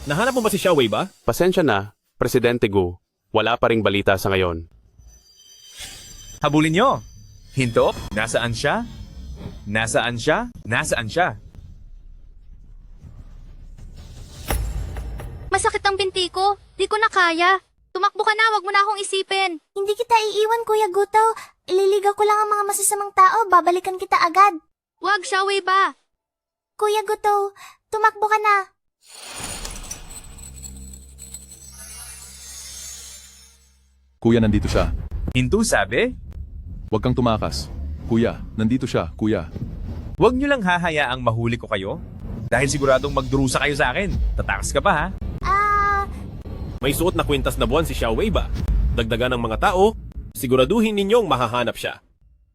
Nahanap mo ba si Xiaowei ba? Pasensya na, Presidente Gu. Wala pa ring balita sa ngayon. Habulin nyo! Hinto? Nasaan siya? Nasaan siya? Nasaan siya? Masakit ang binti ko. Di ko na kaya. Tumakbo ka na, wag mo na akong isipin. Hindi kita iiwan, Kuya Guto. Ililigaw ko lang ang mga masasamang tao, babalikan kita agad. Wag, Xiaowei ba? Kuya Guto, tumakbo ka na. Kuya, nandito siya. Hinto sabi? Huwag kang tumakas. Kuya, nandito siya, kuya. Huwag nyo lang hahayaang mahuli ko kayo. Dahil siguradong magdurusa kayo sa akin. Tatakas ka pa ha? May suot na kwintas na buwan si Xiaowei ba? Dagdagan ng mga tao, siguraduhin ninyong mahahanap siya.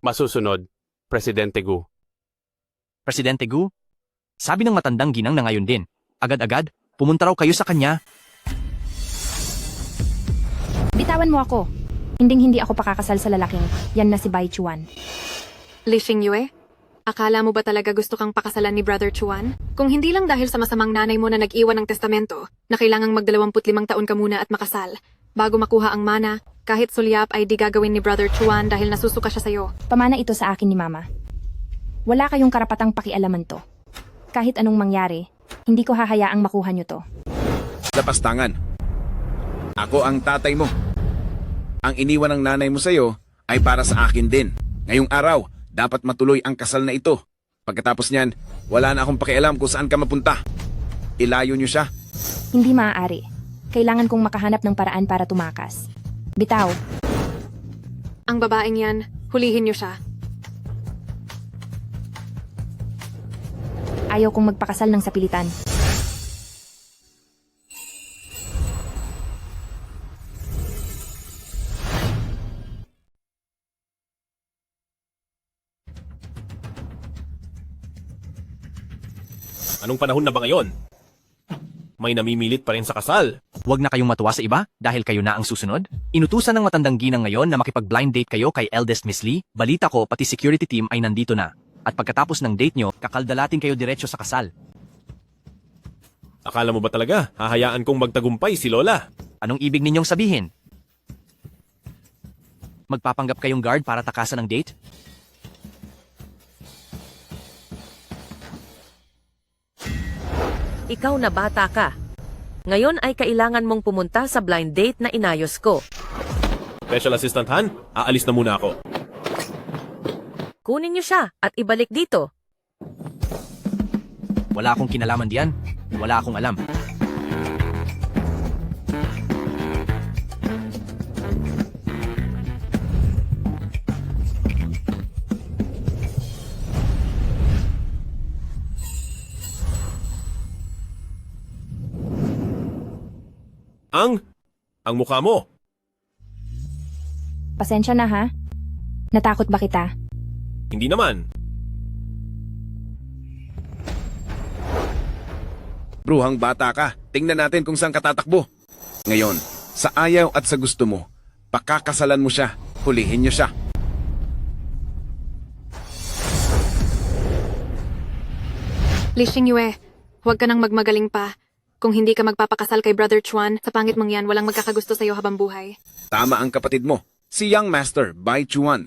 Masusunod, Presidente Gu. Presidente Gu, sabi ng matandang ginang na ngayon din. Agad-agad, pumunta raw kayo sa kanya. Bitawan mo ako. Hinding-hindi ako pakakasal sa lalaking. Yan na si Bai Chuan. Li Xingyue, akala mo ba talaga gusto kang pakasalan ni Brother Chuan? Kung hindi lang dahil sa masamang nanay mo na nag-iwan ng testamento, na kailangang mag-25 taon ka muna at makasal, bago makuha ang mana, kahit sulyap ay di gagawin ni Brother Chuan dahil nasusuka siya sa'yo. Pamana ito sa akin ni Mama. Wala kayong karapatang pakialaman to. Kahit anong mangyari, hindi ko hahayaang makuha nyo to. Lapastangan. Ako ang tatay mo. Ang iniwan ng nanay mo sa'yo ay para sa akin din. Ngayong araw, dapat matuloy ang kasal na ito. Pagkatapos niyan, wala na akong pakialam kung saan ka mapunta. Ilayo niyo siya. Hindi maaari. Kailangan kong makahanap ng paraan para tumakas. Bitaw, Ang babaeng yan, hulihin niyo siya. ayaw kong magpakasal ng sapilitan. Anong panahon na ba ngayon? May namimilit pa rin sa kasal. Huwag na kayong matuwa sa iba dahil kayo na ang susunod. Inutusan ng matandang ginang ngayon na makipag-blind date kayo kay eldest Miss Lee. Balita ko, pati security team ay nandito na. At pagkatapos ng date nyo, kakaldalatin kayo diretso sa kasal. Akala mo ba talaga, hahayaan kong magtagumpay si Lola? Anong ibig ninyong sabihin? Magpapanggap kayong guard para takasan ng date? Ikaw na bata ka. Ngayon ay kailangan mong pumunta sa blind date na inayos ko. Special Assistant Han, aalis na muna ako. Kunin niyo siya at ibalik dito. Wala akong kinalaman diyan. Wala akong alam. Ang mukha mo. Pasensya na ha. Natakot ba kita? Hindi naman. Bruhang bata ka. Tingnan natin kung saan ka tatakbo. Ngayon, sa ayaw at sa gusto mo, pakakasalan mo siya. Hulihin niyo siya. Li Xingyue, huwag ka nang magmagaling pa. Kung hindi ka magpapakasal kay Brother Chuan, sa pangit mong yan, walang magkakagusto sa'yo habang buhay. Tama ang kapatid mo. Si Young Master Bai Chuan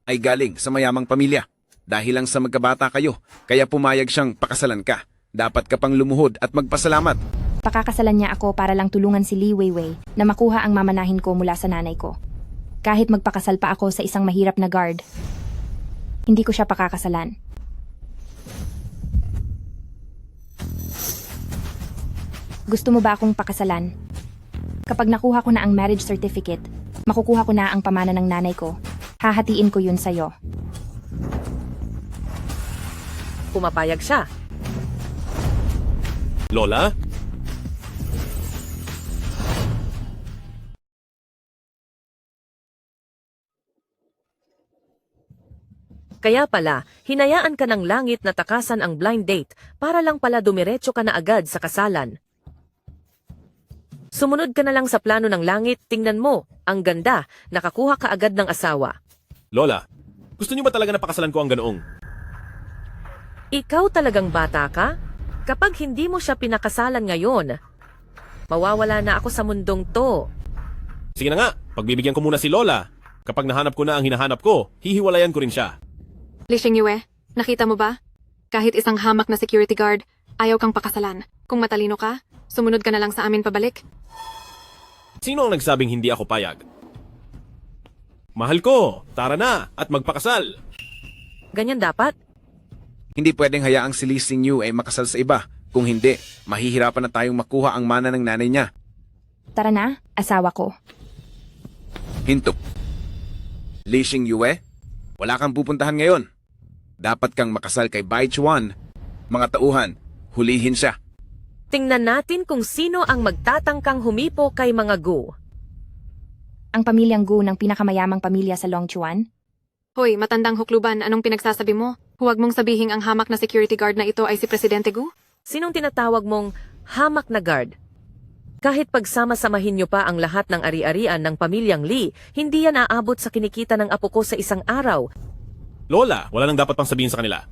ay galing sa mayamang pamilya. Dahil lang sa magkabata kayo, kaya pumayag siyang pakasalan ka. Dapat ka pang lumuhod at magpasalamat. Pakakasalan niya ako para lang tulungan si Li Weiwei na makuha ang mamanahin ko mula sa nanay ko. Kahit magpakasal pa ako sa isang mahirap na guard, hindi ko siya pakakasalan. Gusto mo ba akong pakasalan? Kapag nakuha ko na ang marriage certificate, makukuha ko na ang pamana ng nanay ko. Hahatiin ko yun sa'yo. Pumapayag siya. Lola? Kaya pala, hinayaan ka ng langit na takasan ang blind date para lang pala dumiretso ka na agad sa kasalan. Sumunod ka na lang sa plano ng langit, tingnan mo, ang ganda, nakakuha ka agad ng asawa. Lola, gusto niyo ba talaga na pakasalan ko ang ganoong? Ikaw talagang bata ka? Kapag hindi mo siya pinakasalan ngayon, Mawawala na ako sa mundong to. Sige na nga, pagbibigyan ko muna si Lola. Kapag nahanap ko na ang hinahanap ko, hihiwalayan ko rin siya. Li Xingyue, nakita mo ba? Kahit isang hamak na security guard, ayaw kang pakasalan. Kung matalino ka, sumunod ka na lang sa amin pabalik. Sino ang nagsabing hindi ako payag? Mahal ko, tara na, at magpakasal. Ganyan dapat? Hindi pwedeng hayaang si Lee Xingyu ay makasal sa iba. Kung hindi, mahihirapan na tayong makuha ang mana ng nanay niya. Tara na, asawa ko. Hinto. Lee Xingyue, wala kang pupuntahan ngayon. Dapat kang makasal kay Bai Chuan. Mga tauhan, hulihin siya. Tingnan natin kung sino ang magtatangkang humipo kay mga Gu. Ang pamilyang Gu ng pinakamayamang pamilya sa Longchuan? Hoy, matandang hukluban, anong pinagsasabi mo? Huwag mong sabihing ang hamak na security guard na ito ay si Presidente Gu? Sinong tinatawag mong hamak na guard? Kahit pagsama-samahin niyo pa ang lahat ng ari-arian ng pamilyang Lee, hindi yan aabot sa kinikita ng apo ko sa isang araw. Lola, wala nang dapat pang sabihin sa kanila.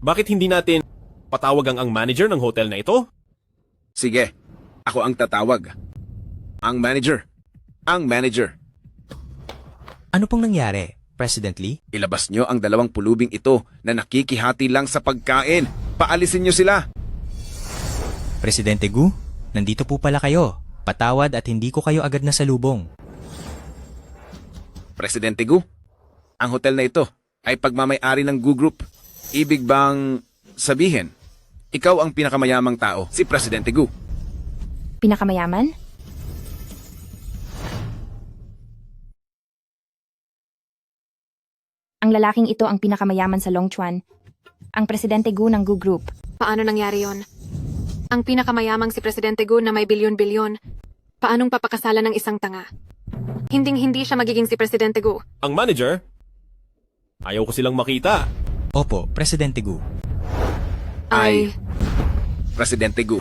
Bakit hindi natin patawag ang manager ng hotel na ito? Sige, ako ang tatawag. Ang manager. Ang manager. Ano pong nangyari, President Lee? Ilabas nyo ang 2 pulubing ito na nakikihati lang sa pagkain. Paalisin nyo sila. Presidente Gu, nandito po pala kayo. Patawad at hindi ko kayo agad nasalubong. Presidente Gu, ang hotel na ito ay pagmamay-ari ng Gu Group. Ibig bang sabihin, ikaw ang pinakamayamang tao, si Presidente Gu. Pinakamayaman? Ang lalaking ito ang pinakamayaman sa Longchuan. Ang Presidente Gu ng Gu Group. Paano nangyari yon? Ang pinakamayamang si Presidente Gu na may bilyon-bilyon. Paanong papakasalan ng isang tanga? Hinding-hindi siya magiging si Presidente Gu. Ang manager? Ayaw ko silang makita. Opo, Presidente Gu. Ay, Presidente Gu.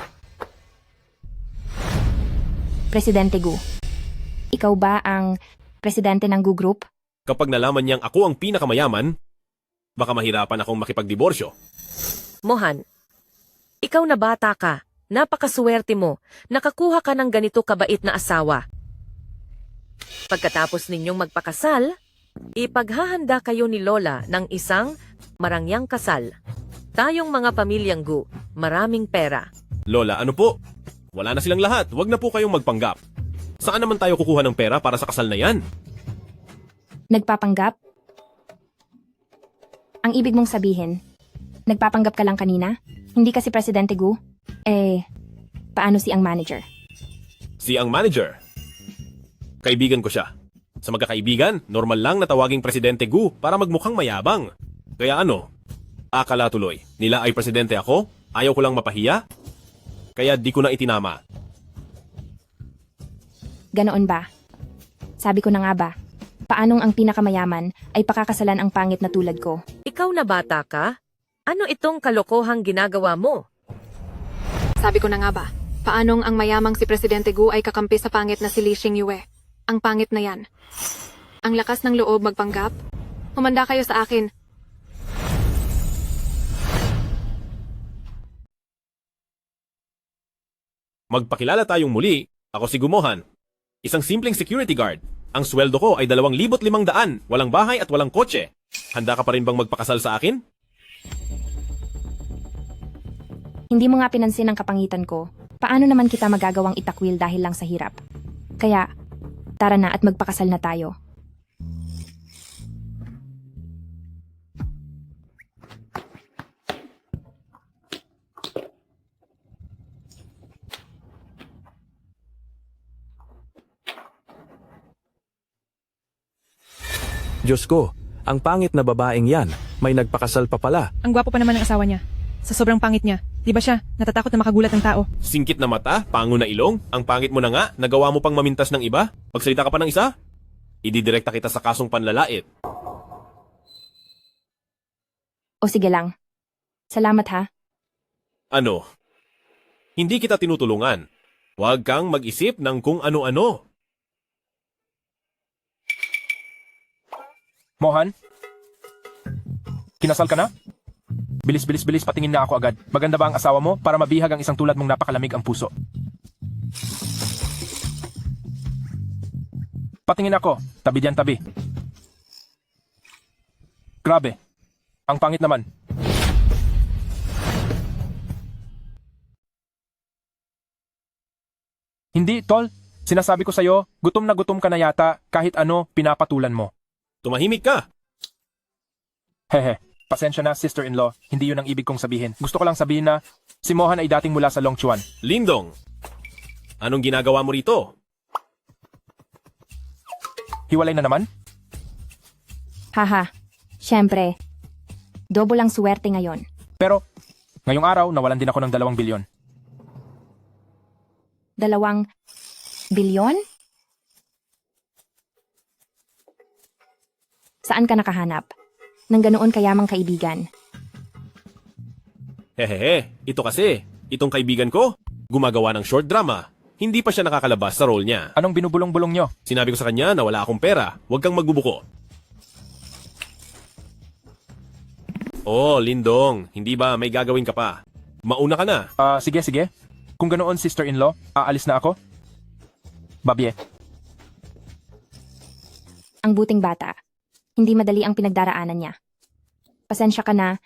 Presidente Gu. Ikaw ba ang presidente ng Gu Group? Kapag nalaman niyang ako ang pinakamayaman, baka mahirapan akong makipagdiborsyo. Mohan, ikaw na bata ka. Napakaswerte mo. Nakakuha ka ng ganito kabait na asawa. Pagkatapos ninyong magpakasal, ipaghahanda kayo ni Lola ng isang marangyang kasal. Tayong mga pamilyang Gu, maraming pera. Lola, ano po? Wala na silang lahat. Huwag na po kayong magpanggap. Saan naman tayo kukuha ng pera para sa kasal na yan? Nagpapanggap? Ang ibig mong sabihin, nagpapanggap ka lang kanina? Hindi ka si Presidente Gu? Paano si ang manager? Si ang manager. Kaibigan ko siya. Sa magkakaibigan, normal lang na tawaging Presidente Gu para magmukhang mayabang. Kaya ano? Akala tuloy, nila ay presidente ako? Ayaw ko lang mapahiya? Kaya di ko na itinama. Ganoon ba? Sabi ko na nga ba, paanong ang pinakamayaman ay pakakasalan ang pangit na tulad ko? Ikaw na bata ka? Ano itong kalokohang ginagawa mo? Sabi ko na nga ba, paanong ang mayamang si Presidente Gu ay kakampi sa pangit na si Lee Xingyue? Ang pangit na yan. Ang lakas ng loob magpanggap? Humanda kayo sa akin. Magpakilala tayong muli, ako si Gumohan. Isang simpleng security guard. Ang sweldo ko ay 2,500, walang bahay at walang kotse. Handa ka pa rin bang magpakasal sa akin? Hindi mo nga pinansin ang kapangitan ko. Paano naman kita magagawang itakwil dahil lang sa hirap? Kaya, tara na at magpakasal na tayo. Diyos ko, ang pangit na babaeng yan, may nagpakasal pa pala. Ang gwapo pa naman ng asawa niya. Sa sobrang pangit niya. Di ba siya? Natatakot na makagulat ng tao. Singkit na mata, pango na ilong, ang pangit mo na nga, nagawa mo pang mamintas ng iba? Magsalita ka pa ng isa? Ididirekta kita sa kasong panlalait. O sige lang. Salamat ha. Ano? Hindi kita tinutulungan. Huwag kang mag-isip ng kung ano-ano. Mohan? Kinasal ka na? Bilis, patingin na ako agad. Maganda ba ang asawa mo para mabihag ang isang tulad mong napakalamig ang puso? Patingin ako. Tabi diyan, tabi. Grabe. Ang pangit naman. Hindi, tol. Sinasabi ko sa'yo, gutom na gutom ka na yata kahit ano pinapatulan mo. Tumahimik ka! Hehe. Pasensya na, sister-in-law. Hindi yun ang ibig kong sabihin. Gusto ko lang sabihin na si Mohan ay dating mula sa Longchuan. Lindong, anong ginagawa mo rito? Hiwalay na naman? Haha, syempre. Dobo lang suwerte ngayon. Pero, ngayong araw, nawalan din ako ng 2 bilyon. 2 bilyon? Saan ka nakahanap? Nang ganoon kayamang kaibigan. Hehehe, ito kasi. Itong kaibigan ko, gumagawa ng short drama. Hindi pa siya nakakalabas sa role niya. Anong binubulong-bulong nyo? Sinabi ko sa kanya na wala akong pera. Huwag kang magbubuko. Oh, Lindong, hindi ba may gagawin ka pa? Mauna ka na. Sige, sige. Kung ganoon, sister-in-law, aalis na ako. Babye. Ang buting bata. Hindi madali ang pinagdaraanan niya. Pasensya ka na.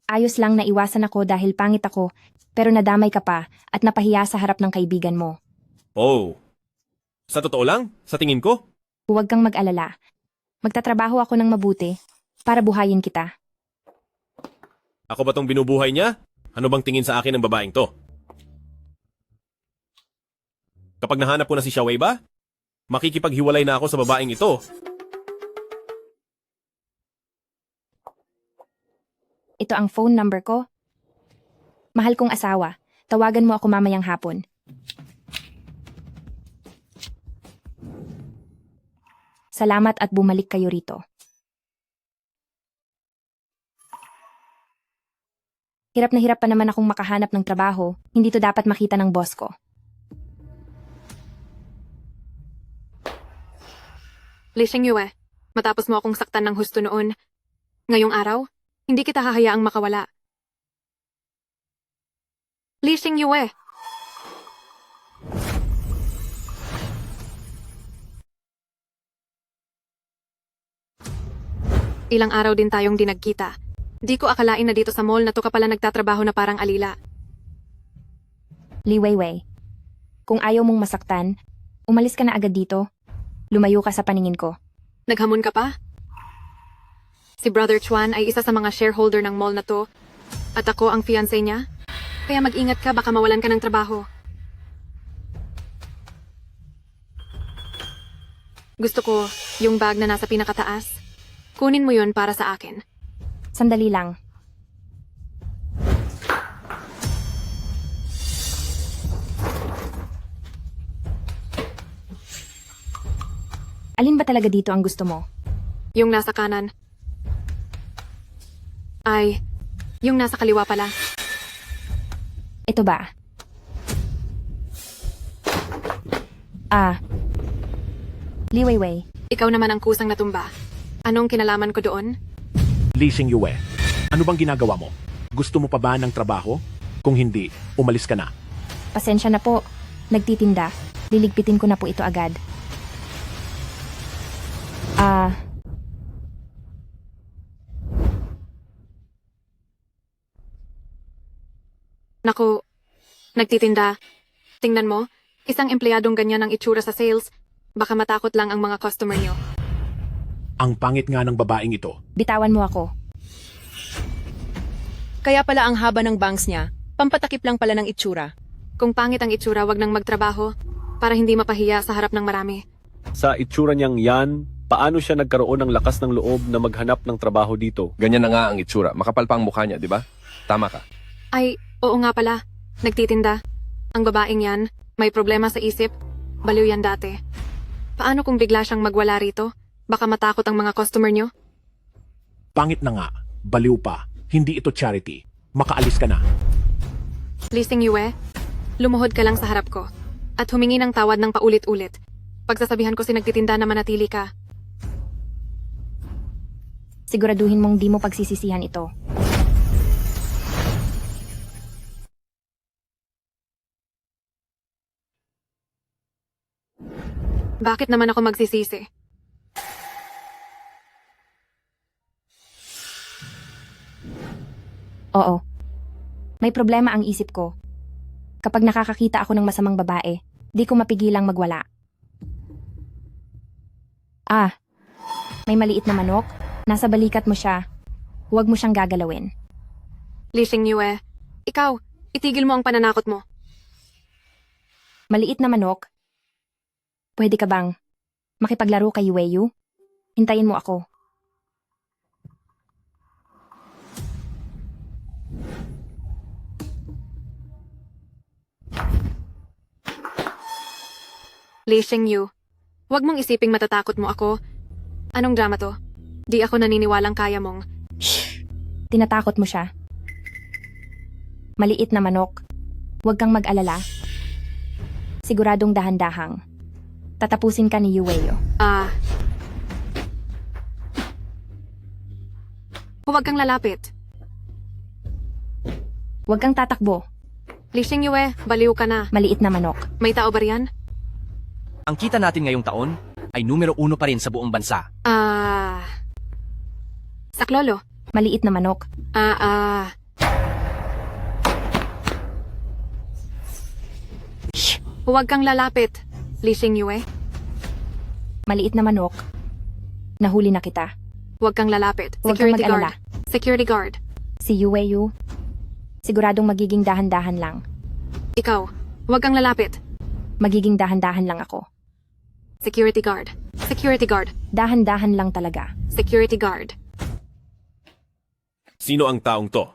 Ayos lang na iwasan ako dahil pangit ako, pero nadamay ka pa at napahiya sa harap ng kaibigan mo. Oh, sa totoo lang, sa tingin ko, Huwag kang mag-alala. Magtatrabaho ako ng mabuti para buhayin kita. ako ba tong binubuhay niya? Ano bang tingin sa akin ng babaeng to? Kapag nahanap ko na si Xiaowei ba, makikipaghiwalay na ako sa babaeng ito. Ito ang phone number ko. Mahal kong asawa, tawagan mo ako mamayang hapon. Salamat at bumalik kayo rito. Hirap na hirap pa naman akong makahanap ng trabaho, hindi to dapat makita ng boss ko. Li Xingyue, matapos mo akong saktan ng husto noon, ngayong araw, hindi kita hahayaang makawala. Li Xingyue! Ilang araw din tayong di nagkita. Di ko akalain na dito sa mall na to ka pala nagtatrabaho na parang alila. Li Weiwei, kung ayaw mong masaktan, umalis ka na agad dito. Lumayo ka sa paningin ko. Naghamon ka pa? Si Brother Chuan ay isa sa mga shareholder ng mall na to, at ako ang fiancé niya. Kaya mag-ingat ka, baka mawalan ka ng trabaho. Gusto ko yung bag na nasa pinakataas. Kunin mo yun para sa akin. Sandali lang. Alin ba talaga dito ang gusto mo? Yung nasa kanan. Ay, yung nasa kaliwa pala. Ito ba? Li Weiwei. Ikaw naman ang kusang natumba. Anong kinalaman ko doon? Li Xingyue, ano bang ginagawa mo? Gusto mo pa ba ng trabaho? Kung hindi, umalis ka na. Pasensya na po. Nagtitinda. Liligpitin ko na po ito agad. Naku, nagtitinda. Tingnan mo, isang empleyadong ganyan ang itsura sa sales. Baka matakot lang ang mga customer niyo. Ang pangit nga ng babaeng ito. Bitawan mo ako. Kaya pala ang haba ng bangs niya. Pampatakip lang pala ng itsura. Kung pangit ang itsura, wag nang magtrabaho para hindi mapahiya sa harap ng marami. Sa itsura niyang yan, paano siya nagkaroon ng lakas ng loob na maghanap ng trabaho dito? Ganyan na nga ang itsura. Makapal pa ang mukha niya, di ba? Tama ka. Ay, oo nga pala. Nagtitinda. Ang babaeng yan, may problema sa isip. Baliw yan dati. Paano kung bigla siyang magwala rito? Baka matakot ang mga customer niyo? Pangit na nga. Baliw pa. Hindi ito charity. Makaalis ka na. Li Xingyue, lumuhod ka lang sa harap ko. At humingi ng tawad ng paulit-ulit. Pagsasabihan ko si nagtitinda na manatili ka. Siguraduhin mong di mo pagsisisihan ito. Bakit naman ako magsisisi? Oo. May problema ang isip ko. Kapag nakakakita ako ng masamang babae, di ko mapigilang magwala. Ah, may maliit na manok. Nasa balikat mo siya. Huwag mo siyang gagalawin. Li Xingyue, ikaw, itigil mo ang pananakot mo. Maliit na manok. Pwede ka bang makipaglaro kay Yueyu? Hintayin mo ako. Li Xingyu, huwag mong isiping matatakot mo ako. Anong drama to? Di ako naniniwalang kaya mong... Tinatakot mo siya. Maliit na manok. Huwag kang mag-alala. Siguradong dahan-dahang. Tatapusin ka ni Yueyo. Huwag kang lalapit. Huwag kang tatakbo. Li Xingyue, baliw ka na. Maliit na manok. May tao ba riyan? Ang kita natin ngayong taon ay numero 1 pa rin sa buong bansa. Saklolo. Maliit na manok. Huwag kang lalapit. Li Xingyue, Maliit na manok. Nahuli na kita. huwag kang lalapit. Huwag kang Security mag-alala. guard. Security guard. Si Yueyu, siguradong magiging dahan-dahan lang. Ikaw, huwag kang lalapit. Magiging dahan-dahan lang ako. Security guard. Security guard. Dahan-dahan lang talaga. Security guard. Sino ang taong to?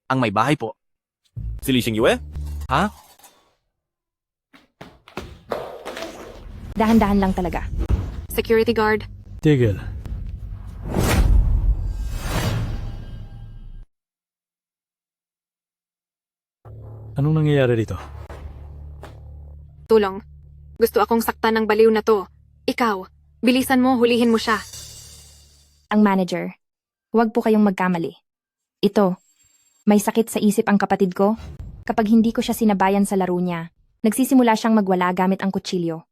Ang may bahay po. Si Li Xingyue? Ha? Dahan-dahan lang talaga. Security guard. Tigil. Anong nangyayari dito? Tulong. Gusto akong saktan ng baliw na to. Ikaw, bilisan mo, hulihin mo siya. Ang manager, huwag po kayong magkamali. Ito, may sakit sa isip ang kapatid ko. Kapag hindi ko siya sinabayan sa laro niya, nagsisimula siyang magwala gamit ang kutsilyo.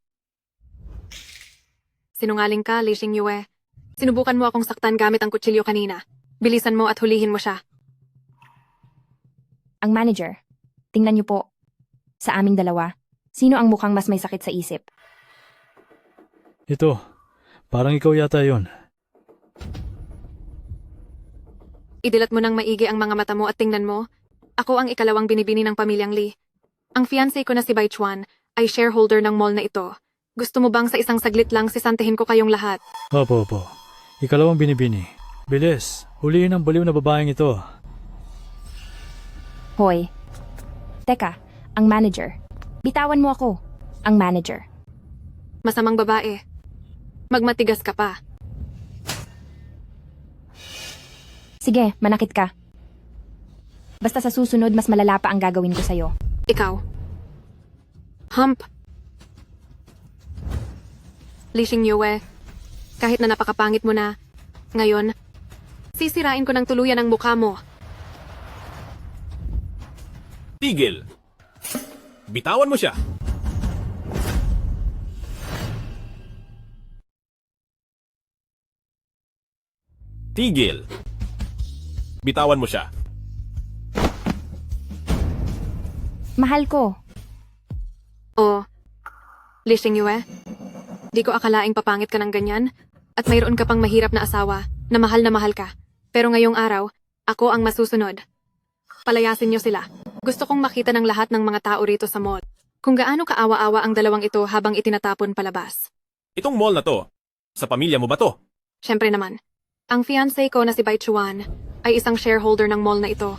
Sinungaling ka, Li Xingyue. Sinubukan mo akong saktan gamit ang kutsilyo kanina. Bilisan mo at hulihin mo siya. Ang manager, tingnan niyo po. Sa aming dalawa, sino ang mukhang mas may sakit sa isip? Ito, parang ikaw yata yon. Idilat mo ng maigi ang mga mata mo at tingnan mo. Ako ang ikalawang binibini ng pamilyang Li. Ang fiancé ko na si Bai Chuan ay shareholder ng mall na ito. Gusto mo bang sa isang saglit lang sisantihin ko kayong lahat? Opo. Ikalawang binibini. Bilis, huliin ang baliw na babaeng ito. Hoy. Teka, ang manager. Bitawan mo ako. Ang manager. Masamang babae. Magmatigas ka pa. Sige, manakit ka. Basta sa susunod, mas malala pa ang gagawin ko sa'yo. Ikaw. Hump. Li Xingyue, kahit na napakapangit mo na, ngayon, sisirain ko ng tuluyan ang mukha mo. Tigil! Bitawan mo siya! Tigil! Bitawan mo siya. Mahal ko. Li Xingyue, di ko akalaing papangit ka ng ganyan at mayroon ka pang mahirap na asawa na mahal ka. Pero ngayong araw, ako ang masusunod. Palayasin niyo sila. Gusto kong makita ng lahat ng mga tao rito sa mall. Kung gaano kaawa-awa ang dalawang ito habang itinatapon palabas. Itong mall na to, sa pamilya mo ba to? Siyempre naman, ang fiancé ko na si Bai Chuan ay isang shareholder ng mall na ito.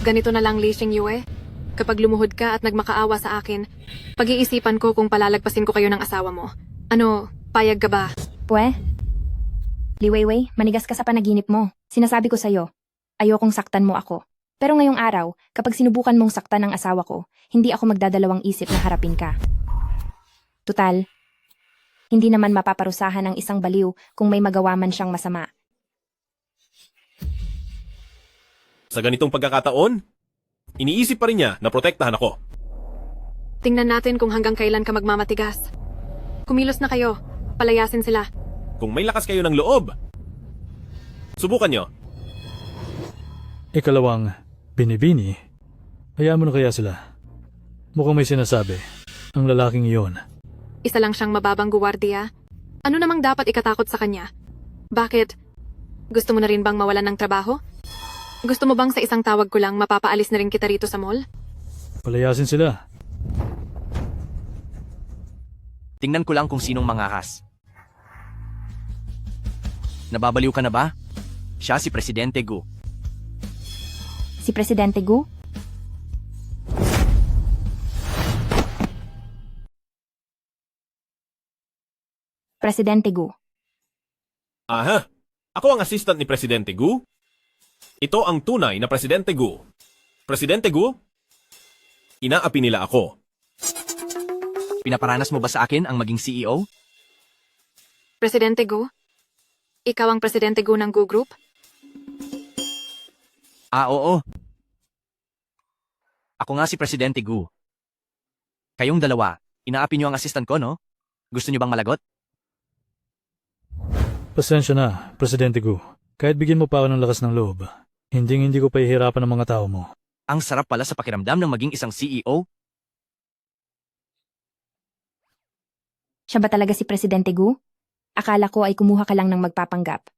Ganito na lang, Li Xingyue. Kapag lumuhod ka at nagmakaawa sa akin, pag-iisipan ko kung palalagpasin ko kayo ng asawa mo. Ano, payag ka ba? Pwe? Li Weiwei, manigas ka sa panaginip mo. Sinasabi ko sa'yo, ayokong saktan mo ako. Pero ngayong araw, kapag sinubukan mong saktan ang asawa ko, hindi ako magdadalawang isip na harapin ka. Tutal, hindi naman mapaparusahan ang isang baliw kung may magawa man siyang masama. Sa ganitong pagkakataon, iniisip pa rin niya na protektahan ako. Tingnan natin kung hanggang kailan ka magmamatigas. Kumilos na kayo. Palayasin sila. Kung may lakas kayo ng loob, subukan nyo. Ikalawang, binibini. Hayaan mo na kaya sila. Mukhang may sinasabi. Ang lalaking iyon. Isa lang siyang mababang guwardiya. Ano namang dapat ikatakot sa kanya? Bakit? Gusto mo na rin bang mawalan ng trabaho? Gusto mo bang sa isang tawag ko lang mapapaalis na rin kita rito sa mall? Palayasin sila. Tingnan ko lang kung sinong mangahas. Nababaliw ka na ba? Siya si Presidente Gu. Si Presidente Gu? Presidente Gu. Aha, ako ang assistant ni Presidente Gu. Ito ang tunay na Presidente Gu. Presidente Gu, inaapi nila ako. Pinaparanas mo ba sa akin ang maging CEO? Presidente Gu? Ikaw ang Presidente Gu ng Gu Group? Ah, oo. Ako nga si Presidente Gu. Kayong dalawa, inaapi niyo ang assistant ko, no? Gusto niyo bang malagot? Pasensya na, Presidente Gu. Kahit bigyan mo pa ako ng lakas ng loob, hindi ko pa ihirapan ng mga tao mo. Ang sarap pala sa pakiramdam ng maging isang CEO. Siya ba talaga si Presidente Gu? Akala ko ay kumuha ka lang ng magpapanggap.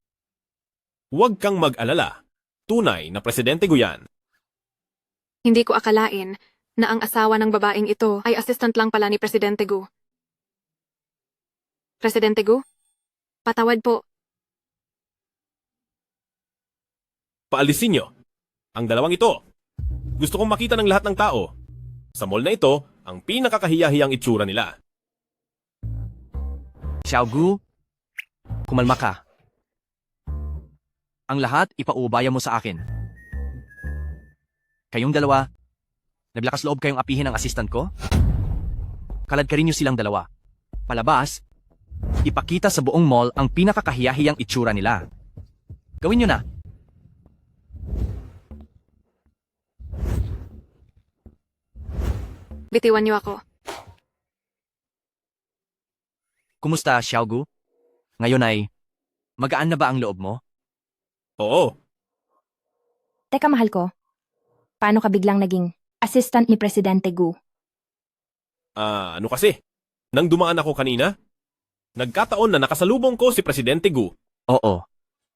Huwag kang mag-alala. Tunay na Presidente Gu yan. Hindi ko akalain na ang asawa ng babaeng ito ay assistant lang pala ni Presidente Gu. Presidente Gu? Patawad po. Paalisin nyo. Ang dalawang ito. Gusto kong makita ng lahat ng tao. Sa mall na ito, ang pinakakahiyahiyang itsura nila. Xiao Gu, kumalma ka. Ang lahat ipaubaya mo sa akin. Kayong dalawa, naglakas loob kayong apihin ang assistant ko? Kalad ka rin niyo silang dalawa. Palabas, ipakita sa buong mall ang pinakakahiyahiyang itsura nila. Gawin niyo na. Bitiwan niyo ako. Kumusta, Xiao Gu? Ngayon ay, magaan na ba ang loob mo? Oo. Teka, mahal ko. Paano ka biglang naging assistant ni Presidente Gu? Ano kasi? Nang dumaan ako kanina, nagkataon na nakasalubong ko si Presidente Gu. Oo.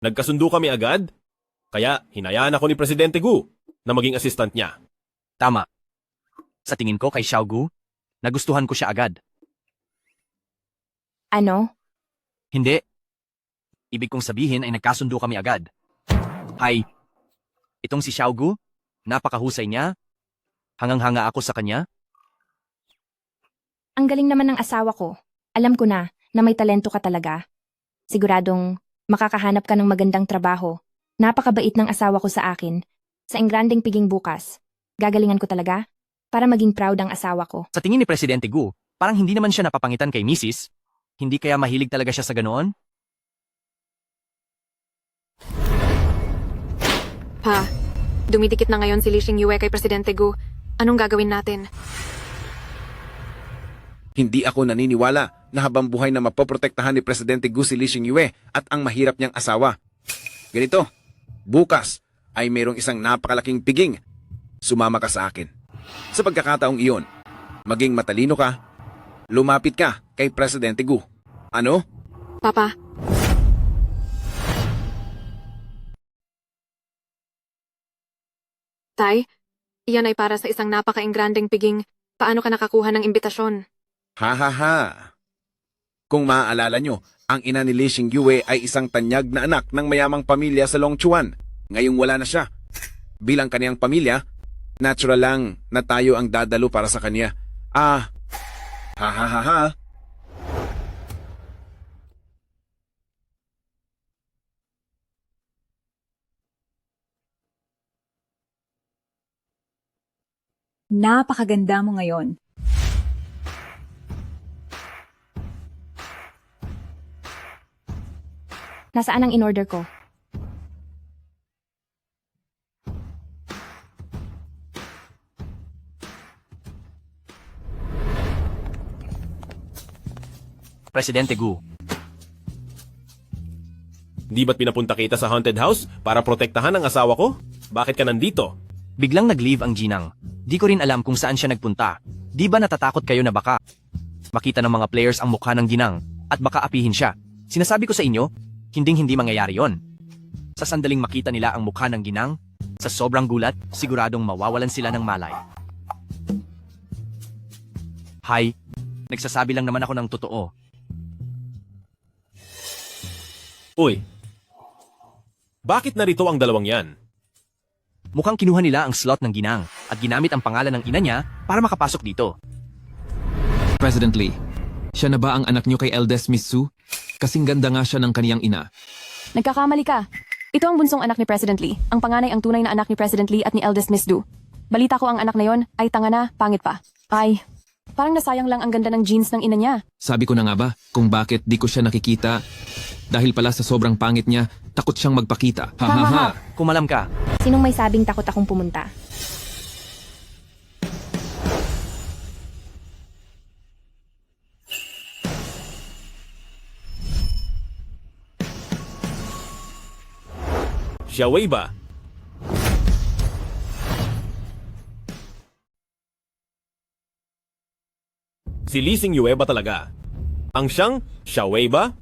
Nagkasundo kami agad, kaya hinayaan ako ni Presidente Gu na maging assistant niya. Tama. Sa tingin ko kay Xiao Gu, nagustuhan ko siya agad. Ano? Hindi. Ibig kong sabihin ay nagkasundo kami agad. Hay, itong si Xiao Gu, napakahusay niya. Hangang-hanga ako sa kanya. Ang galing naman ng asawa ko. Alam ko na may talento ka talaga. Siguradong makakahanap ka ng magandang trabaho. Napakabait ng asawa ko sa akin. Sa engrandeng piging bukas. Gagalingan ko talaga para maging proud ang asawa ko. Sa tingin ni Presidente Gu, parang hindi naman siya napapangitan kay Mrs. Hindi kaya mahilig talaga siya sa ganoon? Pa, dumidikit na ngayon si Li Xingyue kay Presidente Gu. Anong gagawin natin? Hindi ako naniniwala na habang buhay na mapoprotektahan ni Presidente Gu si Li Xingyue at ang mahirap niyang asawa. Ganito, bukas ay mayroong isang napakalaking piging. Sumama ka sa akin. Sa pagkakataong iyon, maging matalino ka, lumapit ka kay Presidente Gu. Ano? Papa. Tay, iyan ay para sa isang napaka-engrandeng piging. Paano ka nakakuha ng imbitasyon? Ha ha ha. Kung maaalala nyo, ang ina ni Li Xingyue ay isang tanyag na anak ng mayamang pamilya sa Longchuan. Ngayong wala na siya. Bilang kaniyang pamilya, natural lang na tayo ang dadalo para sa kanya. Ha ha ha ha. Napakaganda mo ngayon. Nasaan ang in-order ko? Presidente Gu. Di ba't pinapunta kita sa haunted house para protektahan ang asawa ko? Bakit ka nandito? Biglang nag-leave ang Ginang. Di ko rin alam kung saan siya nagpunta. Di ba natatakot kayo na baka makita ng mga players ang mukha ng Ginang at baka apihin siya? Sinasabi ko sa inyo, hinding-hindi mangyayari yon. Sa sandaling makita nila ang mukha ng Ginang, sa sobrang gulat, siguradong mawawalan sila ng malay. Hi, nagsasabi lang naman ako ng totoo. Uy, bakit narito ang dalawang yan? Mukhang kinuha nila ang slot ng Ginang at ginamit ang pangalan ng ina niya para makapasok dito. President Lee, siya na ba ang anak niyo kay Eldest Miss Sue? Kasing ganda nga siya ng kaniyang ina. Nagkakamali ka. Ito ang bunsong anak ni President Lee. Ang panganay ang tunay na anak ni President Lee at ni eldest Miss Du. Balita ko ang anak na yon ay tanga na, pangit pa. Ay, parang nasayang lang ang ganda ng jeans ng ina niya. Sabi ko na nga ba kung bakit di ko siya nakikita? Dahil pala sa sobrang pangit niya, takot siyang magpakita. Ha ha ha. Kumalam ka. Sinong may sabing takot akong pumunta? Xiaowei ba? Si Lee Xingyue ba talaga? Ang siyang Xiaowei ba?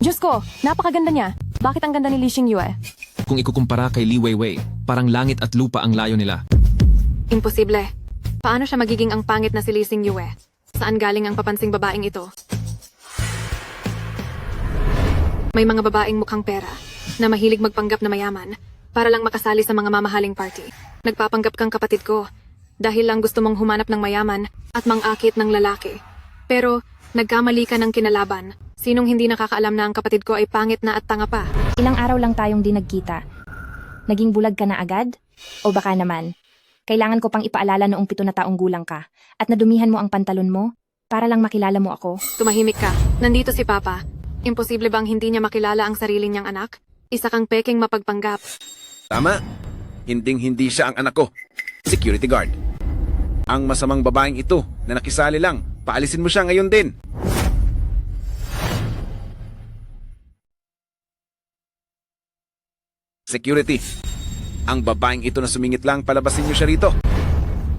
Diyos ko, napakaganda niya. Bakit ang ganda ni Lee Xingyue? Kung ikukumpara kay Li Weiwei, parang langit at lupa ang layo nila. Imposible. Paano siya magiging ang pangit na si Lee Xingyue? Saan galing ang papansing babaeng ito? May mga babaeng mukhang pera na mahilig magpanggap na mayaman para lang makasali sa mga mamahaling party. Nagpapanggap kang kapatid ko dahil lang gusto mong humanap ng mayaman at mangakit ng lalaki. Pero nagkamali ka ng kinalaban. Sinong hindi nakakaalam na ang kapatid ko ay pangit na at tanga pa? Ilang araw lang tayong di nagkita. Naging bulag ka na agad? O baka naman, kailangan ko pang ipaalala noong 7 na taong gulang ka at nadumihan mo ang pantalon mo para lang makilala mo ako. Tumahimik ka. Nandito si Papa. Imposible bang hindi niya makilala ang sarili niyang anak? Isa kang peking mapagpanggap. Tama. Hinding-hindi siya ang anak ko. Security guard. Ang masamang babaeng ito na nakisali lang. Paalisin mo siya ngayon din. Security. Ang babaeng ito na sumingit lang, palabasin niyo siya rito.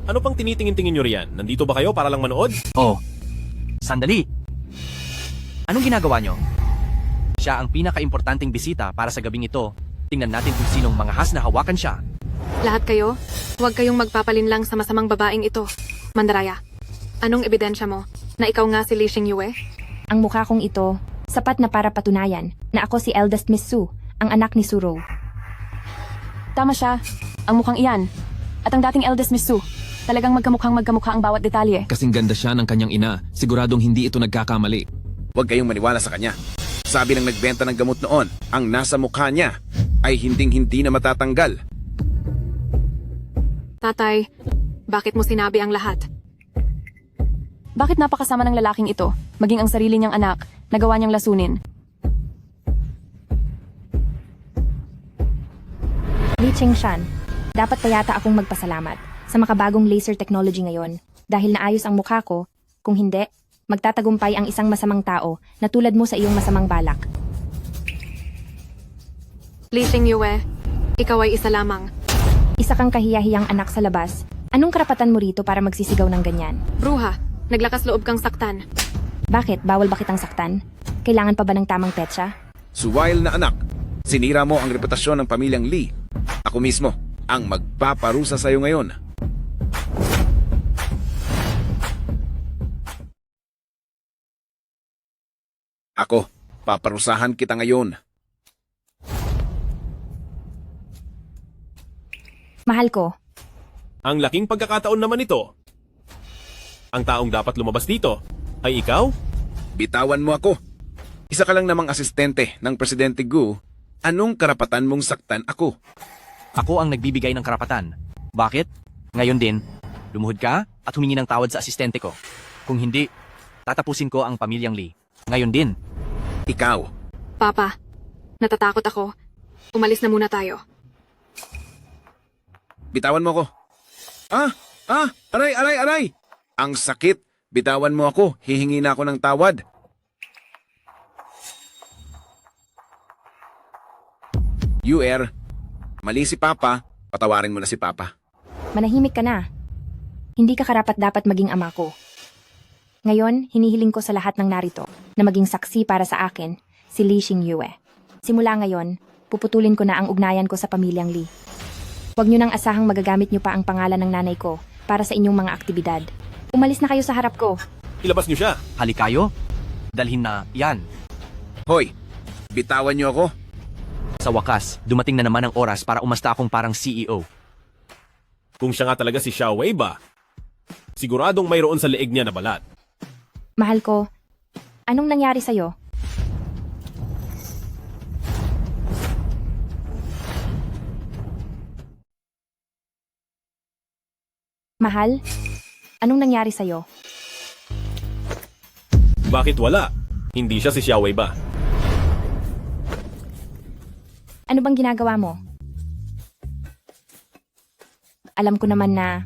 Ano pang tinitingin-tingin nyo riyan? Nandito ba kayo para lang manood? Oh, sandali. Anong ginagawa nyo? Siya ang pinaka-importanting bisita para sa gabing ito. Tingnan natin kung sinong mga has na hawakan siya. Lahat kayo, huwag kayong magpapalinlang sa masamang babaeng ito. Mandaraya, anong ebidensya mo na ikaw nga si Lee Xingyue? Ang mukha kong ito, sapat na para patunayan na ako si eldest Miss Sue, ang anak ni Suro. Tama siya. Ang mukhang iyan. At ang dating eldest Miss Sue. Talagang magkamukha ang bawat detalye. Kasing ganda siya ng kanyang ina, siguradong hindi ito nagkakamali. Huwag kayong maniwala sa kanya. Sabi ng nagbenta ng gamot noon, ang nasa mukha niya ay hinding-hindi na matatanggal. Tatay, bakit mo sinabi ang lahat? Bakit napakasama ng lalaking ito, maging ang sarili niyang anak, nagawa niyang lasunin? Li Qingshan, dapat pa yata akong magpasalamat sa makabagong laser technology ngayon dahil naayos ang mukha ko. Kung hindi, magtatagumpay ang isang masamang tao na tulad mo sa iyong masamang balak. Lee Xingyue, ikaw ay isa lamang. Isa kang kahiyahiyang anak sa labas. Anong karapatan mo rito para magsisigaw ng ganyan? Bruha, naglakas loob kang saktan. Bakit? Bawal ba kitang saktan? Kailangan pa ba ng tamang petsa? Suwail na anak, sinira mo ang reputasyon ng pamilyang Lee. Ako mismo ang magpaparusa sa iyo ngayon. Ako, paparusahan kita ngayon. Mahal ko. Ang laking pagkakataon naman ito. Ang taong dapat lumabas dito ay ikaw? Bitawan mo ako. Isa ka lang namang asistente ng Presidente Gu. Anong karapatan mong saktan ako? Ako ang nagbibigay ng karapatan. Bakit? Ngayon din, Lumuhod ka at humingi ng tawad sa asistente ko. Kung hindi, tatapusin ko ang pamilyang Lee. Ngayon din. Ikaw. Papa, natatakot ako. Umalis na muna tayo. Bitawan mo ako. Aray! Ang sakit. Bitawan mo ako. Hihingi na ako ng tawad. Mali si Papa. Patawarin mo na si Papa. Manahimik ka na. Hindi ka karapat-dapat maging ama ko. Ngayon, hinihiling ko sa lahat ng narito na maging saksi para sa akin, si Lee Xingyue. Simula ngayon, puputulin ko na ang ugnayan ko sa pamilyang Lee. Huwag niyo nang asahang magagamit niyo pa ang pangalan ng nanay ko para sa inyong mga aktibidad. Umalis na kayo sa harap ko. Ilabas niyo siya. Halikayo. Dalhin na yan. Hoy, bitawan niyo ako. Sa wakas, dumating na naman ang oras para umasta akong parang CEO. Kung siya nga talaga si Xiao Wei ba? Siguradong mayroon sa leeg niya na balat. Mahal ko, anong nangyari sa'yo? Mahal, anong nangyari sa'yo? Bakit wala? Hindi siya si Xiao Wei ba? Ano bang ginagawa mo? Alam ko naman na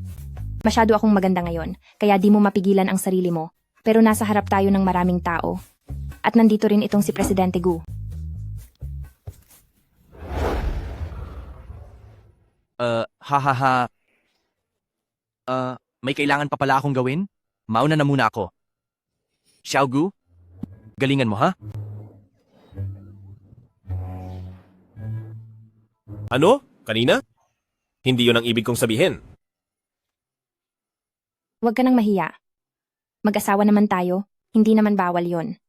masyado akong maganda ngayon, kaya di mo mapigilan ang sarili mo. Pero nasa harap tayo ng maraming tao. At nandito rin itong si Presidente Gu. May kailangan pa pala akong gawin? Mauna na muna ako. Xiao Gu, galingan mo ha? Ano? Kanina? Hindi yun ang ibig kong sabihin. Huwag ka nang mahiya. Mag-asawa naman tayo, hindi naman bawal yon.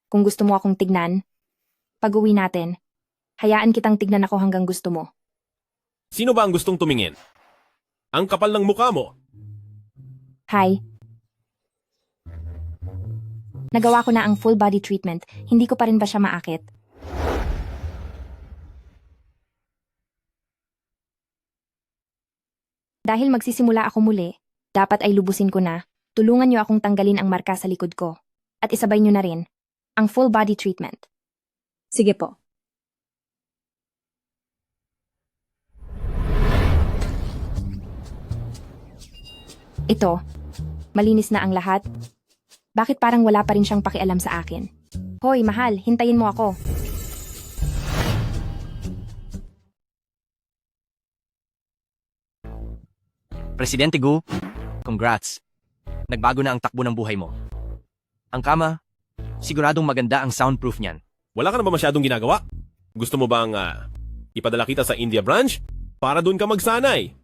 Kung gusto mo akong tignan, pag-uwi natin, hayaan kitang tignan ako hanggang gusto mo. Sino ba ang gustong tumingin? Ang kapal ng mukha mo. Hi. Nagawa ko na ang full body treatment, hindi ko pa rin ba siya maakit? Dahil magsisimula ako muli, dapat ay lubusin ko na, tulungan niyo akong tanggalin ang marka sa likod ko. At isabay niyo na rin, ang full body treatment. Sige po. Ito, malinis na ang lahat. Bakit parang wala pa rin siyang pakialam sa akin? Hoy, mahal, hintayin mo ako. Presidente Gu, congrats. Nagbago na ang takbo ng buhay mo. Ang kama, siguradong maganda ang soundproof niyan. Wala ka na ba masyadong ginagawa? Gusto mo bang ipadala kita sa India branch? Para doon ka magsanay.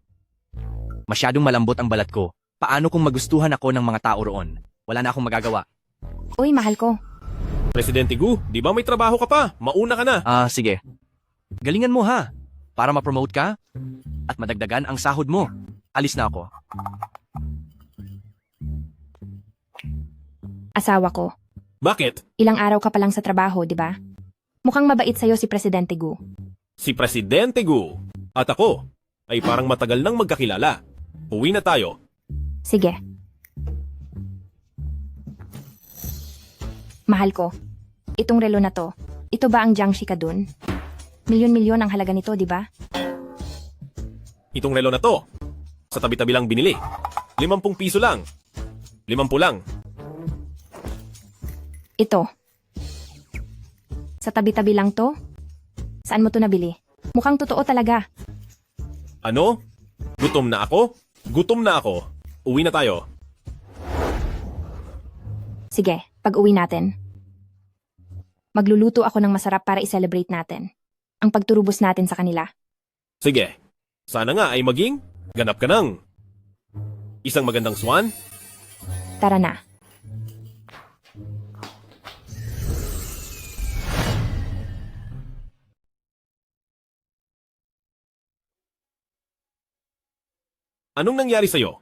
Masyadong malambot ang balat ko. Paano kung magustuhan ako ng mga tao roon? Wala na akong magagawa. Uy, mahal ko. Presidente Gu, di ba may trabaho ka pa? Mauna ka na. Sige. Galingan mo ha. Para ma-promote ka at madagdagan ang sahod mo. Alis na ako. Asawa ko. Bakit? Ilang araw ka pa lang sa trabaho, di ba? Mukhang mabait sa'yo si Presidente Gu. Si Presidente Gu. At ako ay parang matagal nang magkakilala. Uwi na tayo. Sige. Mahal ko, itong relo na to, ito ba ang Jiangxi ka dun? Milyon-milyon ang halaga nito, di ba? Itong relo na to, sa tabi-tabi lang binili. 50 piso lang. 50 lang. Ito. Sa tabi-tabi lang to? Saan mo to nabili? Mukhang totoo talaga. Ano? Gutom na ako? Gutom na ako. Uwi na tayo. Sige, pag-uwi natin. Magluluto ako ng masarap para i-celebrate natin. Ang pagturubos natin sa kanila. Sige. Sana nga ay maging ganap ka ng isang magandang swan. Tara na. Anong nangyari sa'yo?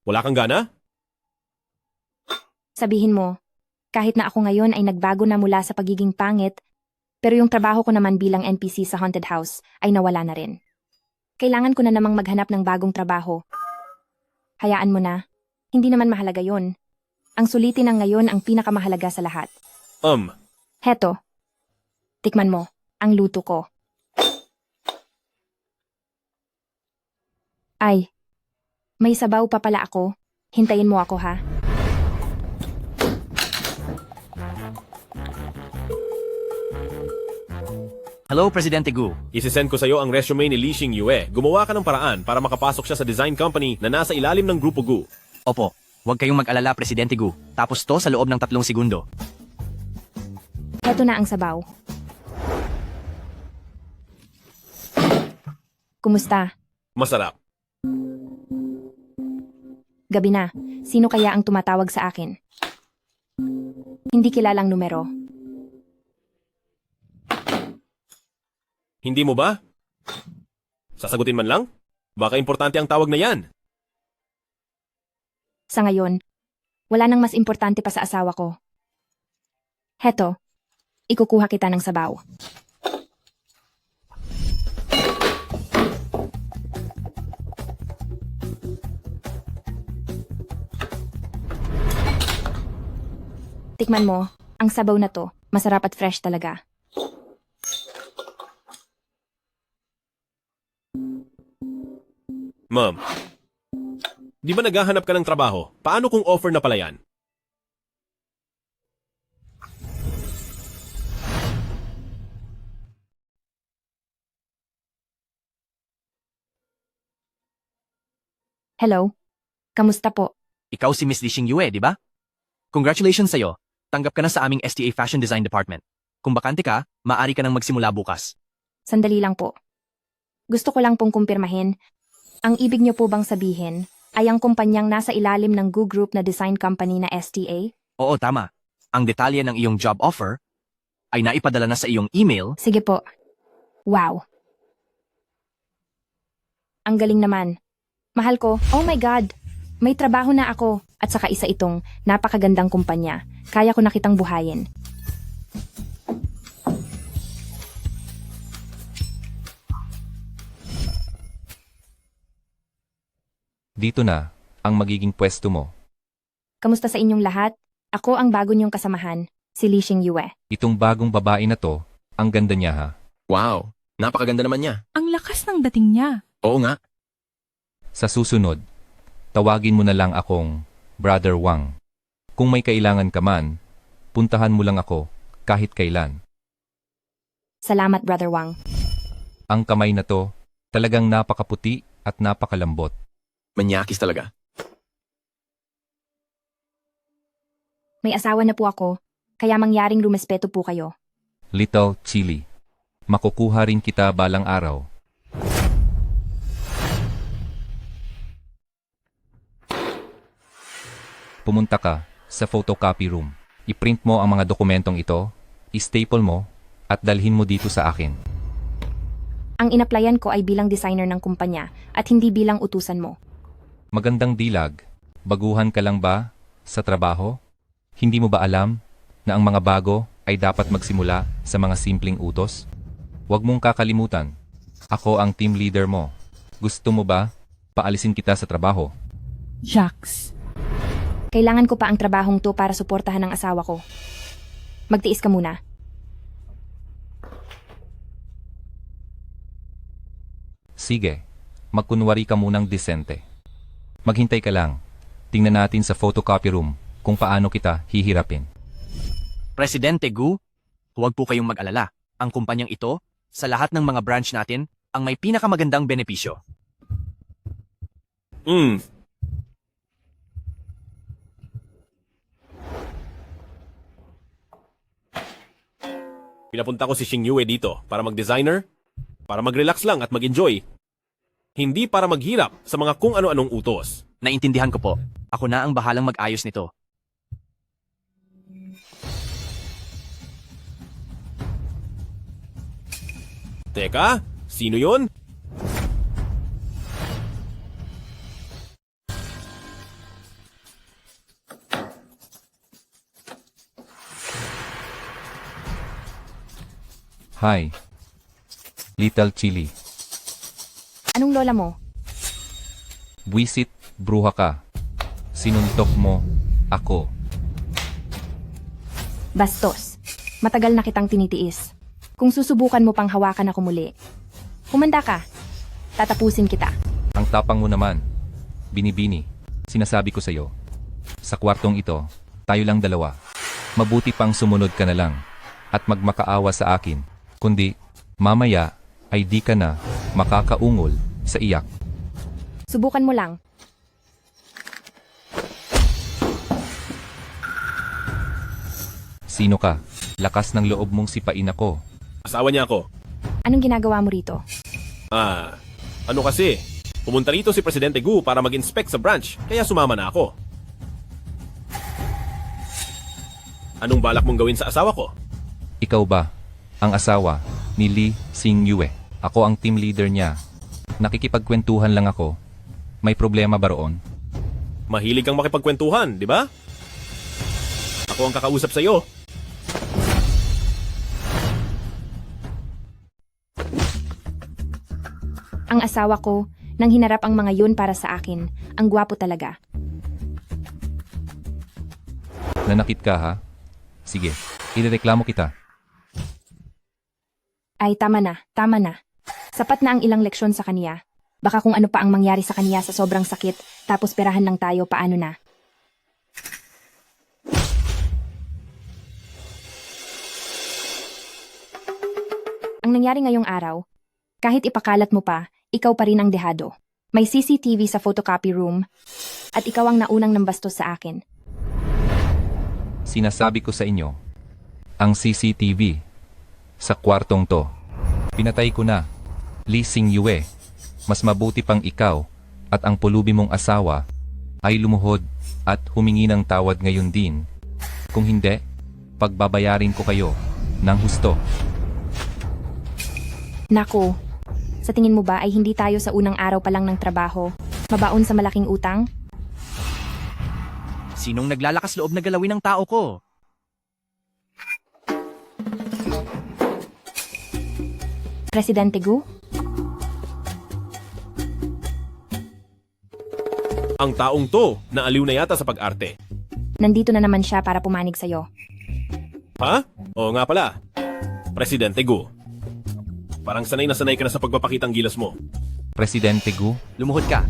Wala kang gana? Sabihin mo, kahit na ako ngayon ay nagbago na mula sa pagiging pangit, pero yung trabaho ko naman bilang NPC sa haunted house ay nawala na rin. Kailangan ko na namang maghanap ng bagong trabaho. Hayaan mo na. Hindi naman mahalaga yon. Ang sulitin ng ngayon ang pinakamahalaga sa lahat. Heto. Tikman mo. Ang luto ko. Ay. May sabaw pa pala ako. Hintayin mo ako ha. Hello, Presidente Gu. Isisend ko sa'yo ang resume ni Li Xingyue. Gumawa ka ng paraan para makapasok siya sa design company na nasa ilalim ng Grupo Gu. Opo, huwag kayong mag-alala, Presidente Gu. Tapos to sa loob ng 3 segundo. Heto na ang sabaw. Kumusta? Masarap. Gabi na. Sino kaya ang tumatawag sa akin? Hindi kilalang numero. Hindi mo ba? Sasagutin man lang? Baka importante ang tawag na yan. Sa ngayon, wala nang mas importante pa sa asawa ko. Heto, ikukuha kita ng sabaw. Tikman mo, ang sabaw na to, masarap at fresh talaga. Ma'am, di ba naghahanap ka ng trabaho? Paano kung offer na pala yan? Hello? Kamusta po? Ikaw si Miss Li Xingyue, di ba? Congratulations sa'yo. Tanggap ka na sa aming STA Fashion Design Department. Kung bakante ka, maaari ka nang magsimula bukas. Sandali lang po. Gusto ko lang pong kumpirmahin. Ang ibig niyo po bang sabihin ay ang kumpanyang nasa ilalim ng Gu Group na design company na STA? Oo, tama. Ang detalye ng iyong job offer ay naipadala na sa iyong email. Sige po. Wow. Ang galing naman. Mahal ko, oh my God. May trabaho na ako at saka isa itong napakagandang kumpanya. Kaya ko na kitang buhayin. Dito na ang magiging pwesto mo. Kamusta sa inyong lahat? Ako ang bago niyong kasamahan, si Li Xingyue. Itong bagong babae na to, ang ganda niya ha. Wow, napakaganda naman niya. Ang lakas ng dating niya. Oo nga. Sa susunod, tawagin mo na lang akong Brother Wang. Kung may kailangan ka man, puntahan mo lang ako kahit kailan. Salamat, Brother Wang. Ang kamay na to, talagang napakaputi at napakalambot. Manyakis talaga. May asawa na po ako, kaya mangyaring rumespeto po kayo. Little Chili. Makukuha rin kita balang araw. Pumunta ka sa photocopy room. I-print mo ang mga dokumentong ito, i-staple mo, at dalhin mo dito sa akin. Ang inaplayan ko ay bilang designer ng kumpanya at hindi bilang utusan mo. Magandang dilag. Baguhan ka lang ba sa trabaho? Hindi mo ba alam na ang mga bago ay dapat magsimula sa mga simpleng utos? Huwag mong kakalimutan. Ako ang team leader mo. Gusto mo ba paalisin kita sa trabaho? Jax. Kailangan ko pa ang trabahong to para suportahan ang asawa ko. Magtiis ka muna. Sige, magkunwari ka munang disente. Maghintay ka lang. Tingnan natin sa photocopy room kung paano kita hihirapin. Presidente Gu, huwag po kayong mag-alala. Ang kumpanyang ito, sa lahat ng mga branch natin, ang may pinakamagandang benepisyo. Pinapunta ko si Xingyue dito para mag-designer, para mag-relax lang at mag-enjoy. Hindi para maghirap sa mga kung ano-anong utos. Naintindihan ko po. Ako na ang bahalang mag-ayos nito. Teka, sino yon? Hi, Little Chili. Anong lola mo? Buisit Bruha ka. Sinuntok mo ako. Bastos. Matagal na kitang tinitiis. Kung susubukan mo pang hawakan ako muli, humanda ka. Tatapusin kita. Ang tapang mo naman. Binibini, sinasabi ko sa'yo. Sa kwartong ito, tayo lang dalawa. Mabuti pang sumunod ka na lang at magmakaawa sa akin. Kundi, mamaya ay di ka na makakaungol sa iyak. Subukan mo lang. Sino ka? Lakas ng loob mong sipain ako. Asawa niya ako. Anong ginagawa mo rito? Ano kasi? Pumunta rito si Presidente Gu para mag-inspect sa branch, kaya sumama na ako. Anong balak mong gawin sa asawa ko? Ikaw ba ang asawa ni Lee Sing-yue? Ako ang team leader niya. Nakikipagkwentuhan lang ako. May problema ba roon? Mahilig kang makipagkwentuhan, di ba? Ako ang kakausap sa'yo. Ang asawa ko, nang hinarap ang mga yun para sa akin, ang gwapo talaga. Nanakit ka ha? Sige, irereklamo kita. Ay, tama na, tama na. Sapat na ang ilang leksyon sa kaniya. Baka kung ano pa ang mangyari sa kaniya sa sobrang sakit, tapos perahan lang tayo, paano na? Ang nangyari ngayong araw, kahit ipakalat mo pa, ikaw pa rin ang dehado. May CCTV sa photocopy room, at ikaw ang naunang nambastos sa akin. Sinasabi ko sa inyo, ang CCTV sa kwartong to. Pinatay ko na. Lee Sing-yue, mas mabuti pang ikaw at ang pulubi mong asawa ay lumuhod at humingi ng tawad ngayon din. Kung hindi, pagbabayarin ko kayo ng husto. Naku, sa tingin mo ba ay hindi tayo sa unang araw pa lang ng trabaho, mabaon sa malaking utang? Sinong naglalakas loob na galawin ng tao ko? Presidente Gu? Ang taong to, naaliw na yata sa pag-arte. Nandito na naman siya para pumanig sa'yo. Ha? Oo nga pala. Presidente Gu. Parang sanay na sanay ka na sa pagpapakitang gilas mo. Presidente Gu, Lumuhod ka.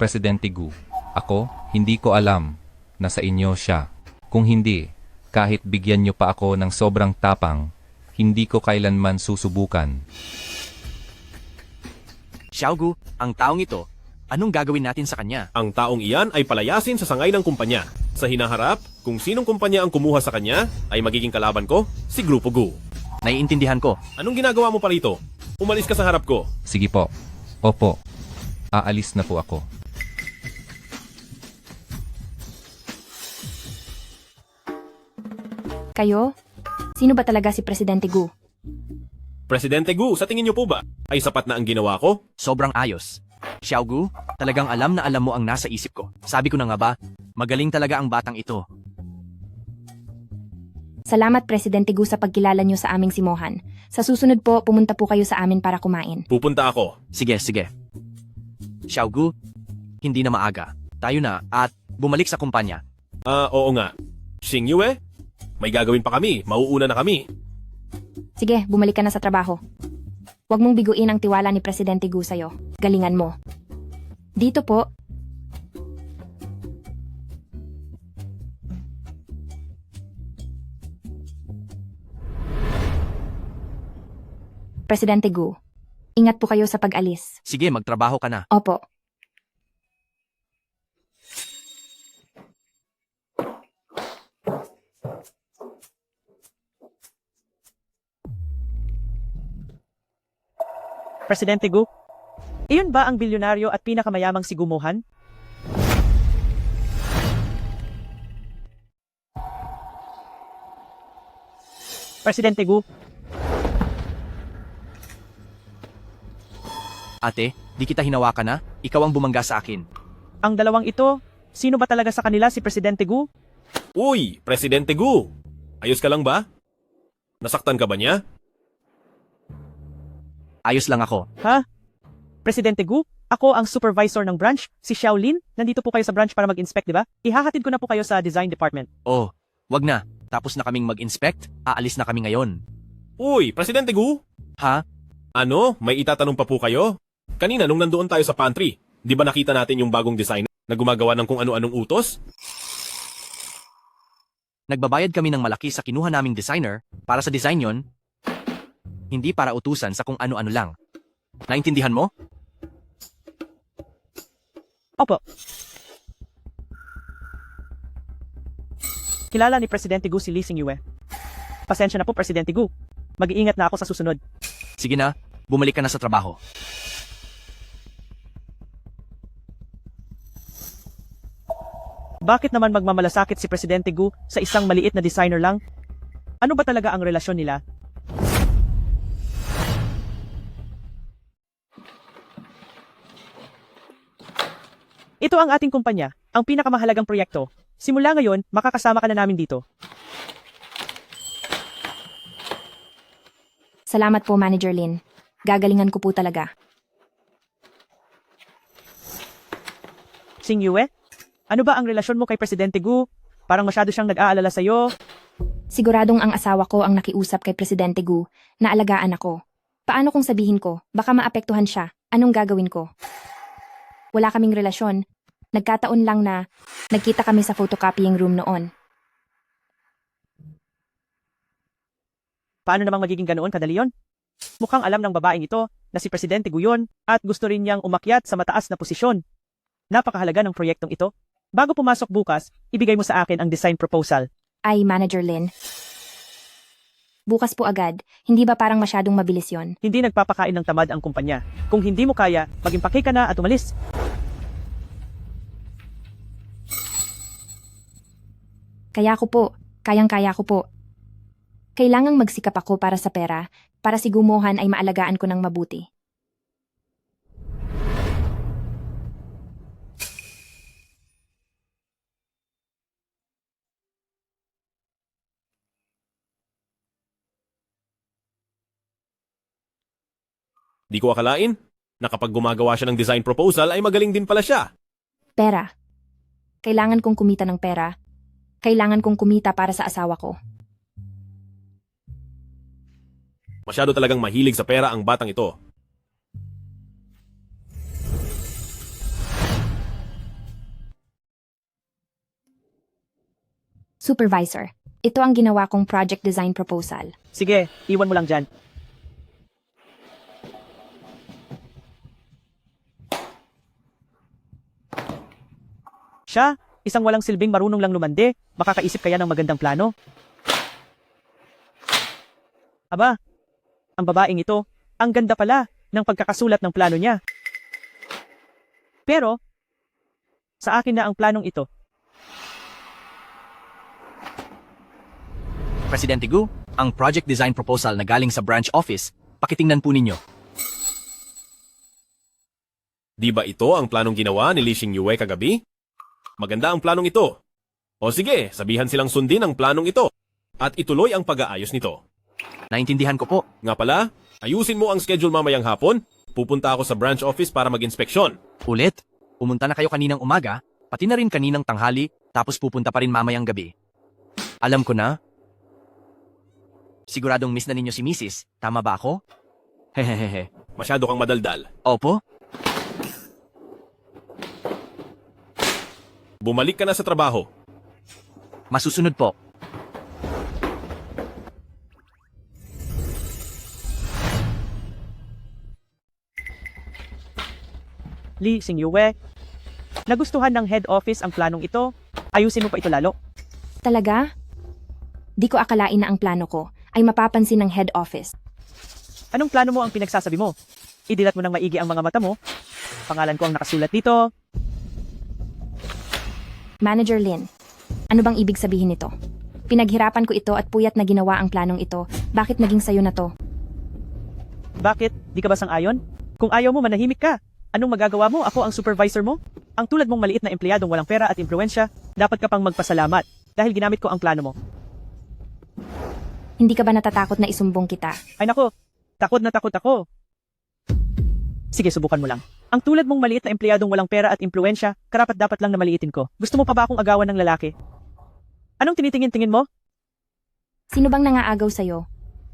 Presidente Gu, ako, hindi ko alam na sa inyo siya. Kung hindi, kahit bigyan niyo pa ako ng sobrang tapang, hindi ko kailanman susubukan. Xiaogu, ang taong ito, anong gagawin natin sa kanya? Ang taong iyan ay palayasin sa sangay ng kumpanya. Sa hinaharap, kung sinong kumpanya ang kumuha sa kanya, ay magiging kalaban ko, si Grupo Gu. Naiintindihan ko. Anong ginagawa mo pa rito? Umalis ka sa harap ko. Sige po. Opo. Aalis na po ako. Kayo? Sino ba talaga si Presidente Gu? Presidente Gu, sa tingin niyo po ba, ay sapat na ang ginawa ko? Sobrang ayos. Xiaogu, talagang alam na alam mo ang nasa isip ko. Sabi ko na nga ba, magaling talaga ang batang ito. Salamat Presidente Gu sa pagkilala niyo sa aming si Mohan. Sa susunod po, pumunta po kayo sa amin para kumain. Pupunta ako. Sige, sige. Xiaogu, hindi na maaga. Tayo na at bumalik sa kumpanya. Oo nga. Sing-yue, may gagawin pa kami. Mauuna na kami. Sige, bumalik ka na sa trabaho. Huwag mong biguin ang tiwala ni Presidente Gu sa'yo. Galingan mo. Dito po. Presidente Gu, ingat po kayo sa pag-alis. Sige, magtrabaho ka na. Opo. Presidente Gu, iyon ba ang bilyonaryo at pinakamayamang si Gumohan? Presidente Gu, Ate, di kita hinawakan na? Ikaw ang bumangga sa akin. ang dalawang ito, sino ba talaga sa kanila si Presidente Gu? Uy, Presidente Gu! Ayos ka lang ba? Nasaktan ka ba niya? Ayos lang ako. Ha? Presidente Gu, ako ang supervisor ng branch, si Xiaolin. Nandito po kayo sa branch para mag-inspect, di ba? Ihahatid ko na po kayo sa design department. Oh, wag na. Tapos na kaming mag-inspect, aalis na kami ngayon. Uy, Presidente Gu! Ha? Ano? May itatanong pa po kayo? Kanina nung nandoon tayo sa pantry, di ba nakita natin yung bagong design na gumagawa ng kung ano-anong utos? Nagbabayad kami ng malaki sa kinuha naming designer para sa design yon, hindi para utusan sa kung ano-ano lang. Naintindihan mo? Opo. Kilala ni Presidente Gu si Lee Xingyue. Pasensya na po, Presidente Gu. Mag-iingat na ako sa susunod. Sige na, bumalik ka na sa trabaho. Bakit naman magmamalasakit si Presidente Gu sa isang maliit na designer lang? Ano ba talaga ang relasyon nila? Ito ang ating kumpanya, ang pinakamahalagang proyekto. Simula ngayon, makakasama ka na namin dito. Salamat po, Manager Lin. Gagalingan ko po talaga. Xingyue, ano ba ang relasyon mo kay Presidente Gu? Parang masyado siyang nag-aalala sa'yo. Siguradong ang asawa ko ang nakiusap kay Presidente Gu na alagaan ako. Paano kung sabihin ko, baka maapektuhan siya, anong gagawin ko? Wala kaming relasyon. Nagkataon lang na nagkita kami sa photocopying room noon. Paano namang magiging ganoon kadali yun? Mukhang alam ng babaeng ito na si Presidente Gu yun at gusto rin niyang umakyat sa mataas na posisyon. Napakahalaga ng proyektong ito. Bago pumasok bukas, ibigay mo sa akin ang design proposal. Ay, Manager Lin. Bukas po agad, hindi ba parang masyadong mabilis yon? Hindi nagpapakain ng tamad ang kumpanya. Kung hindi mo kaya, mag-impake ka na at umalis. Kayang-kaya ko po. Kailangang magsikap ako para sa pera, para si Gumohan ay maalagaan ko ng mabuti. Di ko akalain na kapag gumagawa siya ng design proposal ay magaling din pala siya. Pera. Kailangan kong kumita ng pera. Kailangan kong kumita para sa asawa ko. Masyado talagang mahilig sa pera ang batang ito. Supervisor, ito ang ginawa kong project design proposal. Sige, iwan mo lang dyan. Siya, isang walang silbing marunong lang lumande, makakaisip kaya ng magandang plano? Aba, ang babaeng ito, ang ganda pala ng pagkakasulat ng plano niya. Pero, sa akin na ang planong ito. Presidente Gu, ang project design proposal na galing sa branch office, pakitingnan po ninyo. Di ba ito ang planong ginawa ni Lee Xingyue kagabi? Maganda ang planong ito. O sige, sabihan silang sundin ang planong ito at ituloy ang pag-aayos nito. Naintindihan ko po. Nga pala, ayusin mo ang schedule mamayang hapon. Pupunta ako sa branch office para mag-inspeksyon. Ulit, pumunta na kayo kaninang umaga, pati na rin kaninang tanghali, tapos pupunta pa rin mamayang gabi. Alam ko na. Siguradong miss na ninyo si Mrs. Tama ba ako? Hehehehe. Masyado kang madaldal. Opo. Bumalik ka na sa trabaho. Masusunod po. Lee Xingyue, nagustuhan ng head office ang planong ito. Ayusin mo pa ito lalo. Talaga? Di ko akalain na ang plano ko ay mapapansin ng head office. Anong plano mo ang pinagsasabi mo? Idilat mo ng maigi ang mga mata mo. Pangalan ko ang nakasulat dito. Manager Lin, ano bang ibig sabihin nito? Pinaghirapan ko ito at puyat na ginawa ang planong ito. Bakit naging sayo na to? Bakit? Di ka ba sang-ayon? Kung ayaw mo, manahimik ka. Anong magagawa mo? Ako ang supervisor mo? Ang tulad mong maliit na empleyadong walang pera at impluensya, dapat ka pang magpasalamat dahil ginamit ko ang plano mo. Hindi ka ba natatakot na isumbong kita? Ay nako, takot na takot ako. Sige, subukan mo lang. Ang tulad mong maliit na empleyadong walang pera at impluensya, karapat-dapat lang na maliitin ko. Gusto mo pa ba akong agawan ng lalaki? Anong tinitingin-tingin mo? Sino bang nangaagaw sa'yo?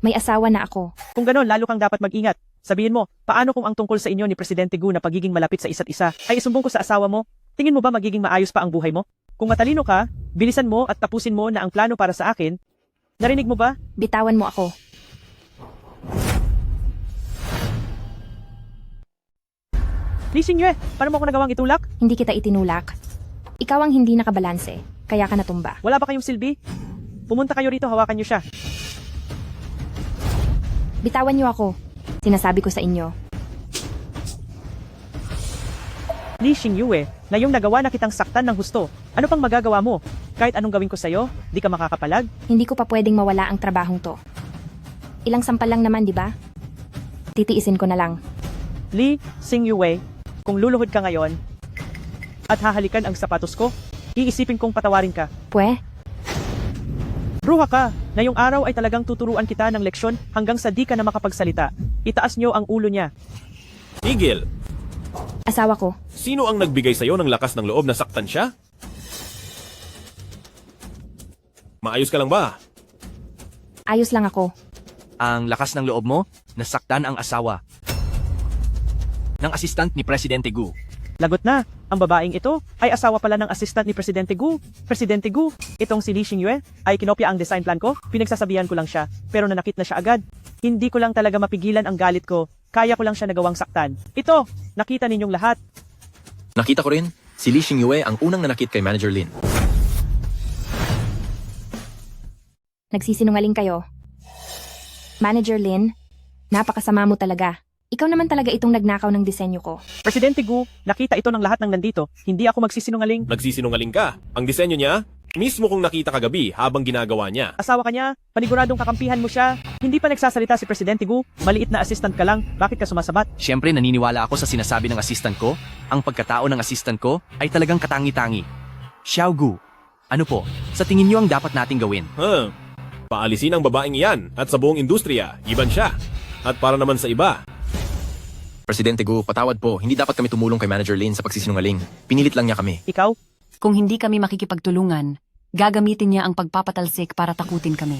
May asawa na ako. Kung ganon, lalo kang dapat mag-ingat. Sabihin mo, paano kung ang tungkol sa inyo ni Presidente Gu na pagiging malapit sa isa't isa ay isumbong ko sa asawa mo? Tingin mo ba magiging maayos pa ang buhay mo? Kung matalino ka, bilisan mo at tapusin mo na ang plano para sa akin. Narinig mo ba? Bitawan mo ako. Lee Xingyue, paano mo ako nagawang itulak? Hindi kita itinulak. Ikaw ang hindi nakabalanse, kaya ka natumba. Wala ba kayong silbi? Pumunta kayo rito, hawakan niyo siya. Bitawan niyo ako. Sinasabi ko sa inyo. Lee Xingyue, ngayong nagawa na kitang saktan ng husto, ano pang magagawa mo? Kahit anong gawin ko sa'yo, di ka makakapalag? Hindi ko pa pwedeng mawala ang trabahong to. Ilang sampal lang naman, di ba? Titiisin ko na lang. Lee Xingyue, kung luluhod ka ngayon at hahalikan ang sapatos ko, iisipin kong patawarin ka. Pwe? Bruha ka! Ngayong araw ay talagang tuturuan kita ng leksyon hanggang sa di ka na makapagsalita. Itaas niyo ang ulo niya. Tigil! Asawa ko. Sino ang nagbigay sa'yo ng lakas ng loob na saktan siya? Maayos ka lang ba? Ayos lang ako. Ang lakas ng loob mo, nasaktan ang asawa ng assistant ni Presidente Gu. Lagot na, ang babaeng ito ay asawa pala ng assistant ni Presidente Gu. Presidente Gu, itong si Lee Xingyue ay kinopya ang design plan ko. Pinagsasabihan ko lang siya, pero nanakit na siya agad. Hindi ko lang talaga mapigilan ang galit ko. Kaya ko lang siya nagawang saktan. Ito, nakita ninyong lahat. Nakita ko rin, si Lee Xingyue ang unang nanakit kay Manager Lin. Nagsisinungaling kayo. Manager Lin, napakasama mo talaga. Ikaw naman talaga itong nagnakaw ng disenyo ko. Presidente Gu, nakita ito ng lahat ng nandito. Hindi ako magsisinungaling. Nagsisinungaling ka. Ang disenyo niya, mismo kong nakita kagabi habang ginagawa niya. Asawa ka niya, paniguradong kakampihan mo siya. Hindi pa nagsasalita si Presidente Gu, maliit na assistant ka lang, bakit ka sumasabat? Siyempre naniniwala ako sa sinasabi ng assistant ko. Ang pagkatao ng assistant ko ay talagang katangi-tangi. Xiao Gu, ano po, sa tingin niyo ang dapat nating gawin? Paalisin ang babaeng iyan at sa buong industriya, iban siya. At para naman sa iba, Presidente Gu, patawad po. Hindi dapat kami tumulong kay Manager Lin sa pagsisinungaling. Pinilit lang niya kami. Ikaw? Kung hindi kami makikipagtulungan, gagamitin niya ang pagpapatalsik para takutin kami.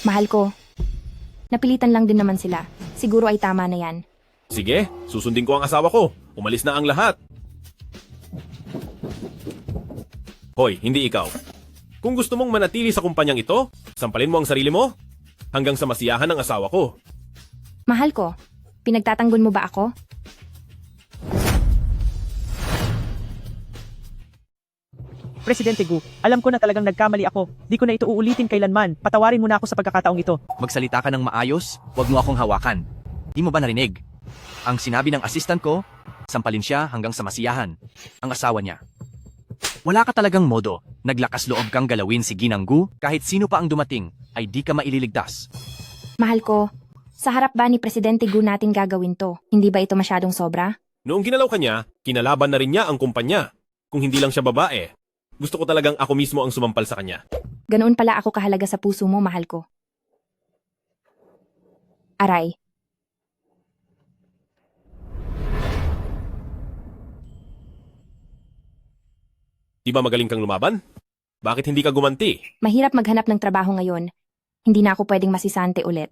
Mahal ko. Napilitan lang din naman sila. Siguro ay tama na yan. sige, susundin ko ang asawa ko. Umalis na ang lahat. Hoy, hindi ikaw. Kung gusto mong manatili sa kumpanyang ito, sampalin mo ang sarili mo hanggang sa masiyahan ng asawa ko. Mahal ko. Pinagtatanggol mo ba ako? Presidente Gu, alam ko na talagang nagkamali ako. Di ko na ito uulitin kailanman. Patawarin mo na ako sa pagkakataong ito. Magsalita ka ng maayos, huwag mo akong hawakan. Di mo ba narinig? Ang sinabi ng assistant ko, sampalin siya hanggang sa masiyahan. Ang asawa niya. Wala ka talagang modo. Naglakas loob kang galawin si Ginang Gu, kahit sino pa ang dumating, ay di ka maililigtas. Mahal ko. Sa harap ba ni Presidente Gu natin gagawin to? Hindi ba ito masyadong sobra? Noong ginalaw ka niya, kinalaban na rin niya ang kumpanya. Kung hindi lang siya babae, gusto ko talagang ako mismo ang sumampal sa kanya. Ganoon pala ako kahalaga sa puso mo, mahal ko. Aray. Di ba magaling kang lumaban? Bakit hindi ka gumanti? Mahirap maghanap ng trabaho ngayon. Hindi na ako pwedeng masisante ulit.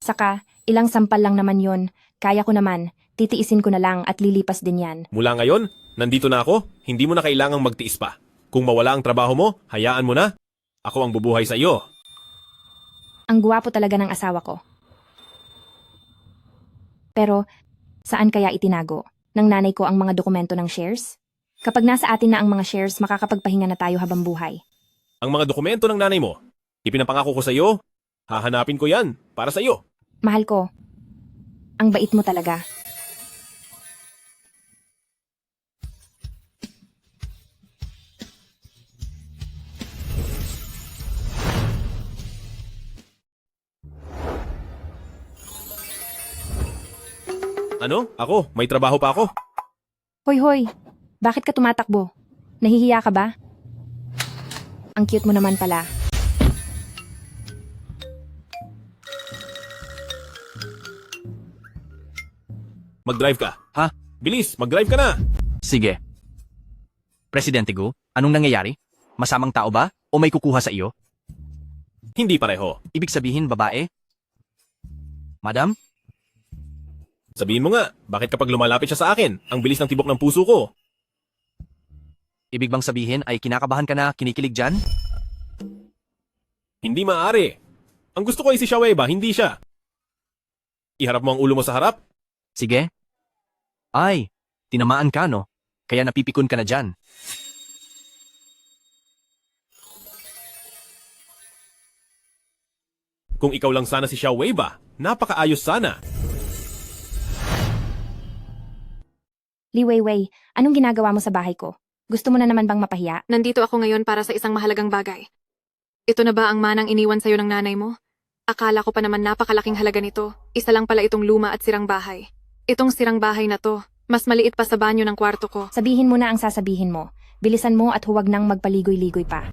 Saka, ilang sampal lang naman yon. Kaya ko naman, titiisin ko na lang at lilipas din yan. Mula ngayon, nandito na ako, hindi mo na kailangang magtiis pa. Kung mawala ang trabaho mo, hayaan mo na. Ako ang bubuhay sa iyo. Ang guwapo talaga ng asawa ko. Pero, saan kaya itinago? Ng nanay ko ang mga dokumento ng shares? Kapag nasa atin na ang mga shares, makakapagpahinga na tayo habang buhay. Ang mga dokumento ng nanay mo, ipinapangako ko sa iyo, hahanapin ko yan para sa iyo. Mahal ko, ang bait mo talaga. Ano? Ako? May trabaho pa ako? Hoy hoy, bakit ka tumatakbo? Nahihiya ka ba? Ang cute mo naman pala. Mag-drive ka. Ha? Bilis, mag-drive ka na. Sige. Presidente Gu, anong nangyayari? Masamang tao ba? O may kukuha sa iyo? Hindi pareho. Ibig sabihin, babae? Madam? Sabihin mo nga, bakit kapag lumalapit siya sa akin, ang bilis ng tibok ng puso ko? Ibig bang sabihin ay kinakabahan ka na kinikilig dyan? Hindi maaari. Ang gusto ko ay si Shaweba, hindi siya. Iharap mo ang ulo mo sa harap? Sige. Ay, tinamaan ka no? Kaya napipikon ka na dyan. Kung ikaw lang sana si Shaweba, napakaayos sana. Li Weiwei, anong ginagawa mo sa bahay ko? Gusto mo na naman bang mapahiya? Nandito ako ngayon para sa isang mahalagang bagay. Ito na ba ang manang iniwan sa'yo ng nanay mo? Akala ko pa naman napakalaking halaga nito. Isa lang pala itong luma at sirang bahay. Itong sirang bahay na to, mas maliit pa sa banyo ng kwarto ko. Sabihin mo na ang sasabihin mo. Bilisan mo at huwag nang magpaligoy-ligoy pa.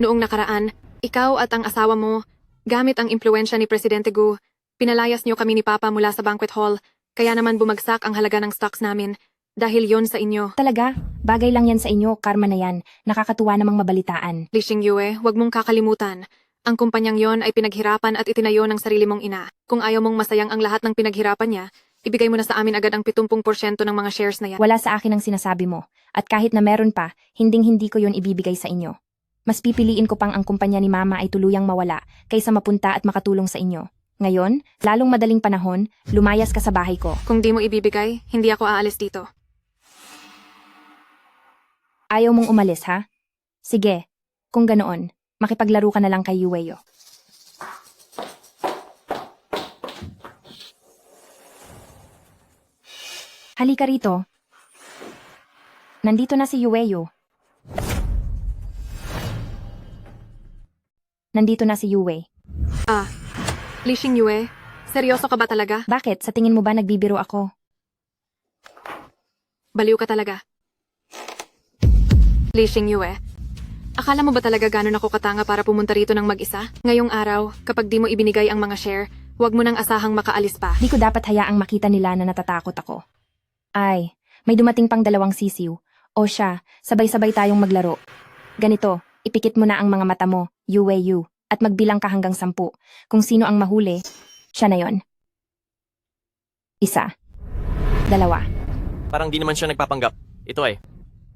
Noong nakaraan, ikaw at ang asawa mo, gamit ang impluensya ni Presidente Gu, pinalayas niyo kami ni Papa mula sa banquet hall, kaya naman bumagsak ang halaga ng stocks namin. Dahil yon sa inyo. Talaga? Bagay lang yan sa inyo, karma na yan. Nakakatuwa namang mabalitaan. Li Xingyue, huwag mong kakalimutan. Ang kumpanyang yon ay pinaghirapan at itinayo ng sarili mong ina. Kung ayaw mong masayang ang lahat ng pinaghirapan niya, ibigay mo na sa amin agad ang 70% ng mga shares na yan. Wala sa akin ang sinasabi mo. At kahit na meron pa, hinding-hindi ko yon ibibigay sa inyo. Mas pipiliin ko pang ang kumpanya ni Mama ay tuluyang mawala kaysa mapunta at makatulong sa inyo. Ngayon, lalong madaling panahon, lumayas ka sa bahay ko. Kung di mo ibibigay, hindi ako aalis dito. Ayaw mong umalis, ha? Sige. Kung ganoon, makipaglaro ka na lang kay Yueyo. Halika rito. Nandito na si Yueyo. Nandito na si Yue. Ah, Li Xingyue, seryoso ka ba talaga? Bakit? Sa tingin mo ba nagbibiro ako? Baliw ka talaga. Li Xingyue, akala mo ba talaga ganon ako katanga para pumunta rito ng mag-isa? Ngayong araw, kapag di mo ibinigay ang mga share, huwag mo nang asahang makaalis pa. Di ko dapat hayaang makita nila na natatakot ako. Ay, may dumating pang 2 sisiw. O siya, sabay-sabay tayong maglaro. Ganito, ipikit mo na ang mga mata mo, Yueyu, at magbilang ka hanggang 10. Kung sino ang mahuli, siya na yon. 1, 2. Parang di naman siya nagpapanggap. Ito ay.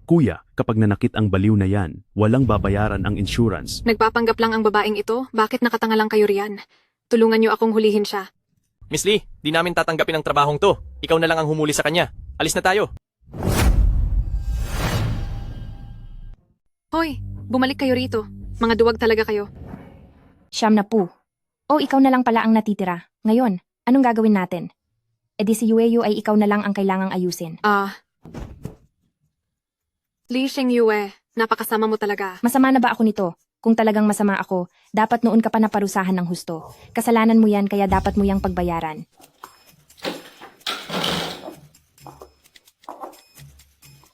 Kuya, kapag nanakit ang baliw na yan, walang babayaran ang insurance. Nagpapanggap lang ang babaeng ito, bakit nakatanga lang kayo riyan? Tulungan niyo akong hulihin siya. Miss Lee, di namin tatanggapin ang trabahong to. Ikaw na lang ang humuli sa kanya. Alis na tayo. Hoy, bumalik kayo rito. Mga duwag talaga kayo. Siyam na po. O ikaw na lang pala ang natitira. Ngayon, anong gagawin natin? E di si Yueyu ay ikaw na lang ang kailangang ayusin. Li Xingyue, napakasama mo talaga. Masama na ba ako nito? Kung talagang masama ako, dapat noon ka pa naparusahan ng husto. Kasalanan mo yan kaya dapat mo yang pagbayaran.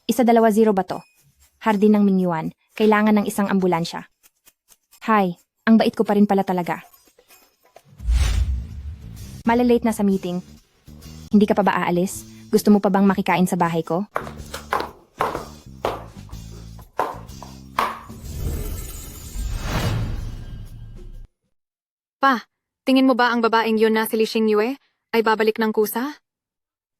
Isa 2-0 ba to? Hardin ng Mingyuan, kailangan ng isang ambulansya. Hay, ang bait ko pa rin pala talaga. Malalate na sa meeting. Hindi ka pa ba aalis? Gusto mo pa bang makikain sa bahay ko? Pa, tingin mo ba ang babaeng yun na si Li Xingyue ay babalik ng kusa?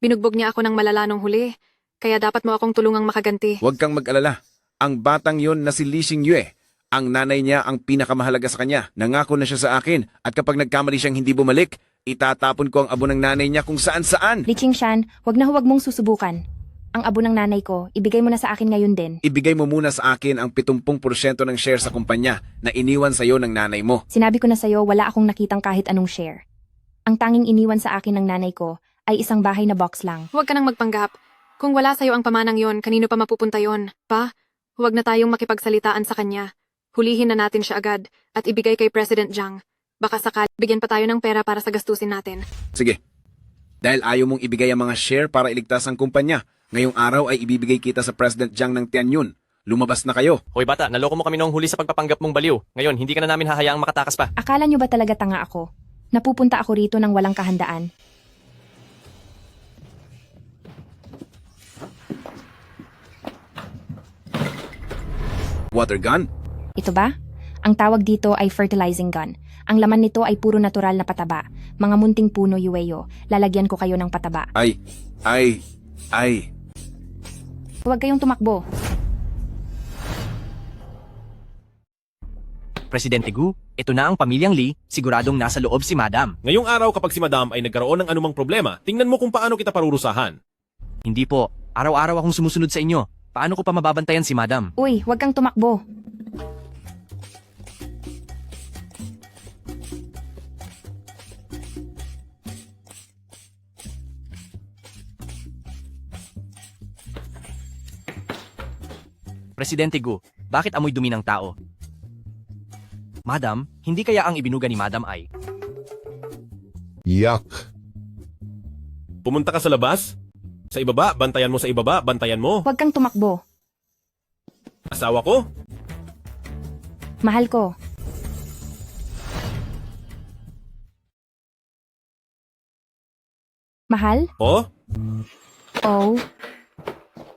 Binugbog niya ako ng malala nung huli, kaya dapat mo akong tulungang makaganti. Huwag kang mag-alala. Ang batang yon na si Li Xingyue, ang nanay niya ang pinakamahalaga sa kanya. Nangako na siya sa akin at kapag nagkamali siyang hindi bumalik, itatapon ko ang abo ng nanay niya kung saan-saan. Li Qingshan, huwag mong susubukan. Ang abo ng nanay ko, ibigay mo na sa akin ngayon din. Ibigay mo muna sa akin ang 70% ng share sa kumpanya na iniwan sa'yo ng nanay mo. Sinabi ko na sa'yo, wala akong nakitang kahit anong share. Ang tanging iniwan sa akin ng nanay ko ay isang bahay na box lang. Huwag ka nang magpanggap. Kung wala sa'yo ang pamanang yon, kanino pa mapupunta yon? Pa, huwag na tayong makipagsalitaan sa kanya. Hulihin na natin siya agad at ibigay kay President Jiang. Baka sakali, bigyan pa tayo ng pera para sa gastusin natin. Sige. Dahil ayaw mong ibigay ang mga share para iligtas ang kumpanya, ngayong araw ay ibibigay kita sa President Jiang ng Tianyun. Lumabas na kayo. Hoy bata, naloko mo kami noong huli sa pagpapanggap mong baliw. Ngayon, hindi ka na namin hahayaang makatakas pa. Akala nyo ba talaga tanga ako? Napupunta ako rito ng walang kahandaan. water gun? Ito ba? Ang tawag dito ay fertilizing gun. Ang laman nito ay puro natural na pataba. Mga munting puno, Yueyo. Lalagyan ko kayo ng pataba. Ay. Huwag kayong tumakbo. Presidente Gu, ito na ang pamilyang Lee, siguradong nasa loob si Madam. Ngayong araw kapag si Madam ay nagkaroon ng anumang problema, tingnan mo kung paano kita parurusahan. Hindi po, araw-araw akong sumusunod sa inyo. Paano ko pa mababantayan si Madam? Uy, huwag kang tumakbo. Presidente Gu, bakit amoy dumi ng tao? Madam, hindi kaya ang ibinuga ni Madam ay... Yuck. Pumunta ka sa labas? Sa ibaba, bantayan mo sa ibaba, bantayan mo. Huwag kang tumakbo. Asawa ko? Mahal ko. Mahal? Oh? Oh.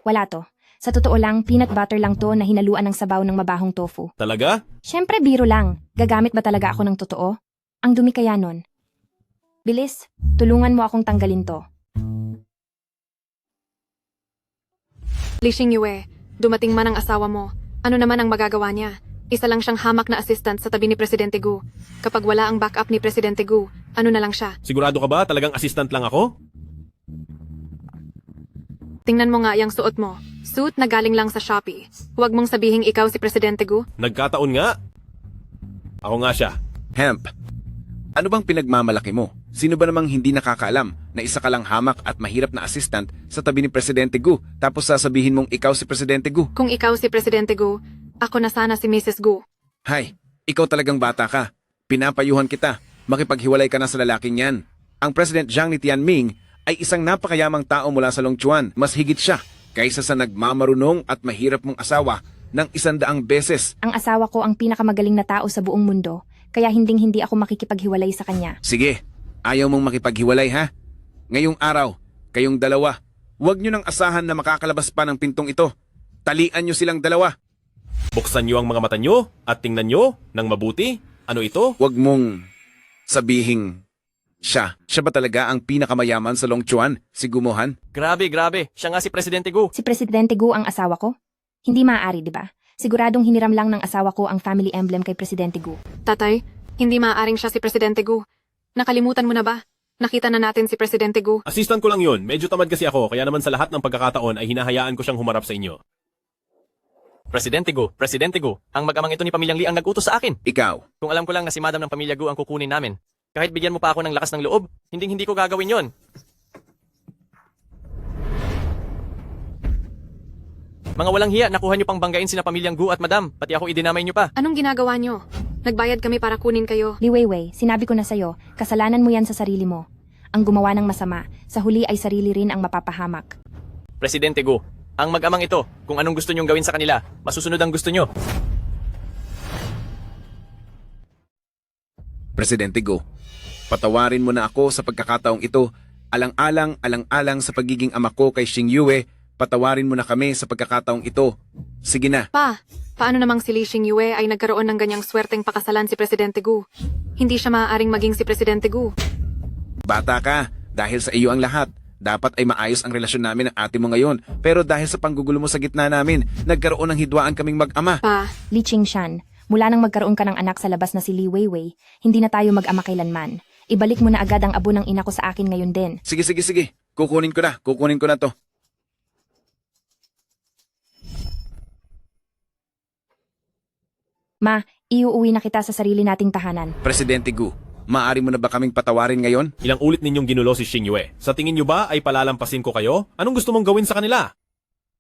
Wala to. Sa totoo lang, peanut butter lang to na hinaluan ng sabaw ng mabahong tofu. Talaga? Siyempre, biro lang. Gagamit ba talaga ako ng totoo? Ang dumi kaya nun. Bilis, tulungan mo akong tanggalin to. Li Xingyue, dumating man ang asawa mo. Ano naman ang magagawa niya? Isa lang siyang hamak na assistant sa tabi ni Presidente Gu. Kapag wala ang backup ni Presidente Gu, ano na lang siya? Sigurado ka ba talagang assistant lang ako? Tingnan mo nga yung suot mo. Suit na galing lang sa Shopee. Huwag mong sabihing ikaw si Presidente Gu. Nagkataon nga. Ako nga siya. Hemp, ano bang pinagmamalaki mo? Sino ba namang hindi nakakaalam na isa ka lang hamak at mahirap na assistant sa tabi ni Presidente Gu tapos sasabihin mong ikaw si Presidente Gu? Kung ikaw si Presidente Gu, ako na sana si Mrs. Gu. Hay, ikaw talagang bata ka. Pinapayuhan kita. Makipaghiwalay ka na sa lalaking yan. Ang President Jiang ni Tianming ay isang napakayamang tao mula sa Longchuan. Mas higit siya kaysa sa nagmamarunong at mahirap mong asawa ng 100 beses. Ang asawa ko ang pinakamagaling na tao sa buong mundo, kaya hinding-hindi ako makikipaghiwalay sa kanya. Sige, ayaw mong makipaghiwalay ha? Ngayong araw, kayong dalawa, huwag nyo nang asahan na makakalabas pa ng pintong ito. Talian nyo silang dalawa. Buksan nyo ang mga mata nyo at tingnan nyo ng mabuti. Ano ito? Huwag mong sabihing siya ba talaga ang pinakamayaman sa Longchuan, si Gumohan? Grabe. Siya nga si Presidente Gu. Si Presidente Gu ang asawa ko? Hindi maaari, di ba? Siguradong hiniram lang ng asawa ko ang family emblem kay Presidente Gu. Tatay, hindi maaaring siya si Presidente Gu. Nakalimutan mo na ba? Nakita na natin si Presidente Gu. Assistant ko lang yun. Medyo tamad kasi ako, kaya naman sa lahat ng pagkakataon ay hinahayaan ko siyang humarap sa inyo. Presidente Gu, ang mag-amang ito ni Pamilyang Lee ang nag-utos sa akin. Ikaw. Kung alam ko lang na si Madam ng Pamilya Gu ang kukunin namin, kahit bigyan mo pa ako ng lakas ng loob, hindi ko gagawin yon. Mga walang hiya, nakuha niyo pang banggain sina Pamilyang Gu at Madam, pati ako idinamay niyo pa. Anong ginagawa niyo? Nagbayad kami para kunin kayo. Li Weiwei, sinabi ko na sa'yo, kasalanan mo yan sa sarili mo. Ang gumawa ng masama, sa huli ay sarili rin ang mapapahamak. Presidente Gu, ang mag-amang ito, kung anong gusto niyong gawin sa kanila, masusunod ang gusto niyo. Presidente Gu, patawarin mo na ako sa pagkakataong ito. Alang-alang sa pagiging ama ko kay Xingyue, patawarin mo na kami sa pagkakataong ito. Sige na. Pa, paano namang si Li Xingyue ay nagkaroon ng ganyang swerteng pakasalan si Presidente Gu? Hindi siya maaaring maging si Presidente Gu. Bata ka, dahil sa iyo ang lahat. Dapat ay maayos ang relasyon namin ng ate mo ngayon. Pero dahil sa panggugulo mo sa gitna namin, nagkaroon ng hidwaan kaming mag-ama. Pa. Li Qingshan, mula nang magkaroon ka ng anak sa labas na si Li Weiwei, hindi na tayo mag-ama kailanman. Ibalik mo na agad ang abo ng ina ko sa akin ngayon din. Sige. Kukunin ko na to. Ma, iuuwi na kita sa sarili nating tahanan. Presidente Gu, maaari mo na ba kaming patawarin ngayon? Ilang ulit ninyong ginulo si Xingyue. Sa tingin nyo ba ay palalampasin ko kayo? Anong gusto mong gawin sa kanila?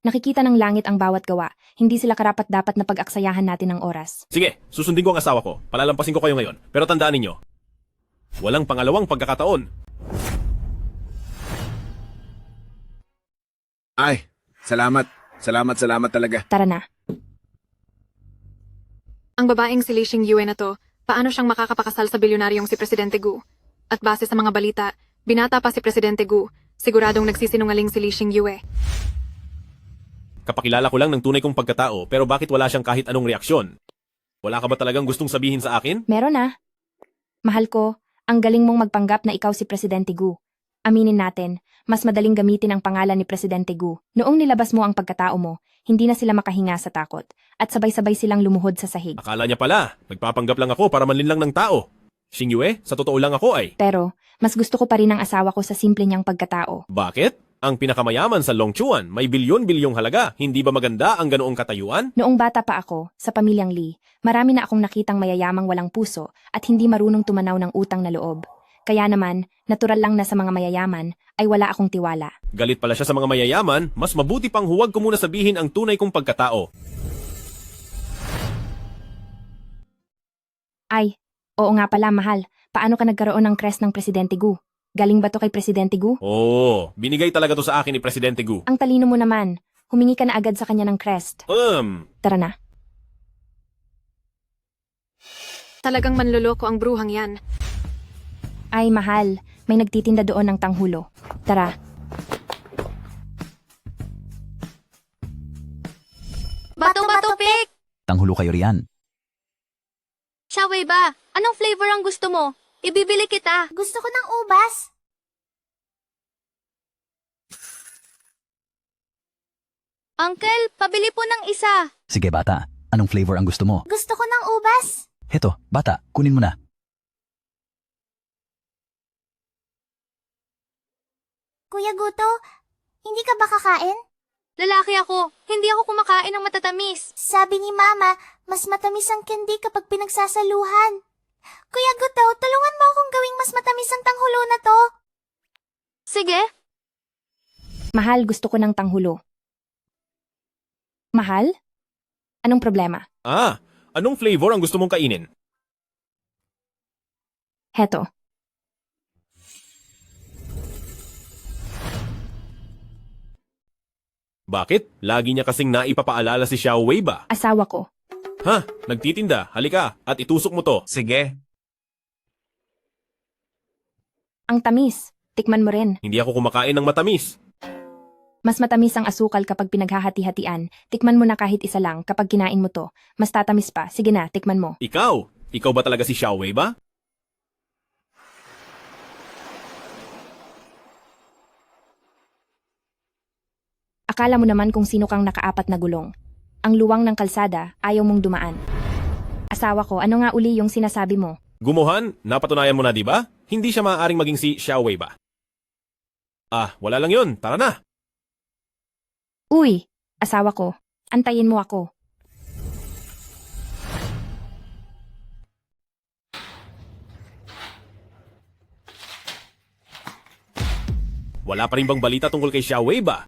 Nakikita ng langit ang bawat gawa. Hindi sila karapat-dapat na pag-aksayahan natin ng oras. Sige, susundin ko ang asawa ko. Palalampasin ko kayo ngayon. Pero tandaan ninyo, walang pangalawang pagkakataon. Ay, salamat. Salamat talaga. Tara na. Ang babaeng si Li Xingyue na to, paano siyang makakapakasal sa bilyonaryong si Presidente Gu? At base sa mga balita, binata pa si Presidente Gu, siguradong nagsisinungaling si Li Xingyue. Kapakilala ko lang ng tunay kong pagkatao pero bakit wala siyang kahit anong reaksyon? Wala ka ba talagang gustong sabihin sa akin? Meron na. Mahal ko, ang galing mong magpanggap na ikaw si Presidente Gu. Aminin natin, mas madaling gamitin ang pangalan ni Presidente Gu. Noong nilabas mo ang pagkatao mo, hindi na sila makahinga sa takot. At sabay-sabay silang lumuhod sa sahig. Akala niya pala, nagpapanggap lang ako para manlinlang ng tao. Xingyue, sa totoo lang ako ay. Pero, mas gusto ko pa rin ang asawa ko sa simple niyang pagkatao. Bakit? Ang pinakamayaman sa Longchuan, may bilyon-bilyong halaga. Hindi ba maganda ang ganoong katayuan? Noong bata pa ako, sa pamilyang Lee, marami na akong nakitang mayayamang walang puso at hindi marunong tumanaw ng utang na loob. Kaya naman, natural lang na sa mga mayayaman ay wala akong tiwala. Galit pala siya sa mga mayayaman, mas mabuti pang huwag ko muna sabihin ang tunay kong pagkatao. Ay, oo nga pala mahal, paano ka nagkaroon ng crest ng Presidente Gu? Galing ba to kay Presidente Gu? Oo, binigay talaga to sa akin ni Presidente Gu. Ang talino mo naman, humingi ka na agad sa kanya ng crest. Tara na. Talagang manloloko ang bruhang yan. Ay mahal, may nagtitinda doon ng tanghulo. Tara. Bato-bato pick! Tanghulo kayo riyan. Shaway ba? Anong flavor ang gusto mo? Ibibili kita. Gusto ko ng ubas. Uncle, pabili po ng isa. Sige bata, anong flavor ang gusto mo? Gusto ko ng ubas. Heto, bata, kunin mo na. Kuya Guto, hindi ka ba kakain? Lalaki ako. Hindi ako kumakain ng matatamis. Sabi ni Mama, mas matamis ang candy kapag pinagsasaluhan. Kuya Guto, tulungan mo akong gawing mas matamis ang tanghulo na to. Sige. Mahal, gusto ko ng tanghulo. Mahal? Anong problema? Anong flavor ang gusto mong kainin? Heto. Bakit? Lagi niya kasing naipapaalala si Xiao Wei ba? Asawa ko. Ha? Nagtitinda. Halika at itusok mo to. Sige. Ang tamis. Tikman mo rin. Hindi ako kumakain ng matamis. Mas matamis ang asukal kapag pinaghahati-hatian. Tikman mo na kahit isa lang kapag kinain mo to. Mas tatamis pa. Sige na, tikman mo. Ikaw? Ikaw ba talaga si Xiao Wei ba? Akala mo naman kung sino kang nakaapat na gulong. Ang luwang ng kalsada, ayaw mong dumaan. Asawa ko, ano nga uli yung sinasabi mo? Gumuhan, napatunayan mo na di ba? Hindi siya maaaring maging si Xiao Wei ba? Wala lang yun. Tara na. Uy, asawa ko, antayin mo ako. Wala pa rin bang balita tungkol kay Xiao Wei ba?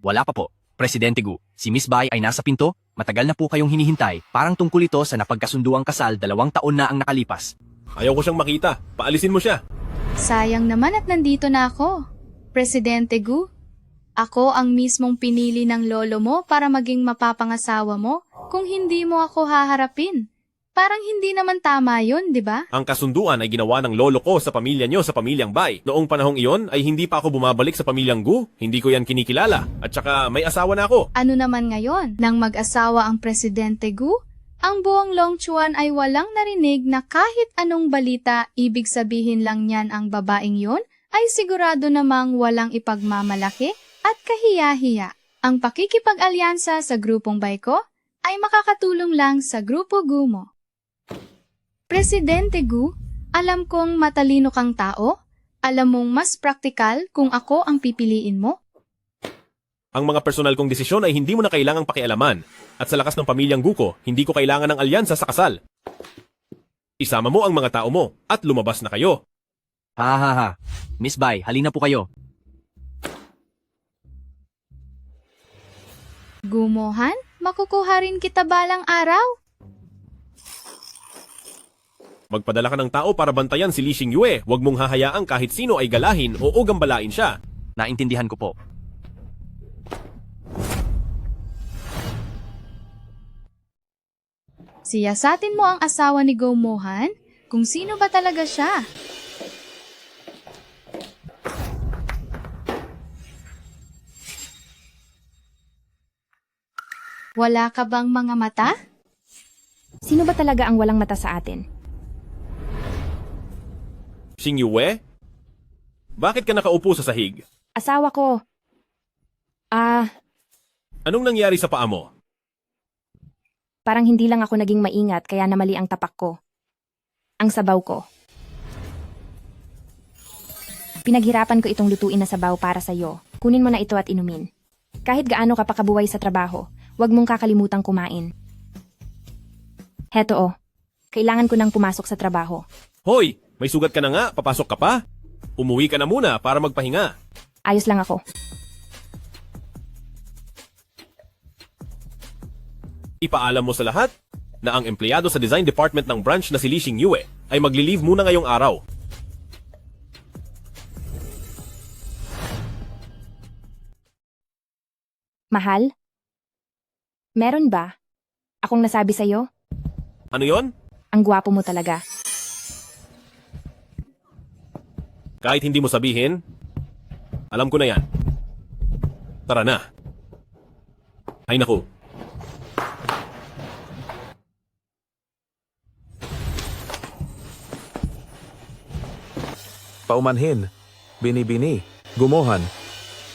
Wala pa po. Presidente Gu, si Miss Bai ay nasa pinto. Matagal na po kayong hinihintay. Parang tungkol ito sa napagkasunduang kasal 2 taon na ang nakalipas. Ayaw ko siyang makita. Paalisin mo siya. Sayang naman at nandito na ako. Presidente Gu, ako ang mismong pinili ng lolo mo para maging mapapangasawa mo kung hindi mo ako haharapin. Parang hindi naman tama yun, di ba? Ang kasunduan ay ginawa ng lolo ko sa pamilya niyo sa pamilyang Bai. Noong panahong iyon ay hindi pa ako bumabalik sa pamilyang Gu. Hindi ko yan kinikilala. At saka may asawa na ako. Ano naman ngayon? Nang mag-asawa ang Presidente Gu, ang buong Longchuan ay walang narinig na kahit anong balita, ibig sabihin lang niyan ang babaeng yon ay sigurado namang walang ipagmamalaki at kahiya-hiya. Ang pakikipag-alyansa sa grupong Bai ko ay makakatulong lang sa grupo Gu mo. Presidente Gu, alam kong matalino kang tao. Alam mong mas praktikal kung ako ang pipiliin mo. Ang mga personal kong desisyon ay hindi mo na kailangang pakialaman. At sa lakas ng pamilyang Gu ko, hindi ko kailangan ng alyansa sa kasal. Isama mo ang mga tao mo at lumabas na kayo. Ha. Miss Bai, halina po kayo. Gumohan, makukuha rin kita balang araw. Magpadala ka ng tao para bantayan si Li Xingyue. Huwag mong hahayaang kahit sino ay galahin o gambalain siya. Naintindihan ko po. Siyasatin mo ang asawa ni Go Mohan kung sino ba talaga siya. Wala ka bang mga mata? Sino ba talaga ang walang mata sa atin? Xing Yue? Bakit ka nakaupo sa sahig? Asawa ko. Anong nangyari sa paa mo? Parang hindi lang ako naging maingat kaya namali ang tapak ko. Ang sabaw ko. Pinaghirapan ko itong lutuin na sabaw para sa'yo. Kunin mo na ito at inumin. Kahit gaano ka pa kabuway sa trabaho, huwag mong kakalimutang kumain. Heto kailangan ko nang pumasok sa trabaho. Hoy! May sugat ka na nga, papasok ka pa? Umuwi ka na muna para magpahinga. Ayos lang ako. Ipaalam mo sa lahat na ang empleyado sa design department ng branch na si Li Xing Yue ay magli-leave muna ngayong araw. Mahal? Meron ba? Akong nasabi sa'yo? Ano yon? Ang gwapo mo talaga. Kahit hindi mo sabihin, alam ko na yan. Tara na. Ay naku. Paumanhin, bini-bini, gumohan.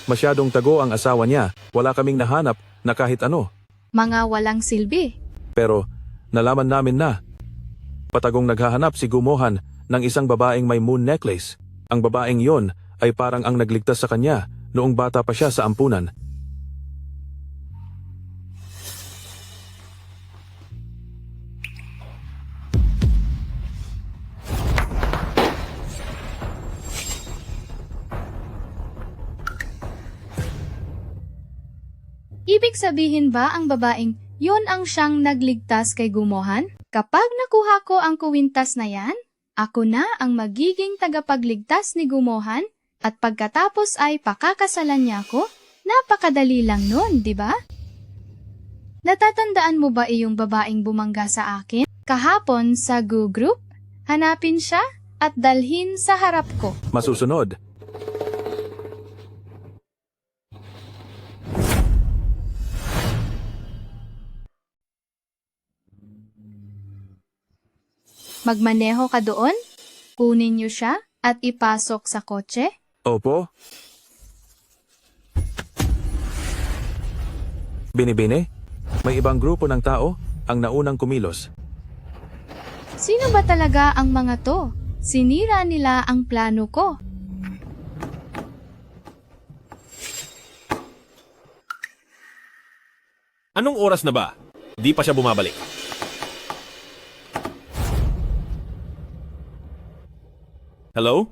Masyadong tago ang asawa niya, wala kaming nahanap na kahit ano. Mga walang silbi. Pero nalaman namin na patagong naghahanap si Gumohan ng isang babaeng may moon necklace. Ang babaeng yon ay parang ang nagligtas sa kanya noong bata pa siya sa ampunan. Ibig sabihin ba ang babaeng yon ang siyang nagligtas kay Gumohan? Kapag nakuha ko ang kuwintas na yan, ako na ang magiging tagapagligtas ni Gumohan at pagkatapos ay pakakasalan niya ako? Napakadali lang nun, di ba? Natatandaan mo ba iyong babaeng bumangga sa akin? Kahapon sa Gu Group, hanapin siya at dalhin sa harap ko. Masusunod. Magmaneho ka doon, kunin niyo siya at ipasok sa kotse. Opo. Bini-bini, may ibang grupo ng tao ang naunang kumilos. Sino ba talaga ang mga to? Sinira nila ang plano ko. Anong oras na ba? Di pa siya bumabalik. Hello?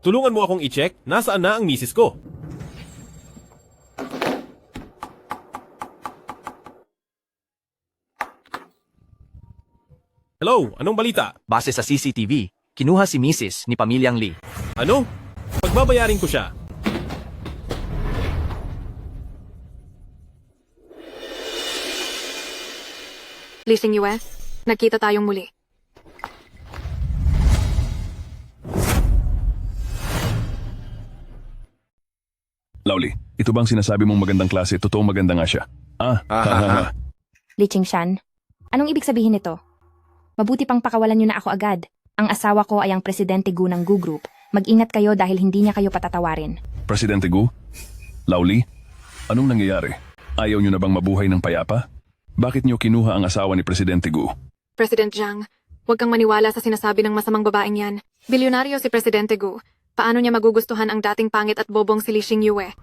Tulungan mo akong i-check nasaan na ang misis ko. Hello? Anong balita? Base sa CCTV, kinuha si Mrs. ni Pamilyang Lee. Ano? Pagbabayarin ko siya. Li Xing Yue, nagkita tayong muli. Lovely, ito bang sinasabi mong magandang klase? Totoong maganda nga siya. Li Qingshan, anong ibig sabihin nito? Mabuti pang pakawalan niyo na ako agad. Ang asawa ko ay ang Presidente Gu ng Gu Group. Mag-ingat kayo dahil hindi niya kayo patatawarin. Presidente Gu? Lovely? Anong nangyayari? Ayaw niyo na bang mabuhay ng payapa? Bakit niyo kinuha ang asawa ni Presidente Gu? President Zhang, huwag kang maniwala sa sinasabi ng masamang babaeng yan. Bilyonaryo si Presidente Gu. Paano niya magugustuhan ang dating pangit at bobong si Li Xing Yue?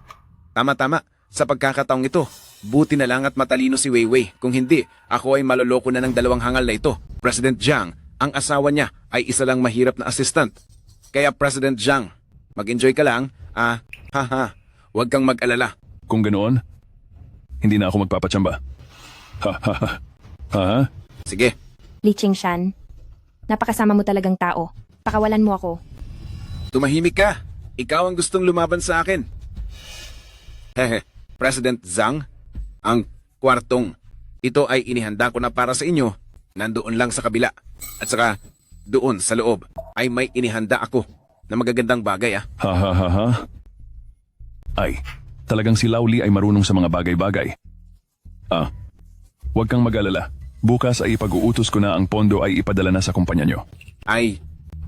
Tama-tama. Sa pagkakataong ito, buti na lang at matalino si Weiwei. Kung hindi, ako ay maloloko na ng dalawang hangal na ito. President Zhang, ang asawa niya ay isa lang mahirap na assistant. Kaya President Zhang, mag-enjoy ka lang. Huwag kang mag-alala. Kung ganoon, hindi na ako magpapatsamba. Sige. Li Qingshan, napakasama mo talagang tao. Pakawalan mo ako. Tumahimik ka. Ikaw ang gustong lumaban sa akin. President Zhang, ang kwartong ito ay inihanda ko na para sa inyo. Nandoon lang sa kabila. At saka, doon sa loob ay may inihanda ako na magagandang bagay. Ay, talagang si Lovely ay marunong sa mga bagay-bagay. Huwag kang mag-alala. Bukas ay ipag-uutos ko na ang pondo ay ipadala na sa kumpanya nyo. Ay,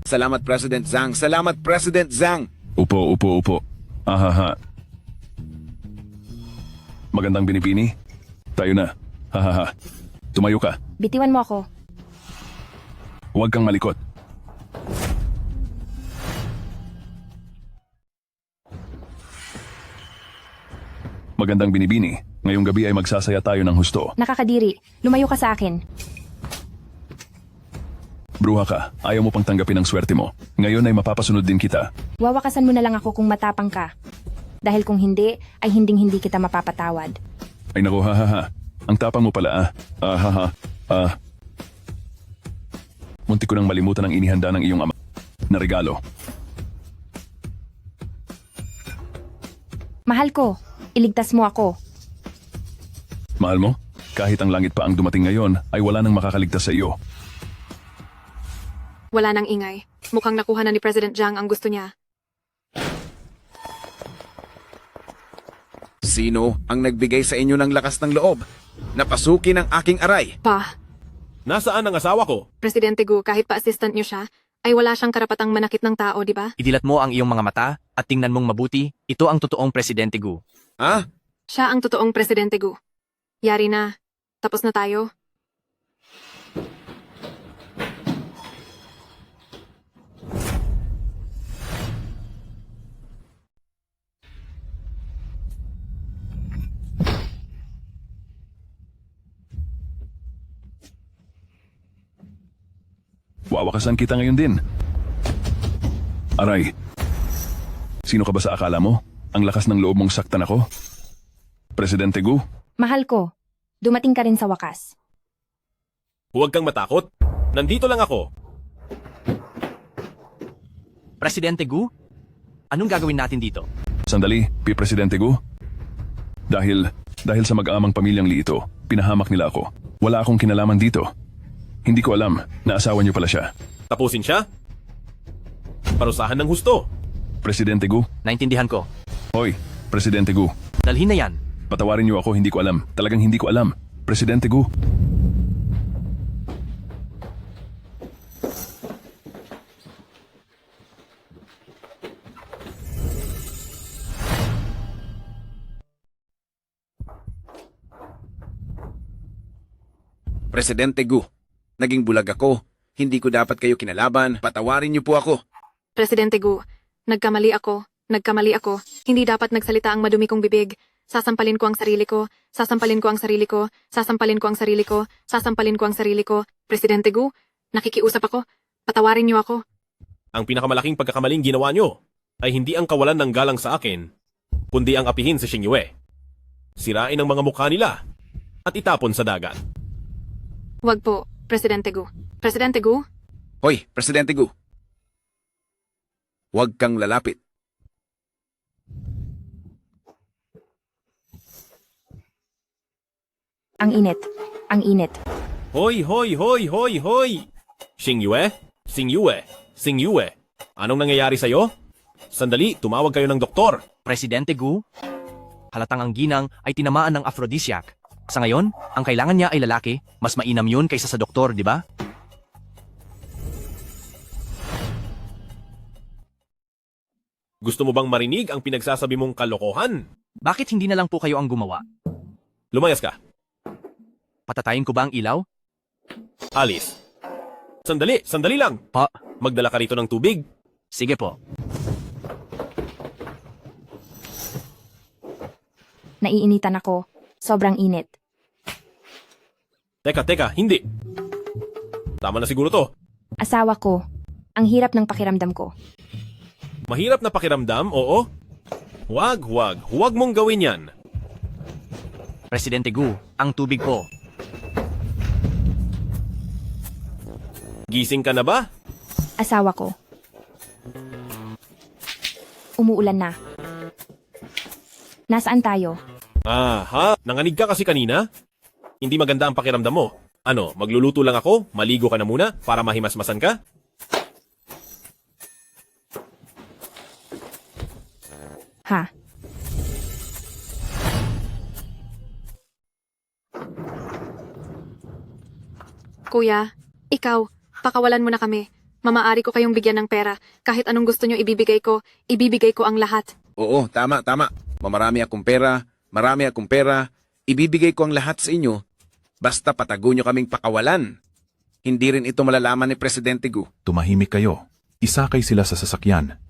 salamat President Zhang. Salamat President Zhang. Upo. Ahaha. Magandang binibini. Tayo na. Hahaha. Tumayo ka. Bitiwan mo ako. Huwag kang malikot. Magandang binibini. Ngayong gabi ay magsasaya tayo ng husto. Nakakadiri. Lumayo ka sa akin. Bruha ka. Ayaw mo pang tanggapin ang swerte mo. Ngayon ay mapapasunod din kita. Wawakasan mo na lang ako kung matapang ka. Dahil kung hindi, ay hinding-hindi kita mapapatawad. Ay naku, hahaha. Ang tapang mo pala, Muntik ko nang malimutan ang inihanda ng iyong ama na regalo. Mahal ko, iligtas mo ako. Mahal mo? Kahit ang langit pa ang dumating ngayon, ay wala nang makakaligtas sa iyo. Wala nang ingay. Mukhang nakuha na ni President Zhang ang gusto niya. Sino ang nagbigay sa inyo ng lakas ng loob? Napasukin ang aking aray. Pa, Nasaan ang asawa ko? Presidente Gu, kahit pa assistant niyo siya, ay wala siyang karapatang manakit ng tao, di ba? Idilat mo ang iyong mga mata at tingnan mong mabuti, ito ang totoong Presidente Gu. Ha? Siya ang totoong Presidente Gu. Yari na. Tapos na tayo. Wawakasan kita ngayon din. Aray. Sino ka ba sa akala mo? Ang lakas ng loob mong saktan ako? Presidente Gu? Mahal ko, dumating ka rin sa wakas. Huwag kang matakot. Nandito lang ako. Presidente Gu? Anong gagawin natin dito? Sandali, Presidente Gu? Dahil sa mag-amang pamilyang Li ito, pinahamak nila ako. Wala akong kinalaman dito. Hindi ko alam na asawa niyo pala siya. Tapusin siya? Parusahan ng husto. Presidente Gu? Naintindihan ko. Hoy, Presidente Gu. Dalhin na yan. Patawarin niyo ako, hindi ko alam. Talagang hindi ko alam. Presidente Gu. Presidente Gu, naging bulag ako. Hindi ko dapat kayo kinalaban. Patawarin niyo po ako. Presidente Gu, nagkamali ako. Hindi dapat nagsalita ang madumi kong bibig. Sasampalin ko ang sarili ko. Sasampalin ko ang sarili ko. Sasampalin ko ang sarili ko. Sasampalin ko ang sarili ko. Presidente Gu, nakikiusap ako. Patawarin niyo ako. Ang pinakamalaking pagkakamaling ginawa nyo ay hindi ang kawalan ng galang sa akin, kundi ang apihin si Xingyue. Sirain ang mga mukha nila at itapon sa dagat. Wag po, Presidente Gu. Presidente Gu? Hoy, Presidente Gu. Huwag kang lalapit. Ang init. Ang init. Hoy! Xingyue! Anong nangyayari sa'yo? Sandali, tumawag kayo ng doktor. Presidente Gu? Halatang ang ginang ay tinamaan ng aphrodisiac. Sa ngayon, ang kailangan niya ay lalaki. Mas mainam yun kaysa sa doktor, di ba? Gusto mo bang marinig ang pinagsasabi mong kalokohan? Bakit hindi na lang po kayo ang gumawa? Lumayas ka. Patatayin ko ba ang ilaw? Alice. Sandali lang. Pa. Magdala ka rito ng tubig. Sige po. Naiinitan ako. Sobrang init. Teka, hindi. Tama na siguro to. Asawa ko. Ang hirap ng pakiramdam ko. Mahirap na pakiramdam, oo. Huwag mong gawin yan. Presidente Gu, ang tubig po. Gising ka na ba? Asawa ko. Umuulan na. Nasaan tayo? Aha, nanganig ka kasi kanina? Hindi maganda ang pakiramdam mo. Ano, magluluto lang ako? Maligo ka na muna para mahimasmasan ka? Ha? Kuya, ikaw, pakawalan mo na kami. Mamaari ko kayong bigyan ng pera. Kahit anong gusto nyo ibibigay ko ang lahat. Oo, tama. Marami akong pera, ibibigay ko ang lahat sa inyo. Basta patago nyo kaming pakawalan. Hindi rin ito malalaman ni Presidente Gu. Tumahimik kayo. Isakay sila sa sasakyan.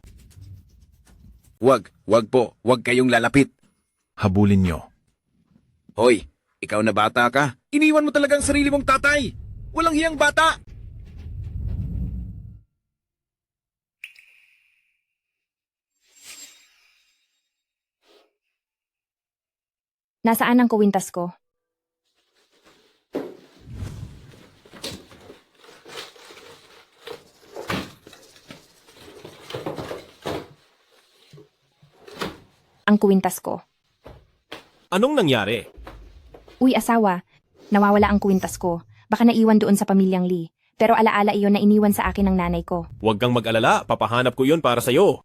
Wag kayong lalapit. Habulin nyo. Hoy, ikaw na bata ka. Iniwan mo talagang sarili mong tatay. Walang hiyang bata. Nasaan ang kuwintas ko? Ang kuwintas ko. Anong nangyari? Uy, asawa. Nawawala ang kuwintas ko. Baka naiwan doon sa pamilyang Lee. Pero alaala iyon na iniwan sa akin ng nanay ko. Huwag kang mag-alala, papahanap ko iyon para sa'yo.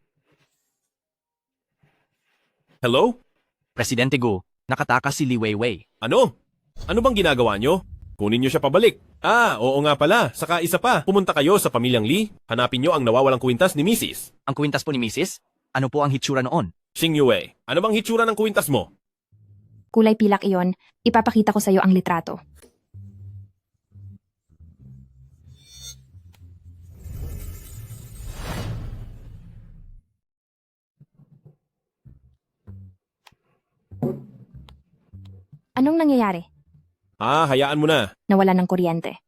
Hello? Presidente Gu, nakatakas si Li Weiwei. Ano? Ano bang ginagawa nyo? Kunin nyo siya pabalik. Oo nga pala. Saka isa pa, pumunta kayo sa pamilyang Lee. Hanapin nyo ang nawawalang kwintas ni Mrs. Ang kwintas po ni Mrs.? Ano po ang hitsura noon? Xing Yue, ano bang hitsura ng kwintas mo? Kulay pilak iyon. Ipapakita ko sa iyo ang litrato. Anong nangyayari? Hayaan mo na. Nawala ng kuryente.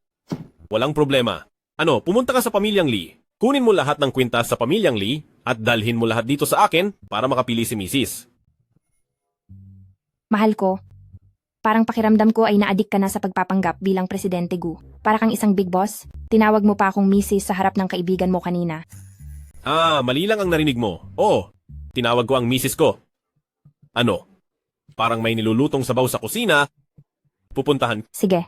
Walang problema. Pumunta ka sa pamilyang Lee. Kunin mo lahat ng kwintas sa pamilyang Lee at dalhin mo lahat dito sa akin para makapili si Mrs. Mahal ko, parang pakiramdam ko ay naadik ka na sa pagpapanggap bilang Presidente Gu. Para kang isang big boss, tinawag mo pa akong Mrs. sa harap ng kaibigan mo kanina. Mali lang ang narinig mo. Oo, tinawag ko ang Mrs. ko. Parang may nilulutong sabaw sa kusina. Pupuntahan. Sige.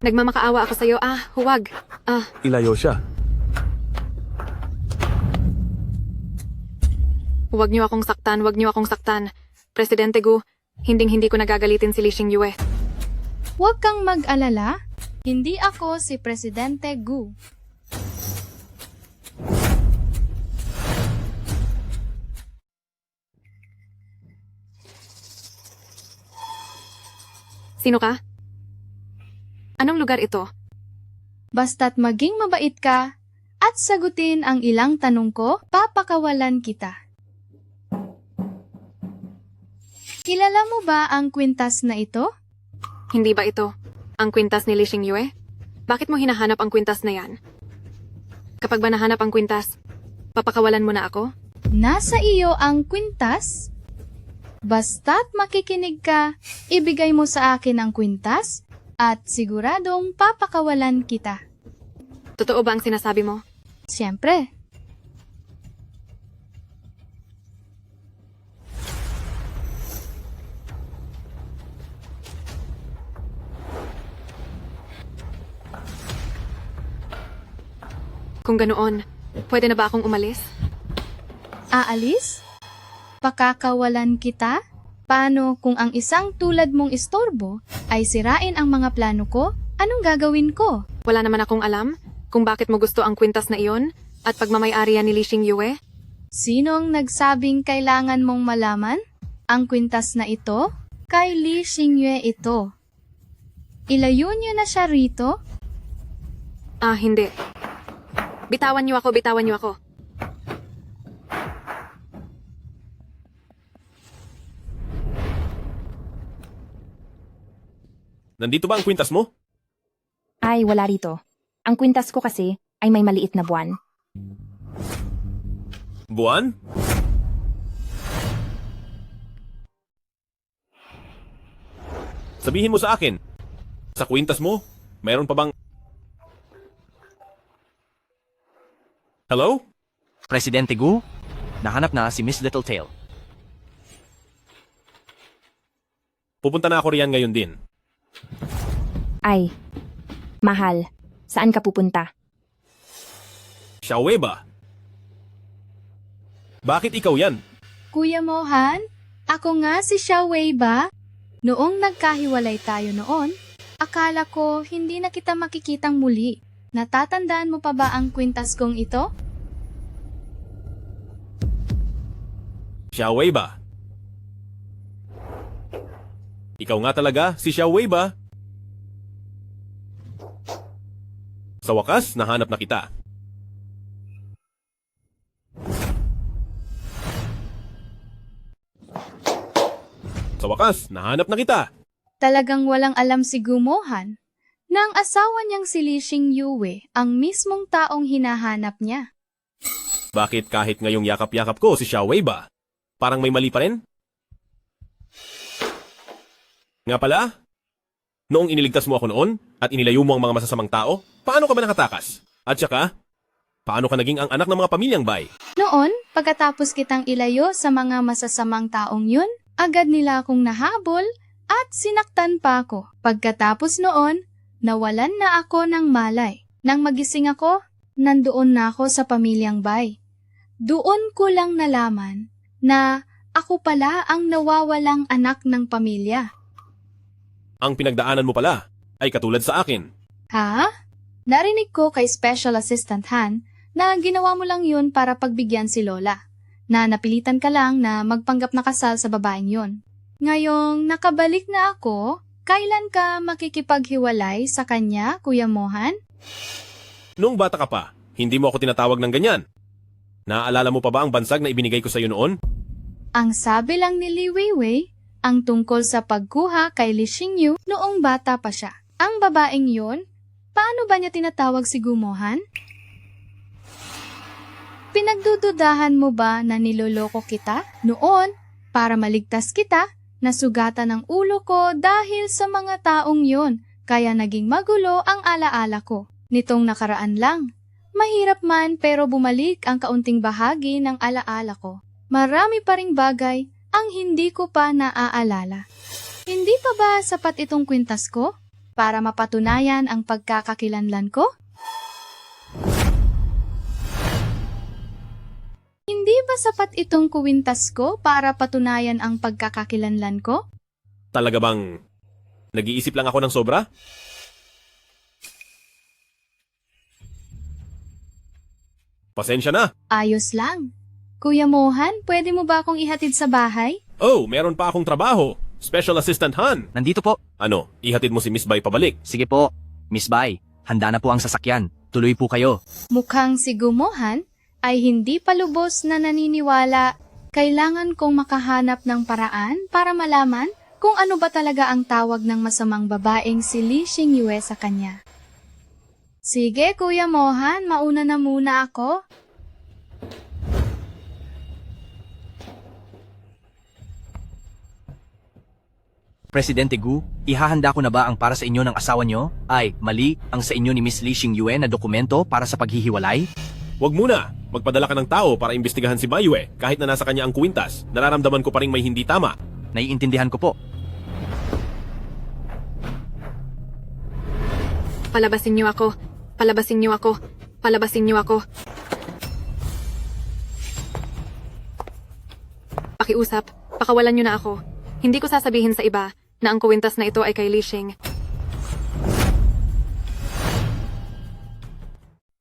Nagmamakaawa ako sa'yo. Huwag. Ilayo siya. Huwag niyo akong saktan. Presidente Gu, hindi ko nagagalitin si Li Xingyue. Huwag kang mag-alala. Hindi ako si Presidente Gu. Sino ka? Anong lugar ito? Basta't maging mabait ka at sagutin ang ilang tanong ko, papakawalan kita. Kilala mo ba ang kwintas na ito? Hindi ba ito ang kwintas ni Li Xingyue? Bakit mo hinahanap ang kwintas na yan? Kapag ba nahanap ang kwintas, papakawalan mo na ako? Nasa iyo ang kwintas? Basta't makikinig ka, ibigay mo sa akin ang kwintas at siguradong papakawalan kita. Totoo ba ang sinasabi mo? Siyempre. Kung ganoon, pwede na ba akong umalis? Aalis? Pakakawalan kita? Paano kung ang isang tulad mong istorbo ay sirain ang mga plano ko? Anong gagawin ko? Wala naman akong alam kung bakit mo gusto ang kwintas na iyon at pagmamay-ari ni Li Xingyue. Sinong nagsabing kailangan mong malaman? Ang kwintas na ito? Kay Li Xingyue ito. Ilayo niyo na siya rito? Hindi. Bitawan niyo ako. Nandito ba ang kwintas mo? Ay, wala rito. Ang kwintas ko kasi ay may maliit na buwan. Buwan? Sabihin mo sa akin, sa kwintas mo, mayroon pa bang... Hello? Presidente Gu, nahanap na si Miss Littletail. Pupunta na ako riyan ngayon din. Ay, mahal, saan ka pupunta? Xiaowei ba? Bakit ikaw yan? Kuya Mohan, ako nga si Xiaowei ba? Noong nagkahiwalay tayo noon, akala ko hindi na kita makikitang muli. Natatandaan mo pa ba ang kwintas kong ito? Xiaowei ba? Ikaw nga talaga si Xiaowei ba? Sa wakas, nahanap na kita. Sa wakas, nahanap na kita. Talagang walang alam si Gumohan na ang asawa niyang si Li Xingyue ang mismong taong hinahanap niya. Bakit kahit ngayong yakap-yakap ko si Xiaowei ba? Parang may mali pa rin? Nga pala, noong iniligtas mo ako noon at inilayo mo ang mga masasamang tao, paano ka ba nakatakas? At saka, paano ka naging ang anak ng mga pamilyang bay? Noon, pagkatapos kitang ilayo sa mga masasamang taong yun, agad nila akong nahabol at sinaktan pa ako. Pagkatapos noon, nawalan na ako ng malay. Nang magising ako, nandoon na ako sa pamilyang bay. Doon ko lang nalaman na ako pala ang nawawalang anak ng pamilya. Ang pinagdaanan mo pala ay katulad sa akin. Ha? Narinig ko kay Special Assistant Han na ginawa mo lang yun para pagbigyan si Lola. Na napilitan ka lang na magpanggap na kasal sa babaeng yun. Ngayong nakabalik na ako, kailan ka makikipaghiwalay sa kanya, Kuya Mohan? Noong bata ka pa, hindi mo ako tinatawag ng ganyan. Naaalala mo pa ba ang bansag na ibinigay ko sa iyo noon? Ang sabi lang ni Li Weiwei ang tungkol sa pagkuha kay Li Xingyu noong bata pa siya. Ang babaeng yun, paano ba niya tinatawag si Gumohan? Pinagdududahan mo ba na niloloko kita noon para maligtas kita? Nasugatan ang ulo ko dahil sa mga taong yon, kaya naging magulo ang alaala ko. Nitong nakaraan lang, mahirap man pero bumalik ang kaunting bahagi ng alaala ko. Marami pa ring bagay ang hindi ko pa naaalala. Hindi pa ba sapat itong kwintas ko para mapatunayan ang pagkakakilanlan ko? Hindi ba sapat itong kwintas ko para patunayan ang pagkakakilanlan ko? Talaga bang nag-iisip lang ako ng sobra? Pasensya na. Ayos lang. Kuya Mohan, pwede mo ba akong ihatid sa bahay? Oh, meron pa akong trabaho. Special Assistant Han. Nandito po. Ano, ihatid mo si Miss Bai pabalik? Sige po, Miss Bai. Handa na po ang sasakyan. Tuloy po kayo. Mukhang si Gumohan ay hindi pa lubos na naniniwala. Kailangan kong makahanap ng paraan para malaman kung ano ba talaga ang tawag ng masamang babaeng si Li Xingyue sa kanya. Sige, Kuya Mohan, mauna na muna ako. Presidente Gu, ihahanda ko na ba ang para sa inyo ng asawa nyo? Ay, mali ang sa inyo ni Miss Li Xingyue na dokumento para sa paghihiwalay? Wag muna. Magpadala ka ng tao para imbestigahan si Baiyue kahit na nasa kanya ang kwintas. Nararamdaman ko pa rin may hindi tama. Naiintindihan ko po. Palabasin niyo ako. Palabasin niyo ako. Palabasin niyo ako. Pakiusap. Pakawalan niyo na ako. Hindi ko sasabihin sa iba na ang kwintas na ito ay kay Li Xing.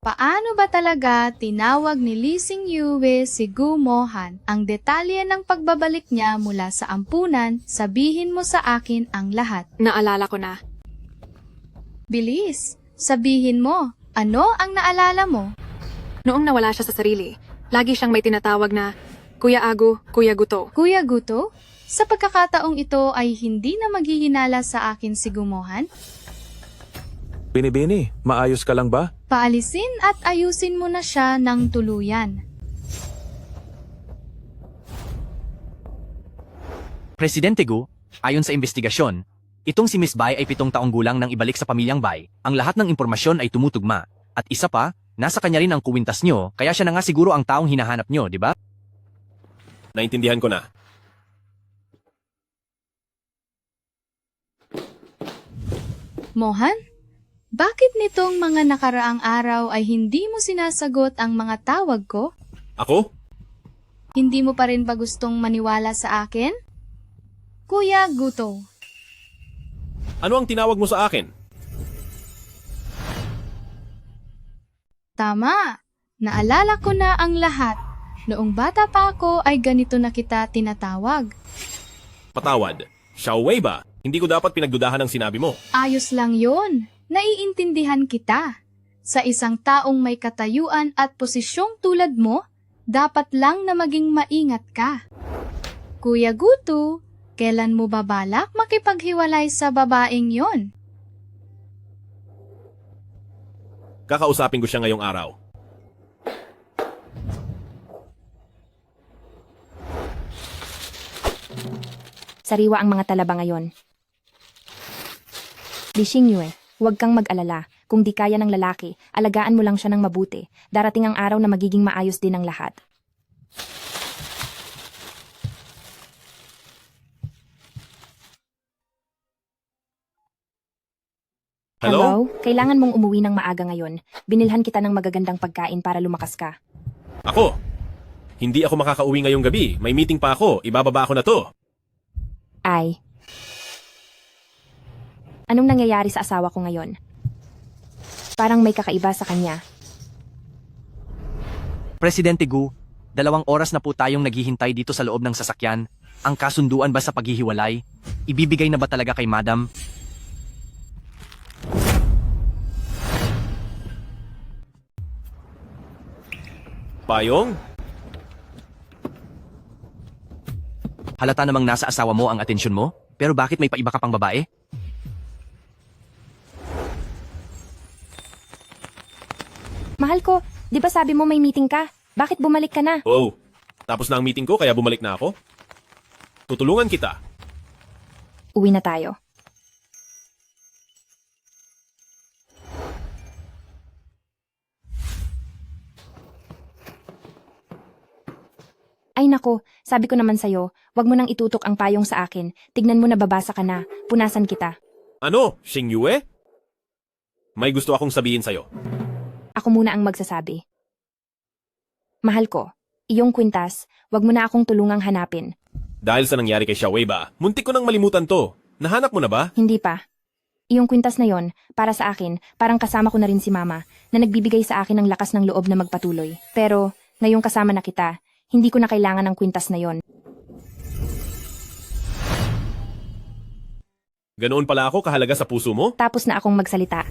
Paano ba talaga tinawag ni Li Xingyue si Gumohan? Ang detalye ng pagbabalik niya mula sa ampunan, sabihin mo sa akin ang lahat. Naalala ko na. Bilis, sabihin mo, ano ang naalala mo? Noong nawala siya sa sarili, lagi siyang may tinatawag na Kuya Agu, Kuya Guto. Kuya Guto? Sa pagkakataong ito ay hindi na maghihinala sa akin si Gumohan? Binibini, maayos ka lang ba? Paalisin at ayusin mo na siya ng tuluyan. Presidente Gu, ayon sa investigasyon, itong si Miss Bai ay 7 taong gulang nang ibalik sa pamilyang Bai. Ang lahat ng impormasyon ay tumutugma. At isa pa, nasa kanya rin ang kuwintas nyo, kaya siya na nga siguro ang taong hinahanap nyo, di ba? Naintindihan ko na. Mohan? Bakit nitong mga nakaraang araw ay hindi mo sinasagot ang mga tawag ko? Ako? Hindi mo pa rin ba gustong maniwala sa akin? Kuya Guto. Ano ang tinawag mo sa akin? Tama. Naalala ko na ang lahat. Noong bata pa ako ay ganito na kita tinatawag. Patawad. Xiaowei ba? Hindi ko dapat pinagdudahan ang sinabi mo. Ayos lang yon. Naiintindihan kita. Sa isang taong may katayuan at posisyong tulad mo, dapat lang na maging maingat ka. Kuya Guto, kailan mo ba balak makipaghiwalay sa babaeng yon? Kakausapin ko siya ngayong araw. Sariwa ang mga talaba ngayon. Li Xingyue, huwag kang mag-alala. Kung di kaya ng lalaki, alagaan mo lang siya ng mabuti. Darating ang araw na magiging maayos din ang lahat. Hello? Kailangan mong umuwi ng maaga ngayon. Binilhan kita ng magagandang pagkain para lumakas ka. Ako? Hindi ako makakauwi ngayong gabi. May meeting pa ako. Ibababa ako na to. Ay. Anong nangyayari sa asawa ko ngayon? Parang may kakaiba sa kanya. Presidente Gu, 2 oras na po tayong naghihintay dito sa loob ng sasakyan. Ang kasunduan ba sa paghihiwalay? Ibibigay na ba talaga kay Madam? Payong? Halata namang nasa asawa mo ang atensyon mo, pero bakit may paiba ka pang babae? Mahal ko, di ba sabi mo may meeting ka? Bakit bumalik ka na? Oh, tapos na ang meeting ko kaya bumalik na ako? Tutulungan kita. Uwi na tayo. Ay nako, sabi ko naman sa'yo, wag mo nang itutok ang payong sa akin. Tignan mo na babasa ka na. Punasan kita. Ano? Xingyue? May gusto akong sabihin sa'yo. Ako muna ang magsasabi. Mahal ko, iyong kwintas, wag mo na akong tulungang hanapin. Dahil sa nangyari kay Xiaowei ba, muntik ko nang malimutan to. Nahanap mo na ba? Hindi pa. Iyong kwintas na yon, para sa akin, parang kasama ko na rin si Mama, na nagbibigay sa akin ng lakas ng loob na magpatuloy. Pero, ngayong kasama na kita, hindi ko na kailangan ng kwintas na yon. Ganoon pala ako kahalaga sa puso mo? Tapos na akong magsalita.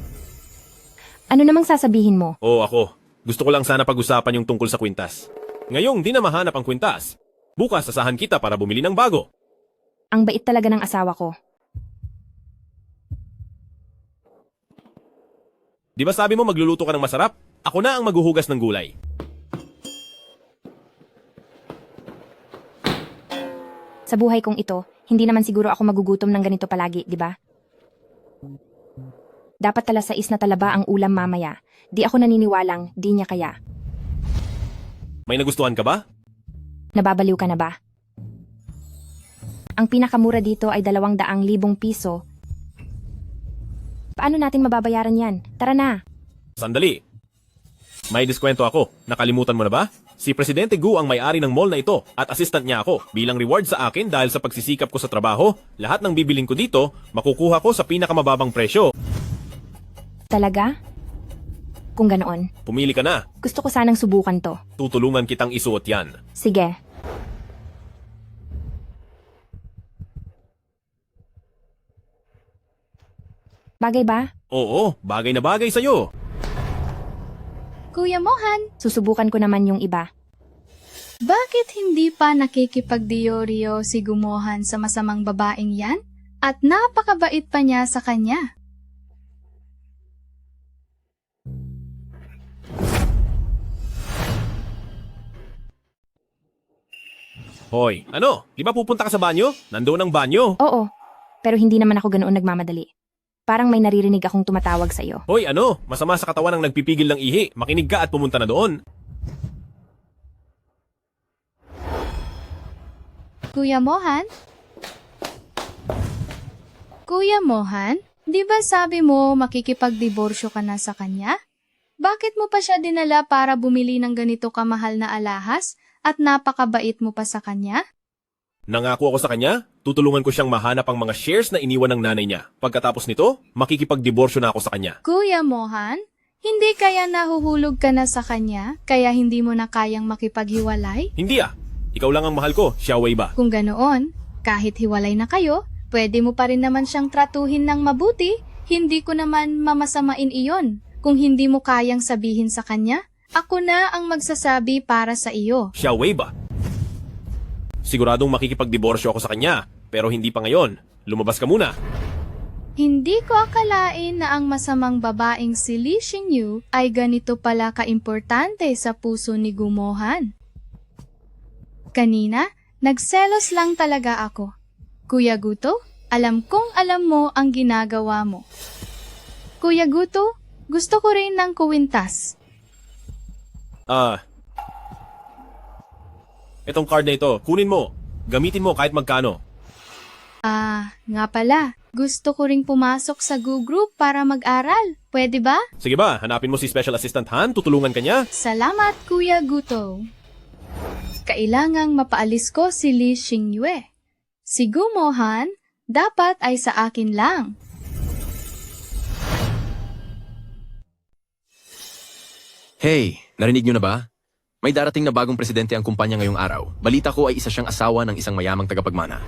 Ano namang sasabihin mo? Oo, ako. Gusto ko lang sana pag-usapan yung tungkol sa kwintas. Ngayong di na mahanap ang kwintas. Bukas sasahan kita para bumili ng bago. Ang bait talaga ng asawa ko. Di ba sabi mo magluluto ka ng masarap? Ako na ang maghuhugas ng gulay. Sa buhay kong ito, hindi naman siguro ako magugutom ng ganito palagi, di ba? Dapat 6 na talaba ang ulam mamaya. Di ako naniniwalang, di niya kaya. May nagustuhan ka ba? Nababaliw ka na ba? Ang pinakamura dito ay 200,000 piso. Paano natin mababayaran yan? Tara na! Sandali. May diskwento ako. Nakalimutan mo na ba? Si Presidente Gu ang may-ari ng mall na ito at assistant niya ako. Bilang reward sa akin dahil sa pagsisikap ko sa trabaho, lahat ng bibiling ko dito, makukuha ko sa pinakamababang presyo. Talaga? Kung ganoon, Pumili ka na. gusto ko sanang subukan to. Tutulungan kitang isuot yan. Sige. Bagay ba? Oo, bagay na bagay sa'yo. Kuya Mohan, Susubukan ko naman yung iba. bakit hindi pa nakikipagdiyoryo si Gumohan sa masamang babaeng yan? At napakabait pa niya sa kanya. Hoy, ano? Di ba pupunta ka sa banyo? Nandoon ang banyo. Oo, pero hindi naman ako ganoon nagmamadali. Parang may naririnig akong tumatawag sa iyo. Hoy, ano? Masama sa katawan ang nagpipigil ng ihi. Makinig ka at pumunta na doon. Kuya Mohan? Kuya Mohan, di ba sabi mo makikipagdiborsyo ka na sa kanya? Bakit mo pa siya dinala para bumili ng ganito kamahal na alahas at napakabait mo pa sa kanya? Nangako ako sa kanya, tutulungan ko siyang mahanap ang mga shares na iniwan ng nanay niya. Pagkatapos nito, makikipagdiborsyo na ako sa kanya. Kuya Mohan, hindi kaya nahuhulog ka na sa kanya, kaya hindi mo na kayang makipaghiwalay? Hindi ikaw lang ang mahal ko, Xiaowei ba? Kung ganoon, kahit hiwalay na kayo, pwede mo pa rin naman siyang tratuhin ng mabuti. Hindi ko naman mamasamain iyon. Kung hindi mo kayang sabihin sa kanya, ako na ang magsasabi para sa iyo. Xiaowei ba? Siguradong makikipagdiborsyo ako sa kanya, pero hindi pa ngayon. Lumabas ka muna. Hindi ko akalain na ang masamang babaeng si Li Xingyu ay ganito pala kaimportante sa puso ni Gumohan. Kanina, nagselos lang talaga ako. Kuya Guto, alam kong alam mo ang ginagawa mo. Kuya Guto, gusto ko rin ng kuwintas. Itong card na ito, kunin mo. Gamitin mo kahit magkano. Nga pala. Gusto ko ring pumasok sa Go Group para mag-aral. Pwede ba? Sige ba, hanapin mo si Special Assistant Han, tutulungan ka niya. Salamat, Kuya Guto. Kailangang mapaalis ko si Li Xingyue. Si Gumohan, dapat ay sa akin lang. Hey, narinig niyo na ba? May darating na bagong presidente ang kumpanya ngayong araw. Balita ko ay isa siyang asawa ng isang mayamang tagapagmana.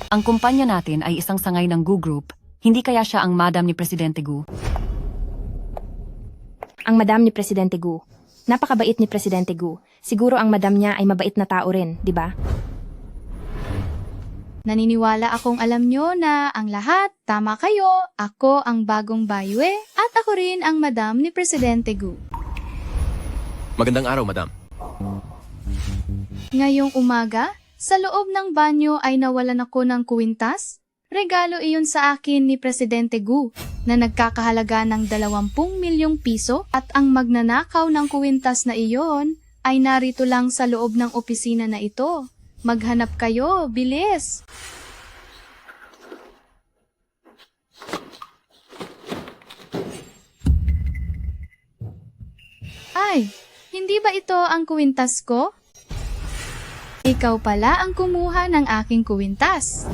Ang kumpanya natin ay isang sangay ng Gu Group. Hindi kaya siya ang madam ni Presidente Gu? Ang madam ni Presidente Gu. Napakabait ni Presidente Gu. Siguro ang madam niya ay mabait na tao rin, di ba? Naniniwala akong alam nyo na ang lahat, tama kayo, ako ang bagong baywe at ako rin ang madam ni Presidente Gu. Magandang araw, madam. Ngayong umaga, sa loob ng banyo ay nawalan ako ng kuwintas. Regalo iyon sa akin ni Presidente Gu na nagkakahalaga ng 20 milyong piso at ang magnanakaw ng kuwintas na iyon ay narito lang sa loob ng opisina na ito. Maghanap kayo, bilis! Ay, hindi ba ito ang kuwintas ko? Ikaw pala ang kumuha ng aking kuwintas.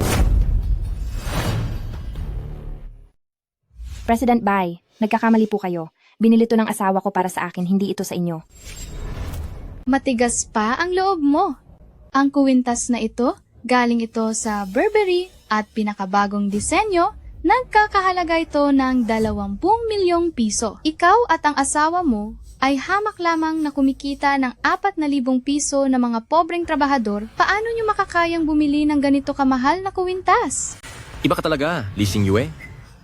President Bai, nagkakamali po kayo. Binili to ng asawa ko para sa akin, hindi ito sa inyo. Matigas pa ang loob mo. Ang kuwintas na ito, galing ito sa Burberry at pinakabagong disenyo, nagkakahalaga ito ng 20 milyong piso. Ikaw at ang asawa mo ay hamak lamang na kumikita ng 4,000 piso na mga pobreng trabahador. Paano nyo makakayang bumili ng ganito kamahal na kuwintas? Iba ka talaga, Li Xingyue.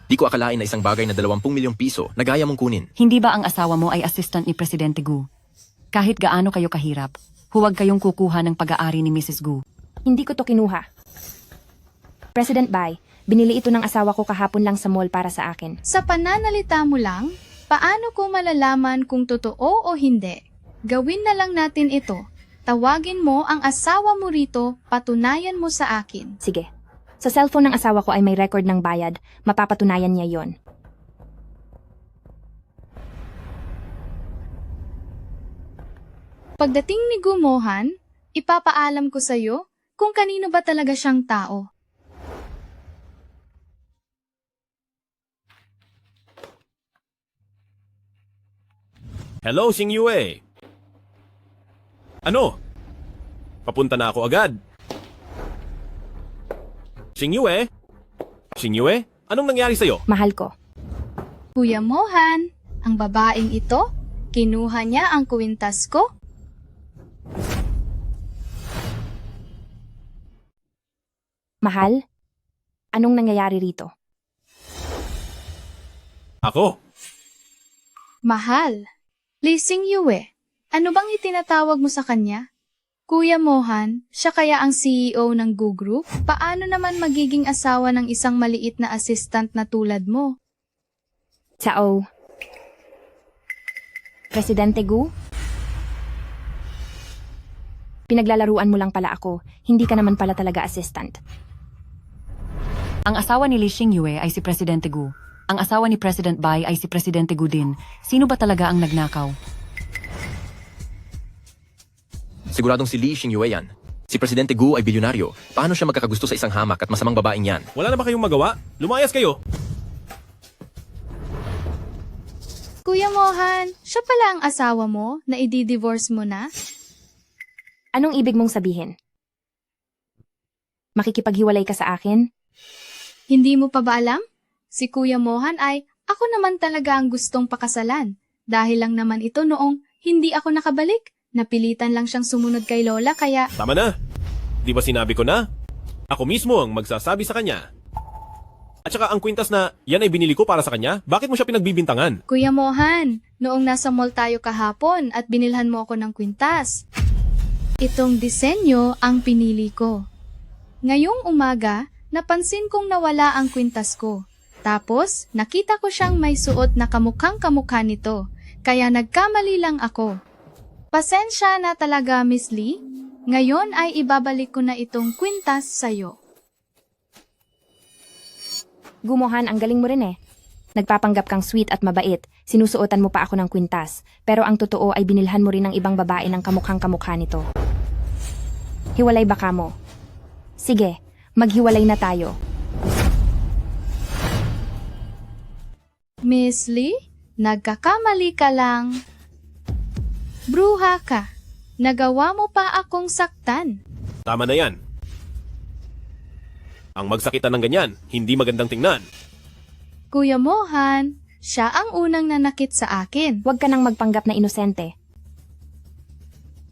Di ko akalain na isang bagay na 20 milyong piso na gaya mong kunin. Hindi ba ang asawa mo ay assistant ni Presidente Gu? Kahit gaano kayo kahirap, huwag kayong kukuha ng pag-aari ni Mrs. Gu. Hindi ko to kinuha. President Bai, binili ito ng asawa ko kahapon lang sa mall para sa akin. Sa pananalita mo lang, paano ko malalaman kung totoo o hindi? Gawin na lang natin ito. Tawagin mo ang asawa mo rito, patunayan mo sa akin. Sige. Sa cellphone ng asawa ko ay may record ng bayad. Mapapatunayan niya yon. Pagdating ni Gumohan, ipapaalam ko sa'yo kung kanino ba talaga siyang tao. Hello, Xingyue. Ano? Papunta na ako agad. Xingyue? Xingyue? Anong nangyari sa'yo? Mahal ko. Kuya Mohan, ang babaeng ito, kinuha niya ang kuwintas ko. Mahal? Anong nangyayari rito? Ako? Mahal. Li Xingyue, ano bang itinatawag mo sa kanya? Kuya Mohan, siya kaya ang CEO ng Gu Group? Paano naman magiging asawa ng isang maliit na assistant na tulad mo? Ciao. Presidente Gu? Pinaglalaruan mo lang pala ako. Hindi ka naman pala talaga assistant. Ang asawa ni Li Xingyue ay si Presidente Gu. Ang asawa ni President Bai ay si Presidente Gu din. Sino ba talaga ang nagnakaw? Siguradong si Lee Xingyue yan. Si Presidente Gu ay bilyonaryo. Paano siya magkakagusto sa isang hamak at masamang babaeng yan? Wala na ba kayong magawa? Lumayas kayo! Kuya Mohan, siya pala ang asawa mo na i-divorce mo na? Anong ibig mong sabihin? Makikipaghiwalay ka sa akin? Hindi mo pa ba alam? Si Kuya Mohan ay ako naman talaga ang gustong pakasalan. Dahil lang naman ito noong hindi ako nakabalik. Napilitan lang siyang sumunod kay Lola kaya... Tama na! Di ba sinabi ko na? Ako mismo ang magsasabi sa kanya. At saka ang kwintas na yan ay binili ko para sa kanya, bakit mo siya pinagbibintangan? Kuya Mohan, noong nasa mall tayo kahapon at binilhan mo ako ng kwintas. Itong disenyo ang pinili ko. Ngayong umaga, napansin kong nawala ang kwintas ko. Tapos, nakita ko siyang may suot na kamukhang kamukha nito, kaya nagkamali lang ako. Pasensya na talaga, Miss Lee. Ngayon ay ibabalik ko na itong kwintas sa'yo. Gumohan, ang galing mo rin eh. Nagpapanggap kang sweet at mabait, sinusuotan mo pa ako ng kwintas, pero ang totoo ay binilhan mo rin ng ibang babae ng kamukhang kamukha nito. Hiwalay ba ka mo? Sige, maghiwalay na tayo. Miss Lee, nagkakamali ka lang. Bruha ka. Nagawa mo pa akong saktan. Tama na yan. Ang magsakitan ng ganyan, hindi magandang tingnan. Kuya Mohan, siya ang unang nanakit sa akin. Huwag ka nang magpanggap na inosente.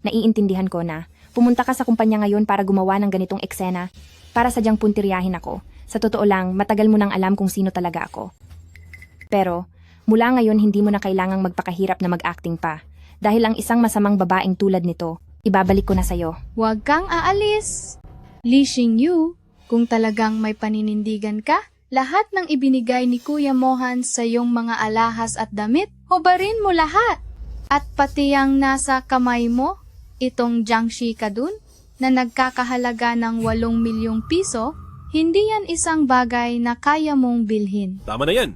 Naiintindihan ko na. Pumunta ka sa kumpanya ngayon para gumawa ng ganitong eksena, para sadyang puntiryahin ako. Sa totoo lang, matagal mo nang alam kung sino talaga ako. Pero, mula ngayon hindi mo na kailangang magpakahirap na mag-acting pa. Dahil ang isang masamang babaeng tulad nito, ibabalik ko na sa'yo. Huwag kang aalis. Lee Xingyu, kung talagang may paninindigan ka, lahat ng ibinigay ni Kuya Mohan sa iyong mga alahas at damit, hubarin mo lahat. At pati ang nasa kamay mo, itong Jiangxi Kadun, na nagkakahalaga ng 8 milyong piso, hindi yan isang bagay na kaya mong bilhin. Tama na yan.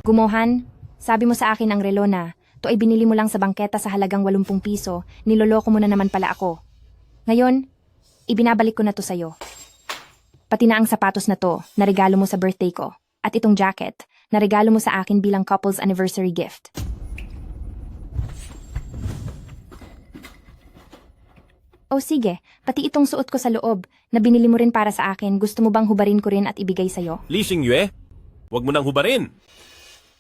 Gumohan, sabi mo sa akin ang relo na, to ay binili mo lang sa bangketa sa halagang 80 piso, niloloko mo na naman pala ako. Ngayon, ibinabalik ko na to sa'yo. Pati na ang sapatos na to, na regalo mo sa birthday ko. At itong jacket, na regalo mo sa akin bilang couple's anniversary gift. O sige, pati itong suot ko sa loob, na binili mo rin para sa akin, gusto mo bang hubarin ko rin at ibigay sa'yo? Lee Xingyue, huwag mo nang hubarin.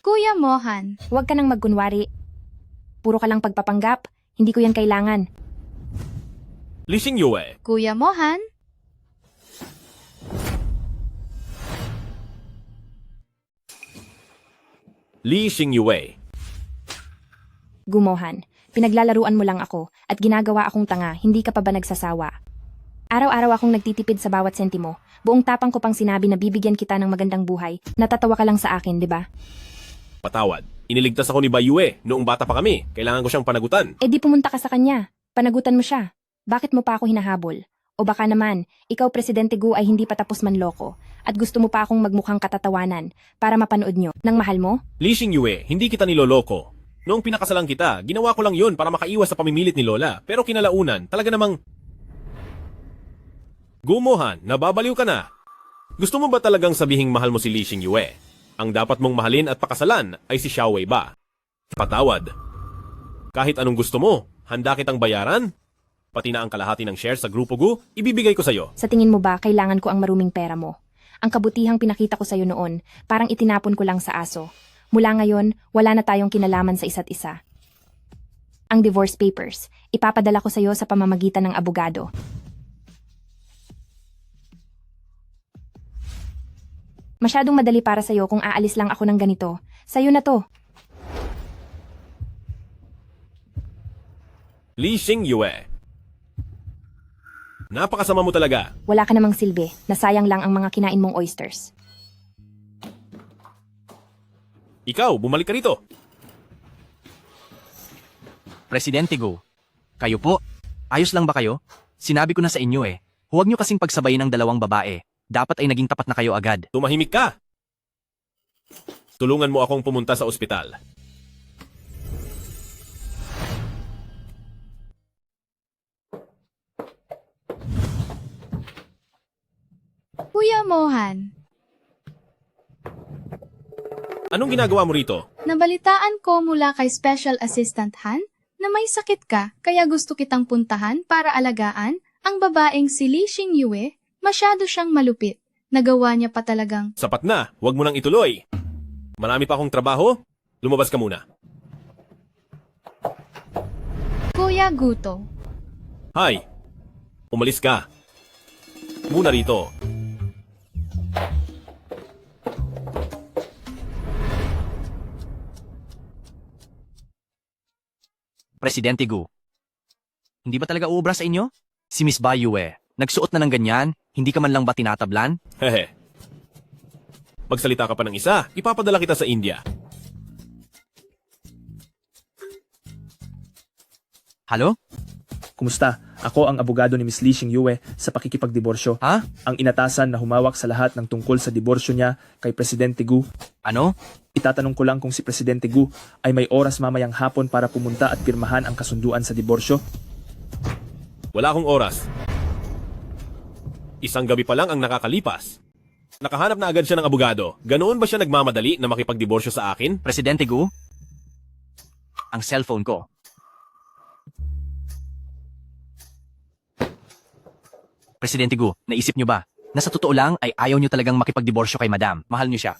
Kuya Mohan, huwag ka nang magkunwari. Puro ka lang pagpapanggap, hindi ko yan kailangan. Lee Xingyue. Kuya Mohan, Lee Xingyue. Gumohan, pinaglalaruan mo lang ako at ginagawa akong tanga, hindi ka pa ba nagsasawa? Araw-araw akong nagtitipid sa bawat sentimo. Buong tapang ko pang sinabi na bibigyan kita ng magandang buhay. Natatawa ka lang sa akin, di ba? Patawad. Iniligtas ako ni Bayue noong bata pa kami. Kailangan ko siyang panagutan. Eh di pumunta ka sa kanya. Panagutan mo siya. Bakit mo pa ako hinahabol? O baka naman, ikaw Presidente Gu ay hindi pa tapos manloko at gusto mo pa akong magmukhang katatawanan para mapanood nyo ng mahal mo? Lee Xingyue, hindi kita niloloko. Noong pinakasalan kita, ginawa ko lang yun para makaiwas sa pamimilit ni Lola. Pero kinalaunan, talaga namang... Gumohan, nababaliw ka na. Gusto mo ba talagang sabihing mahal mo si Lee Xingyue? Ang dapat mong mahalin at pakasalan ay si Xiao Wei ba? Patawad. Kahit anong gusto mo, handa kitang bayaran? Pati na ang kalahati ng share sa Grupo Gu, ibibigay ko sa'yo. Sa tingin mo ba kailangan ko ang maruming pera mo? Ang kabutihang pinakita ko sa'yo noon, parang itinapon ko lang sa aso. Mula ngayon, wala na tayong kinalaman sa isa't isa. Ang divorce papers, ipapadala ko sa'yo sa pamamagitan ng abogado. Masyadong madali para sa'yo kung aalis lang ako ng ganito. Sa'yo na to. Lee Xingyue. Napakasama mo talaga. Wala ka namang silbi, nasayang lang ang mga kinain mong oysters. Ikaw, bumalik ka rito. Presidente Gu, kayo po, ayos lang ba kayo? Sinabi ko na sa inyo eh, huwag nyo kasing pagsabayin ng 2 babae. Dapat ay naging tapat na kayo agad. Tumahimik ka. Tulungan mo akong pumunta sa ospital. Kuya Mohan, Anong ginagawa mo rito? nabalitaan ko mula kay Special Assistant Han na may sakit ka kaya gusto kitang puntahan para alagaan ang babaeng si Lee Xingyue. Masyado siyang malupit. Nagawa niya pa talagang Sapat na, huwag mo nang ituloy. Marami pa akong trabaho, lumabas ka muna. Kuya Guto. Hay, umalis ka. Muna rito. Presidente Gu. Hindi ba talaga uubra sa inyo? Si Miss Ba Yue, nagsuot na ng ganyan, hindi ka man lang ba tinatablan? Hehe. Magsalita ka pa ng isa, ipapadala kita sa India. Halo? Kumusta? Ako ang abogado ni Miss Lee Xingyue sa pakikipagdiborsyo. Ha? Ang inatasan na humawak sa lahat ng tungkol sa diborsyo niya kay Presidente Gu. Ano? Itatanong ko lang kung si Presidente Gu ay may oras mamayang hapon para pumunta at pirmahan ang kasunduan sa diborsyo. Wala akong oras. Isang gabi pa lang ang nakakalipas. Nakahanap na agad siya ng abogado. Ganoon ba siya nagmamadali na makipagdiborsyo sa akin? Presidente Gu? Ang cellphone ko. Presidente Gu, naisip nyo ba na sa totoo lang ay ayaw nyo talagang makipagdiborsyo kay Madam? Mahal nyo siya.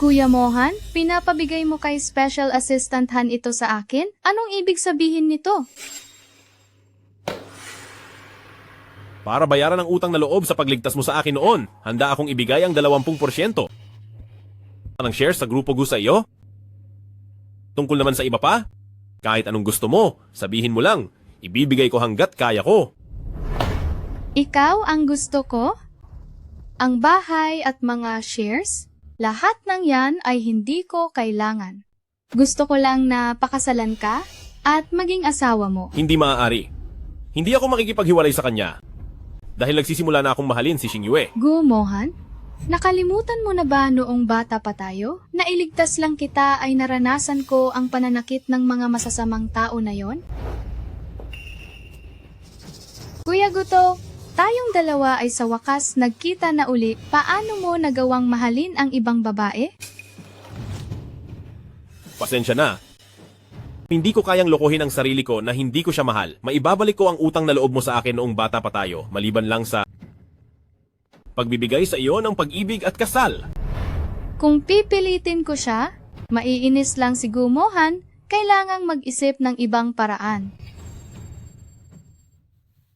Kuya Mohan, pinapabigay mo kay Special Assistant Han ito sa akin? Anong ibig sabihin nito? Para bayaran ang utang na loob sa pagligtas mo sa akin noon, handa akong ibigay ang 20%. Ng shares sa Grupo Gu sa iyo? Tungkol naman sa iba pa? Kahit anong gusto mo, sabihin mo lang. Ibibigay ko hanggat kaya ko. Ikaw ang gusto ko? Ang bahay at mga shares? Lahat ng yan ay hindi ko kailangan. Gusto ko lang na pakasalan ka at maging asawa mo. Hindi maaari. Hindi ako makikipaghiwalay sa kanya. Dahil nagsisimula na akong mahalin si Xingyue. Gu Mohan, nakalimutan mo na ba noong bata pa tayo? Nailigtas lang kita ay naranasan ko ang pananakit ng mga masasamang tao na yon? Kuya Guto, tayong dalawa ay sa wakas nagkita na uli. Paano mo nagawang mahalin ang ibang babae? Pasensya na. Hindi ko kayang lokohin ang sarili ko na hindi ko siya mahal. Maibabalik ko ang utang na loob mo sa akin noong bata pa tayo, maliban lang sa pagbibigay sa iyo ng pag-ibig at kasal. Kung pipilitin ko siya, maiinis lang si Gu Mohan, kailangang mag-isip ng ibang paraan.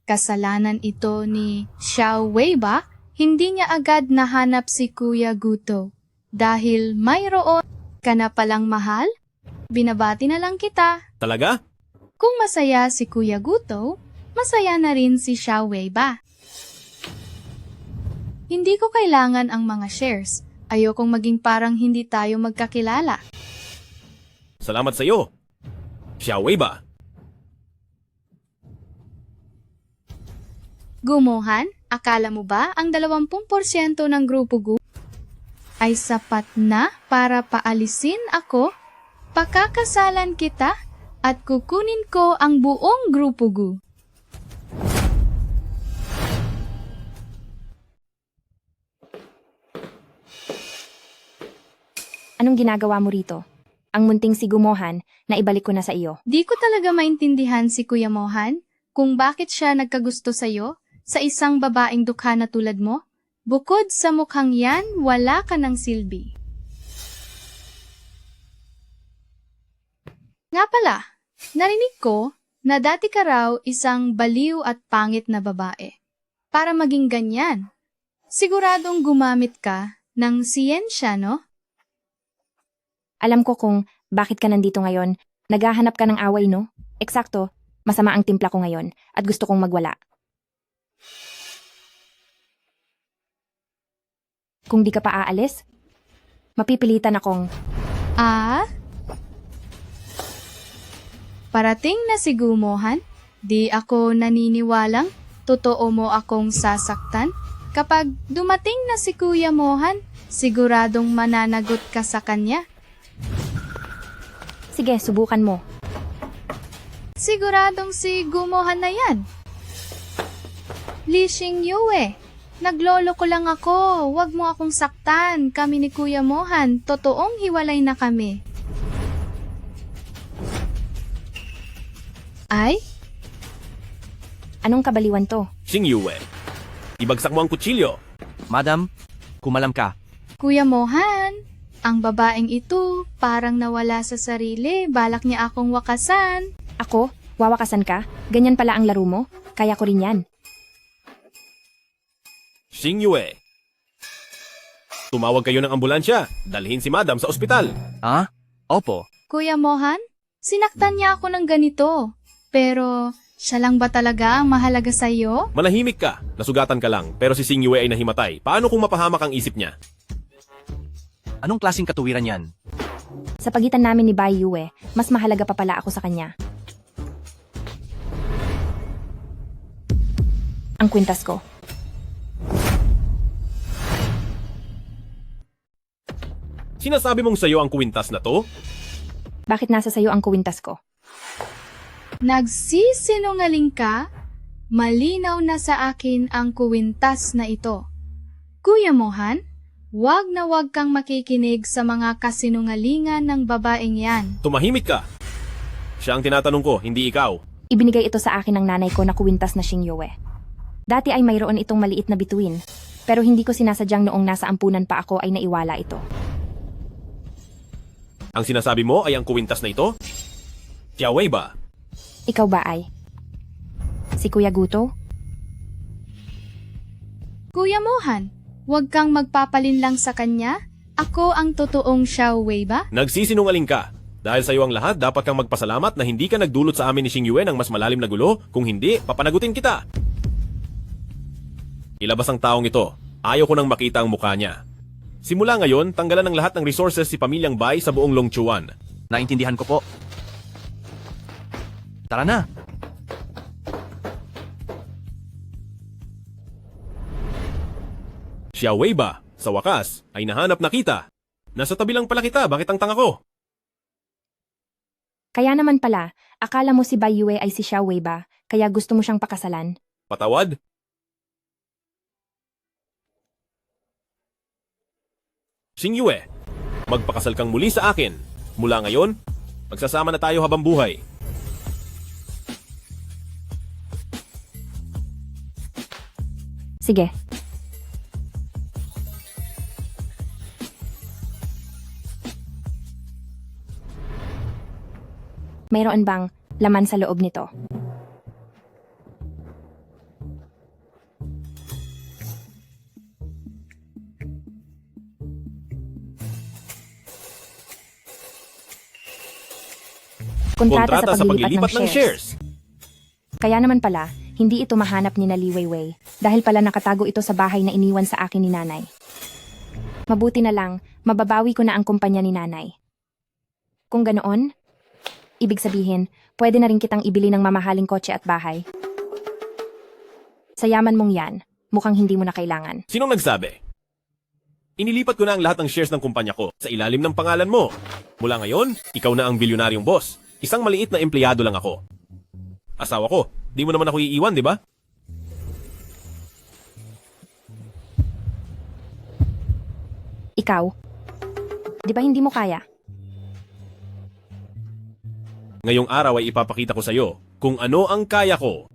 Kasalanan ito ni Xiao Wei ba? Hindi niya agad nahanap si Kuya Guto. Dahil mayroon ka na palang mahal? Binabati na lang kita. Talaga? Kung masaya si Kuya Guto, masaya na rin si Xiao Wei ba? Hindi ko kailangan ang mga shares. Ayokong maging parang hindi tayo magkakilala. Salamat sa iyo. Xiao Wei ba? Gumohan, akala mo ba ang 20% ng Grupo Gu ay sapat na para paalisin ako? Pakakasalan kita at kukunin ko ang buong Grupo Gu. Anong ginagawa mo rito? Ang munting si Gumohan na ibalik ko na sa iyo. Di ko talaga maintindihan si Kuya Mohan kung bakit siya nagkagusto sa'yo sa isang babaeng dukha na tulad mo. Bukod sa mukhang yan, wala ka ng silbi. Nga pala, narinig ko na dati ka raw isang baliw at pangit na babae. Para maging ganyan, siguradong gumamit ka ng siyensya, no? Alam ko kung bakit ka nandito ngayon. Naghahanap ka ng away, no? Eksakto, masama ang timpla ko ngayon at gusto kong magwala. Kung di ka pa aalis, mapipilitan akong... Parating na si Gumohan? Di ako naniniwalang totoo mo akong sasaktan? Kapag dumating na si Kuya Mohan, siguradong mananagot ka sa kanya. Sige, subukan mo. Siguradong si Gumohan na yan. Lee Xingyue, naglolo ko lang ako. Huwag mo akong saktan. Kami ni Kuya Mohan, totoong hiwalay na kami. Ay? Anong kabaliwan to? Xingyue, ibagsak mo ang kutsilyo. Madam, kumalam ka. Kuya Mohan, ang babaeng ito parang nawala sa sarili. Balak niya akong wakasan. Ako? Wawakasan ka? Ganyan pala ang laro mo? Kaya ko rin yan. Xingyue, tumawag kayo ng ambulansya. Dalhin si Madam sa ospital. Ah? Opo. Kuya Mohan, sinaktan niya ako ng ganito. Pero siya lang ba talaga ang mahalaga sa iyo? Manahimik ka, nasugatan ka lang, pero si Xingyue ay nahimatay. Paano kung mapahamak ang isip niya? Anong klaseng katuwiran yan? Sa pagitan namin ni Bai Yue, mas mahalaga pa pala ako sa kanya. Ang kwintas ko. Sinasabi mong sayo ang kuwintas na to? Bakit nasa sayo ang kwintas ko? Nagsisinungaling ka? Malinaw na sa akin ang kuwintas na ito. Kuya Mohan, wag na wag kang makikinig sa mga kasinungalingan ng babaeng yan. Tumahimik ka. Siya ang tinatanong ko, hindi ikaw. Ibinigay ito sa akin ng nanay ko na kwintas na Xingyue. Dati ay mayroon itong maliit na bituin, pero hindi ko sinasadyang noong nasa ampunan pa ako ay naiwala ito. Ang sinasabi mo ay ang kuwintas na ito? Xiaowei ba? Ikaw ba ay? Si Kuya Guto? Kuya Mohan, wag kang magpapalinlang sa kanya. Ako ang totoong Xiaowei ba? Nagsisinungaling ka. Dahil sa iyo ang lahat, dapat kang magpasalamat na hindi ka nagdulot sa amin ni Xingyue ng mas malalim na gulo. Kung hindi, papanagutin kita. Ilabas ang taong ito. Ayaw ko nang makita ang mukha niya. Simula ngayon, tanggalan ng lahat ng resources si Pamilyang Bai sa buong Longchuan. Naintindihan ko po. Tara na. Xiaowei ba? Sa wakas, ay nahanap na kita. Nasa tabi lang pala kita, bakit ang tanga ko? Kaya naman pala, akala mo si Bai Yue ay si Xiaowei ba, kaya gusto mo siyang pakasalan? Patawad? Xingyue, magpakasal kang muli sa akin. Mula ngayon, magsasama na tayo habang buhay. Sige. Mayroon bang laman sa loob nito? Kontrata sa paglilipat ng shares. Kaya naman pala, hindi ito mahanap ni na Li Weiwei dahil pala nakatago ito sa bahay na iniwan sa akin ni nanay. Mabuti na lang, mababawi ko na ang kumpanya ni nanay. Kung ganoon, ibig sabihin, pwede na rin kitang ibili ng mamahaling kotse at bahay. Sa yaman mong yan, mukhang hindi mo na kailangan. Sinong nagsabi? Inilipat ko na ang lahat ng shares ng kumpanya ko sa ilalim ng pangalan mo. Mula ngayon, ikaw na ang bilyonaryong boss. Isang maliit na empleyado lang ako. Asawa ko, di mo naman ako iiwan, di ba? Ikaw? Di ba hindi mo kaya? Ngayong araw ay ipapakita ko sa iyo kung ano ang kaya ko.